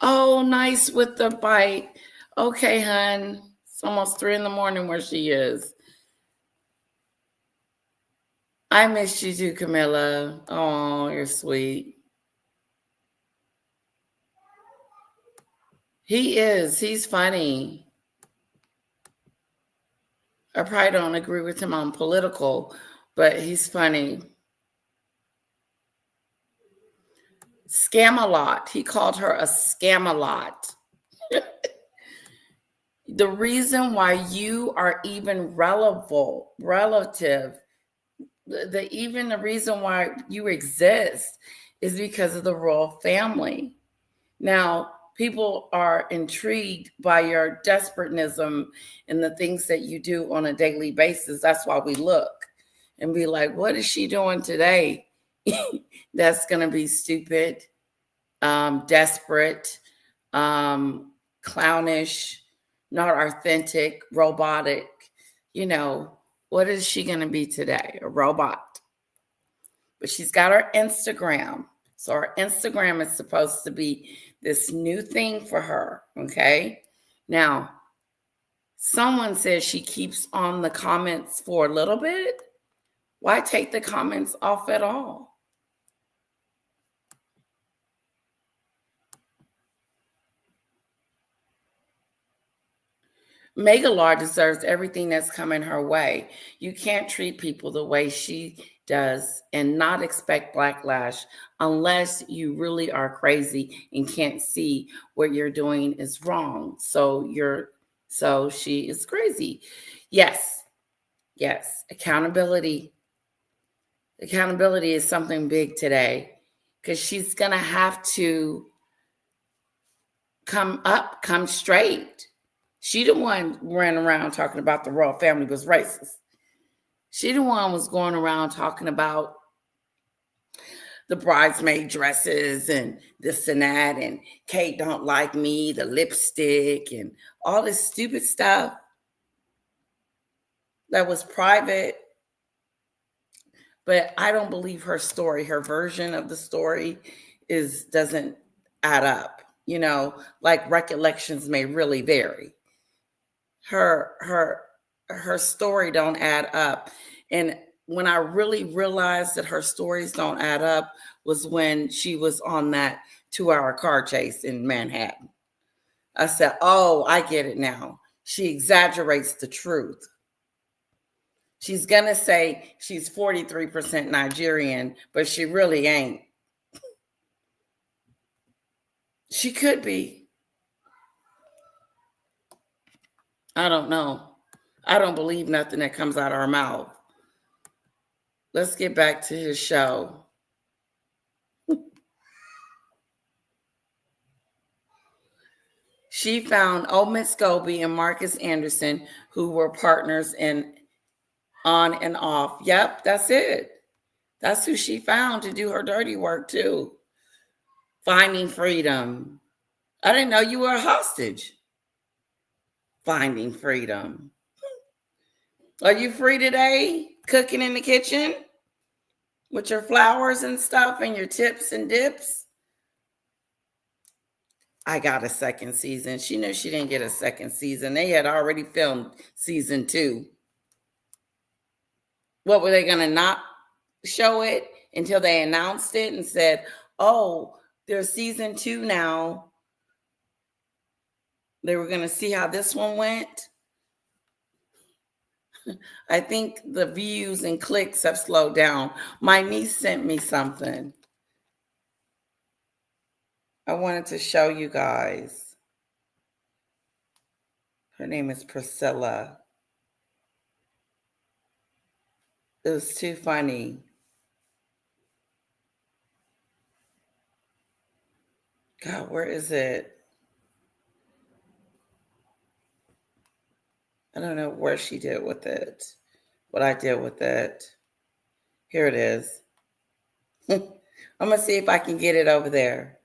Oh, nice with the bite. Okay, hun. It's almost 3 a.m. where she is. I missed you too, Camilla. Oh, you're sweet. He is. He's funny. I probably don't agree with him on political, but he's funny. Scam-a-lot. He called her a scam-a-lot. The reason why you are even relative, the reason why you exist is because of the royal family. Now, people are intrigued by your desperatism and the things that you do on a daily basis. That's why we look and be like, what is she doing today? That's going to be stupid, desperate, clownish, not authentic, robotic. You know, what is she going to be today? A robot. But she's got her Instagram. So her Instagram is supposed to be this new thing for her, okay? Now, someone says she keeps on the comments for a little bit. Why take the comments off at all? Meghan deserves everything that's coming her way. You can't treat people the way she does and not expect backlash unless you really are crazy and can't see what you're doing is wrong. So she is crazy. Yes. Accountability. Accountability is something big today because she's going to have to come straight. She the one ran around talking about the royal family was racist. She the one was going around talking about the bridesmaid dresses and this and that, and Kate don't like me, the lipstick, and all this stupid stuff that was private. But I don't believe her story. Her version of the story doesn't add up. You know, like recollections may really vary. Her story don't add up. And when I really realized that her stories don't add up was when she was on that 2-hour car chase in Manhattan. I said, oh, I get it now. She exaggerates the truth. She's going to say she's 43% Nigerian, but she really ain't. She could be. I don't know. I don't believe nothing that comes out of her mouth. Let's get back to his show. She found Omid Scobie and Marcus Anderson, who were partners in On and Off. Yep, that's it. That's who she found to do her dirty work too. Finding freedom. I didn't know you were a hostage. Finding freedom. Are you free today? Cooking in the kitchen with your flowers and stuff and your tips and dips? I got a second season. She knew she didn't get a second season. They had already filmed season 2. What were they going to not show it until they announced it and said, oh, there's season 2 now. They were going to see how this one went. I think the views and clicks have slowed down. My niece sent me something. I wanted to show you guys. Her name is Priscilla. It was too funny. God, where is it? I don't know where she did with it, what I did with it. Here it is. I'm going to see if I can get it over there.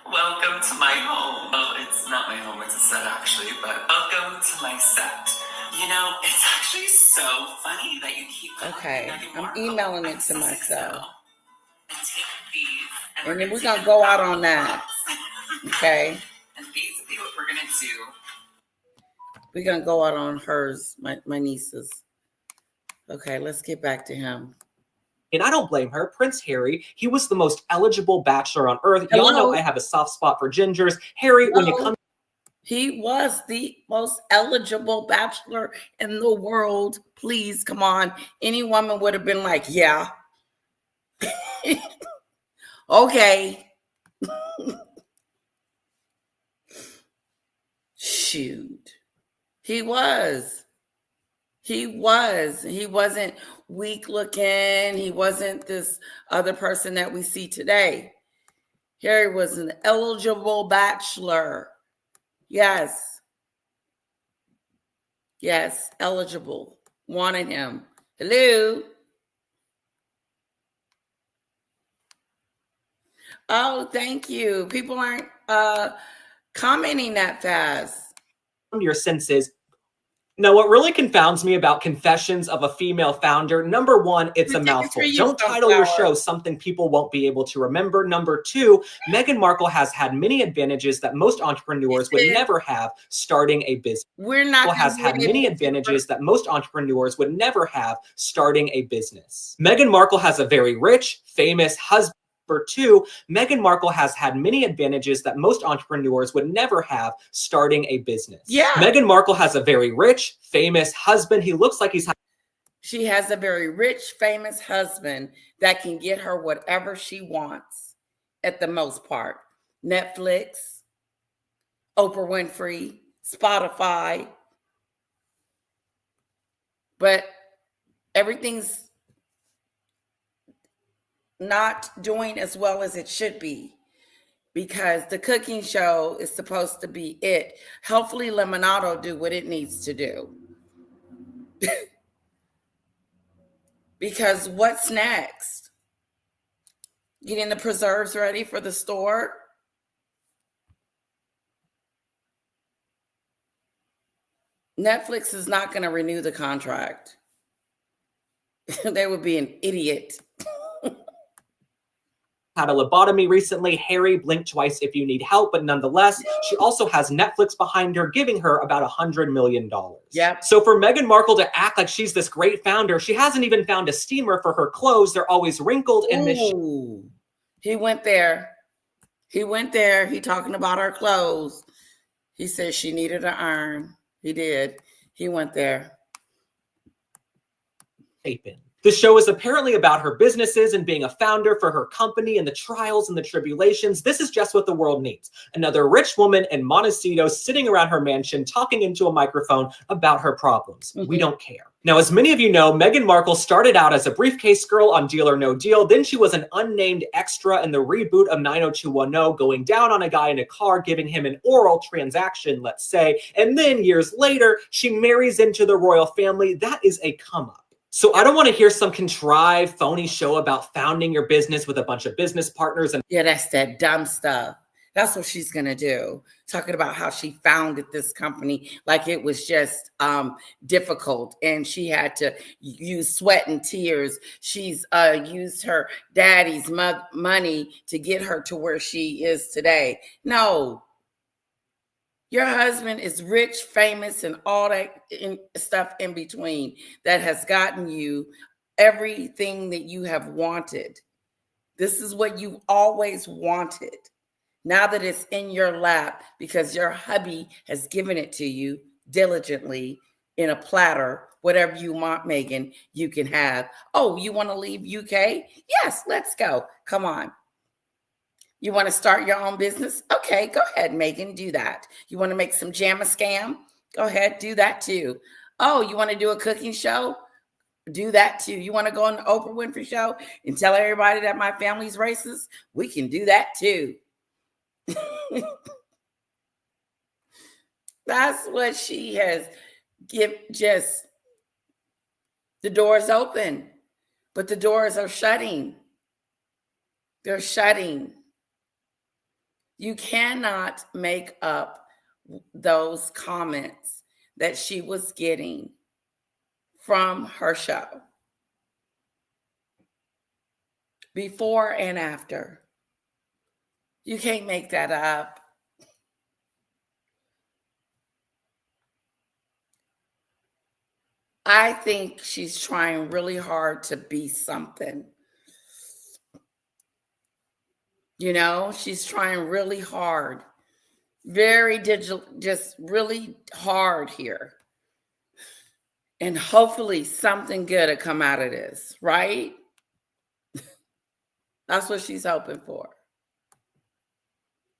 Welcome to my home. Well, it's not my home, it's a set actually, but welcome to my set. You know, it's actually so funny that you keep Okay, I'm emailing it to myself. And then we're going to go out on that. Okay. And basically what we're going to do. We're going to go out on hers, my nieces. Okay, let's get back to him. And I don't blame her. Prince Harry, he was the most eligible bachelor on earth. Hello? Y'all know I have a soft spot for gingers. Harry, when you come... He was the most eligible bachelor in the world. Please, come on. Any woman would have been like, yeah. Okay. Shoot. He was. He wasn't weak looking. He wasn't this other person that we see today. Harry was an eligible bachelor. Yes. Yes, eligible. Wanted him. Hello. Oh, thank you. People aren't commenting that fast. Your senses. Now, what really confounds me about Confessions of a Female Founder, number one, it's a mouthful. Don't title your show something people won't be able to remember. Number two, Meghan Markle has had many advantages that most entrepreneurs would never have starting a business. Has had many advantages that most entrepreneurs would never have starting a business. Meghan Markle has a very rich, famous husband. Number two, Meghan Markle has had many advantages that most entrepreneurs would never have starting a business. Yeah. Meghan Markle has a very rich, famous husband. He looks like she has a very rich, famous husband that can get her whatever she wants at the most part. Netflix, Oprah Winfrey, Spotify. But everything's not doing as well as it should be because the cooking show is supposed to be it. Hopefully Lemonado do what it needs to do. Because what's next? Getting the preserves ready for the store? Netflix is not going to renew the contract. They would be an idiot. had a lobotomy recently. Harry, blink twice if you need help, but nonetheless, she also has Netflix behind her, giving her about $100 million. Yep. So for Meghan Markle to act like she's this great founder, she hasn't even found a steamer for her clothes. They're always wrinkled and misshapen. He went there. He went there. He talking about her clothes. He said she needed an iron. He did. He went there. The show is apparently about her businesses and being a founder for her company and the trials and the tribulations. This is just what the world needs. Another rich woman in Montecito sitting around her mansion talking into a microphone about her problems. We don't care. Now, as many of you know, Meghan Markle started out as a briefcase girl on Deal or No Deal. Then she was an unnamed extra in the reboot of 90210, going down on a guy in a car, giving him an oral transaction, let's say. And then years later, she marries into the royal family. That is a come up. So I don't want to hear some contrived, phony show about founding your business with a bunch of business partners. And yeah, that's that dumb stuff. That's what she's going to do. Talking about how she founded this company like it was just difficult and she had to use sweat and tears. She's used her daddy's money to get her to where she is today. No. Your husband is rich, famous, and all that stuff in between that has gotten you everything that you have wanted. This is what you always wanted. Now that it's in your lap because your hubby has given it to you diligently in a platter, whatever you want, Meghan, you can have. Oh, you want to leave UK? Yes, let's go. Come on. You want to start your own business? Okay, go ahead, Meghan, do that. You want to make some jam-a-scam? Go ahead, do that too. Oh, you want to do a cooking show? Do that too. You want to go on the Oprah Winfrey show and tell everybody that my family's racist? We can do that too. That's what she has just the doors open, but the doors are shutting. They're shutting. You cannot make up those comments that she was getting from her show. Before and after. You can't make that up. I think she's trying really hard to be something. You know, she's trying really hard. Very digital, just really hard here. And hopefully something good will come out of this, right? That's what she's hoping for.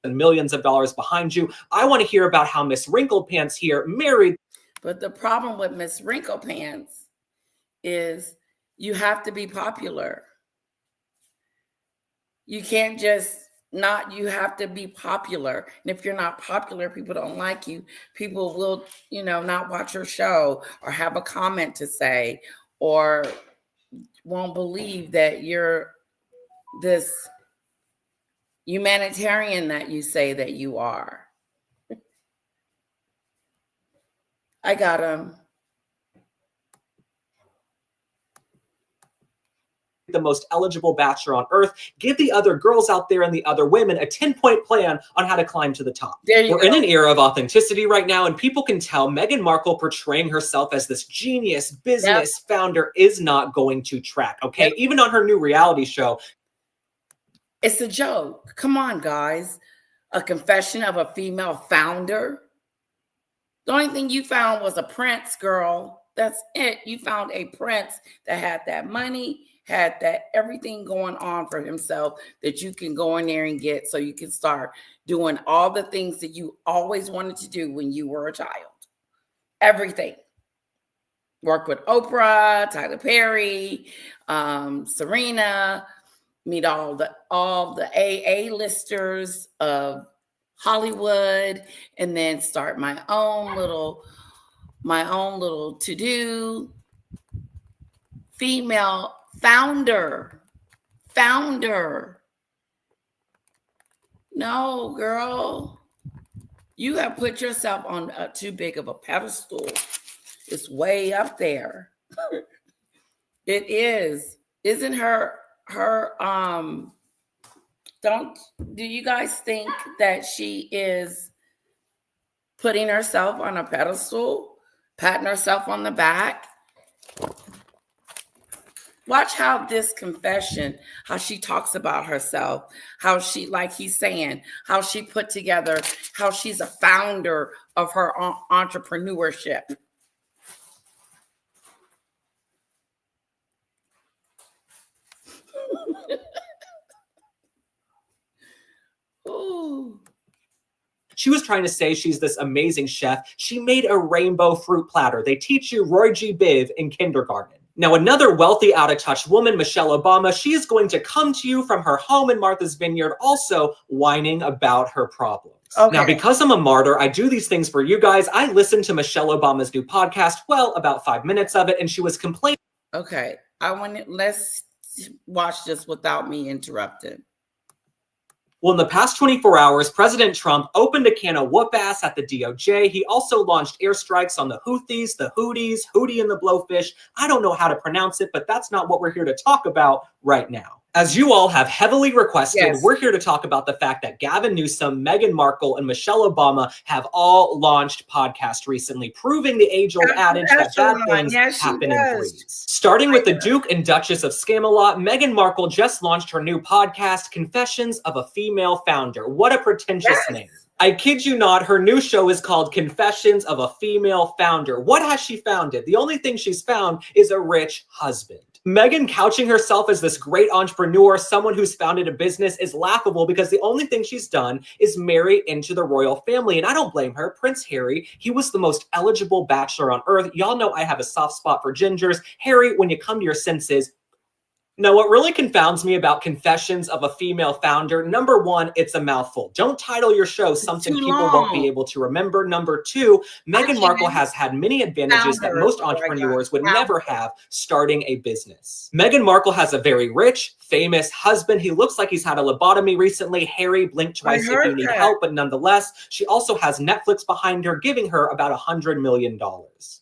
And millions of dollars behind you. I want to hear about how Miss Wrinkled Pants here married. But the problem with Miss Wrinkled Pants is you have to be popular. You can't just not, you have to be popular. And if you're not popular, people don't like you. People will, you know, not watch your show or have a comment to say or won't believe that you're this humanitarian that you say that you are. I got him. The most eligible bachelor on earth. Give the other girls out there and the other women a 10-point plan on how to climb to the top. We're in an era of authenticity right now, and people can tell Meghan Markle portraying herself as this genius business founder is not going to track, okay? Even on her new reality show. It's a joke. Come on, guys. A confession of a female founder. The only thing you found was a prince, girl. That's it. You found a prince that had that money, had that everything going on for himself that you can go in there and get so you can start doing all the things that you always wanted to do when you were a child. Everything. Work with Oprah, Tyler Perry, Serena, meet all the A-listers of Hollywood, and then start my own little to-do. Female founder. No, girl. You have put yourself on too big of a pedestal. It's way up there. It is. Isn't her do you guys think that she is putting herself on a pedestal, patting herself on the back? Watch how this confession, how she talks about herself, how she, like he's saying, how she put together, how she's a founder of her entrepreneurship. Ooh. She was trying to say she's this amazing chef. She made a rainbow fruit platter. They teach you Roy G. Biv in kindergarten. Now, another wealthy, out-of-touch woman, Michelle Obama, she is going to come to you from her home in Martha's Vineyard, also whining about her problems. Okay. Now, because I'm a martyr, I do these things for you guys. I listened to Michelle Obama's new podcast, well, about 5 minutes of it, and she was complaining. Okay, let's watch this without me interrupting. Well, in the past 24 hours, President Trump opened a can of whoop-ass at the DOJ. He also launched airstrikes on the Houthis, the Houthis, Houthi and the Blowfish. I don't know how to pronounce it, but that's not what we're here to talk about right now. As you all have heavily requested, Yes. we're here to talk about the fact that Gavin Newsom, Meghan Markle, and Michelle Obama have all launched podcasts recently, proving the age-old adage that bad things happen in threes. Starting with the Duke and Duchess of Scamalot, Meghan Markle just launched her new podcast, Confessions of a Female Founder. What a pretentious name. I kid you not, her new show is called Confessions of a Female Founder. What has she founded? The only thing she's found is a rich husband. Meghan couching herself as this great entrepreneur, someone who's founded a business, is laughable because the only thing she's done is marry into the royal family. And I don't blame her. Prince Harry, he was the most eligible bachelor on earth. Y'all know I have a soft spot for gingers. Harry, when you come to your senses. Now, what really confounds me about Confessions of a Female Founder, number one, it's a mouthful. Don't title your show something people won't be able to remember. Number two, Meghan Markle has had many advantages that most entrepreneurs would never have starting a business. Meghan Markle has a very rich, famous husband. He looks like he's had a lobotomy recently. Harry, blink twice if you need help, but nonetheless, she also has Netflix behind her, giving her about $100 million.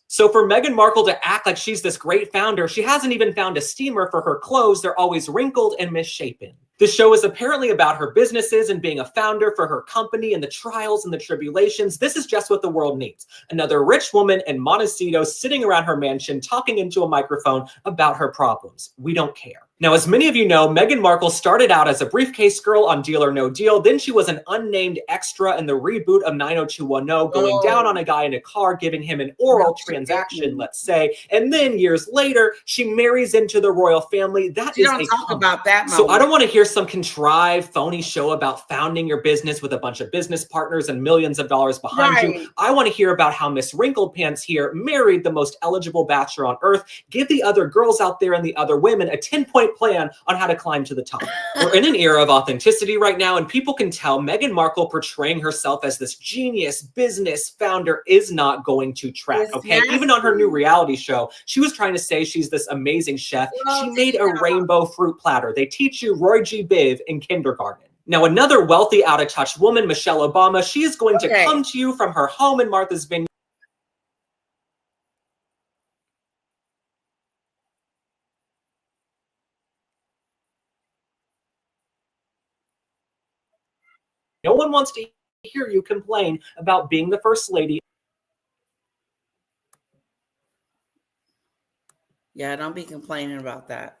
So for Meghan Markle to act like she's this great founder, she hasn't even found a steamer for her clothes. They're always wrinkled and misshapen. The show is apparently about her businesses and being a founder for her company and the trials and the tribulations. This is just what the world needs. Another rich woman in Montecito sitting around her mansion talking into a microphone about her problems. We don't care. Now, as many of you know, Meghan Markle started out as a briefcase girl on Deal or No Deal. Then she was an unnamed extra in the reboot of 90210, going down on a guy in a car, giving him an oral transaction, let's say. And then years later, she marries into the royal family. That is don't talk about that. So I don't want to hear some contrived, phony show about founding your business with a bunch of business partners and millions of dollars behind you. I want to hear about how Miss Wrinkled Pants here married the most eligible bachelor on earth. Give the other girls out there and the other women a 10-point plan on how to climb to the top. We're in an era of authenticity right now, and people can tell Meghan Markle portraying herself as this genius business founder is not going to track, okay? Even on her new reality show, she was trying to say she's this amazing chef. She made a rainbow fruit platter. They teach you Roy G. Biv in kindergarten. Now, another wealthy, out-of-touch woman, Michelle Obama, she is going to come to you from her home in Martha's Vineyard. No one wants to hear you complain about being the first lady. Yeah, don't be complaining about that.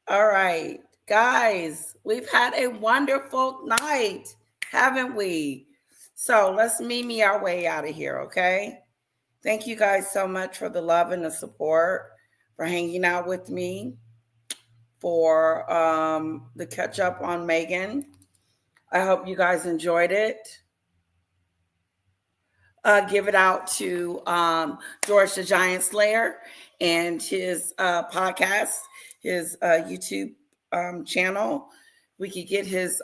All right, guys, we've had a wonderful night, haven't we? So let's Mimi our way out of here, okay? Thank you guys so much for the love and the support, for hanging out with me, for the catch up on Meghan. I hope you guys enjoyed it. Give it out to George the Giant Slayer and his podcast, his YouTube channel. We could get his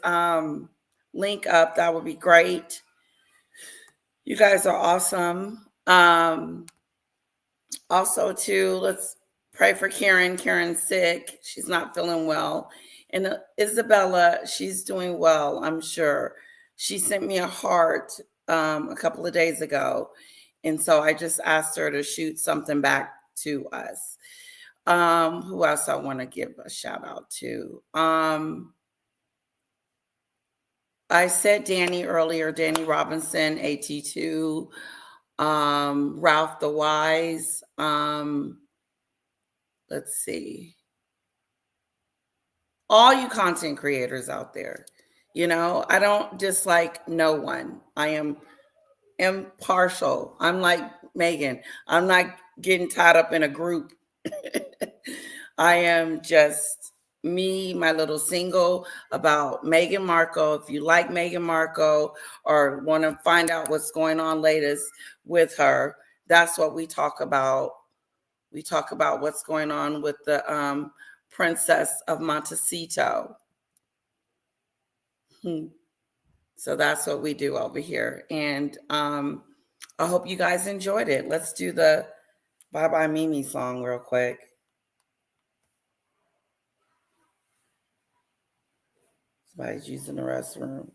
link up. That would be great. You guys are awesome. Also, too, let's pray for Karen. Karen's sick. She's not feeling well. And Isabella, she's doing well, I'm sure. She sent me a heart a couple of days ago. And so I just asked her to shoot something back to us. Who else I want to give a shout out to? I said Danny earlier, Danny Robinson, AT2, Ralph the Wise. Let's see. All you content creators out there, you know, I don't dislike no one. I am impartial. I'm like Meghan. I'm not getting tied up in a group. I am just me, my little single about Meghan Markle. If you like Meghan Markle or want to find out what's going on latest with her, that's what we talk about. We talk about what's going on with the Princess of Montecito. So that's what we do over here. And I hope you guys enjoyed it. Let's do the Bye Bye Mimi song real quick. Somebody's using the restroom.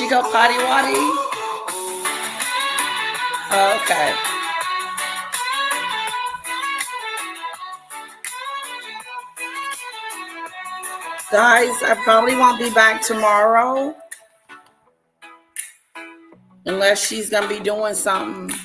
go potty waddy? Oh, okay. Guys, I probably won't be back tomorrow unless she's going to be doing something.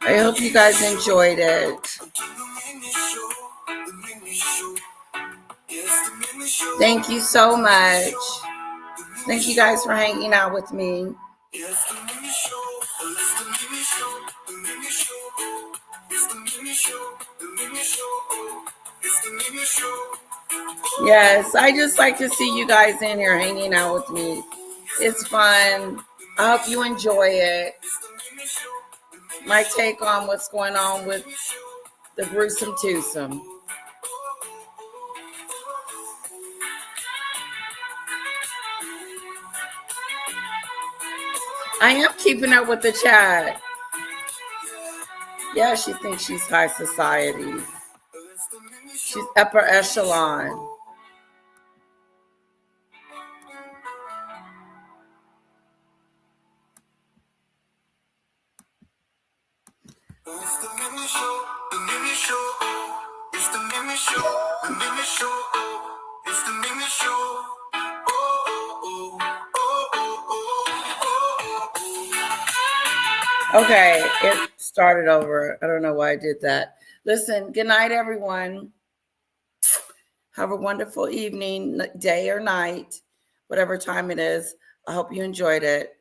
I hope you guys enjoyed it. Thank you so much. Thank you guys for hanging out with me. Yes, I just like to see you guys in here hanging out with me. It's fun. I hope you enjoy it. My take on what's going on with the gruesome twosome. I am keeping up with the chat. Yeah, she thinks she's high society. She's upper echelon. Okay, it started over. I don't know why I did that. Listen, good night, everyone. Have a wonderful evening, day or night, whatever time it is. I hope you enjoyed it.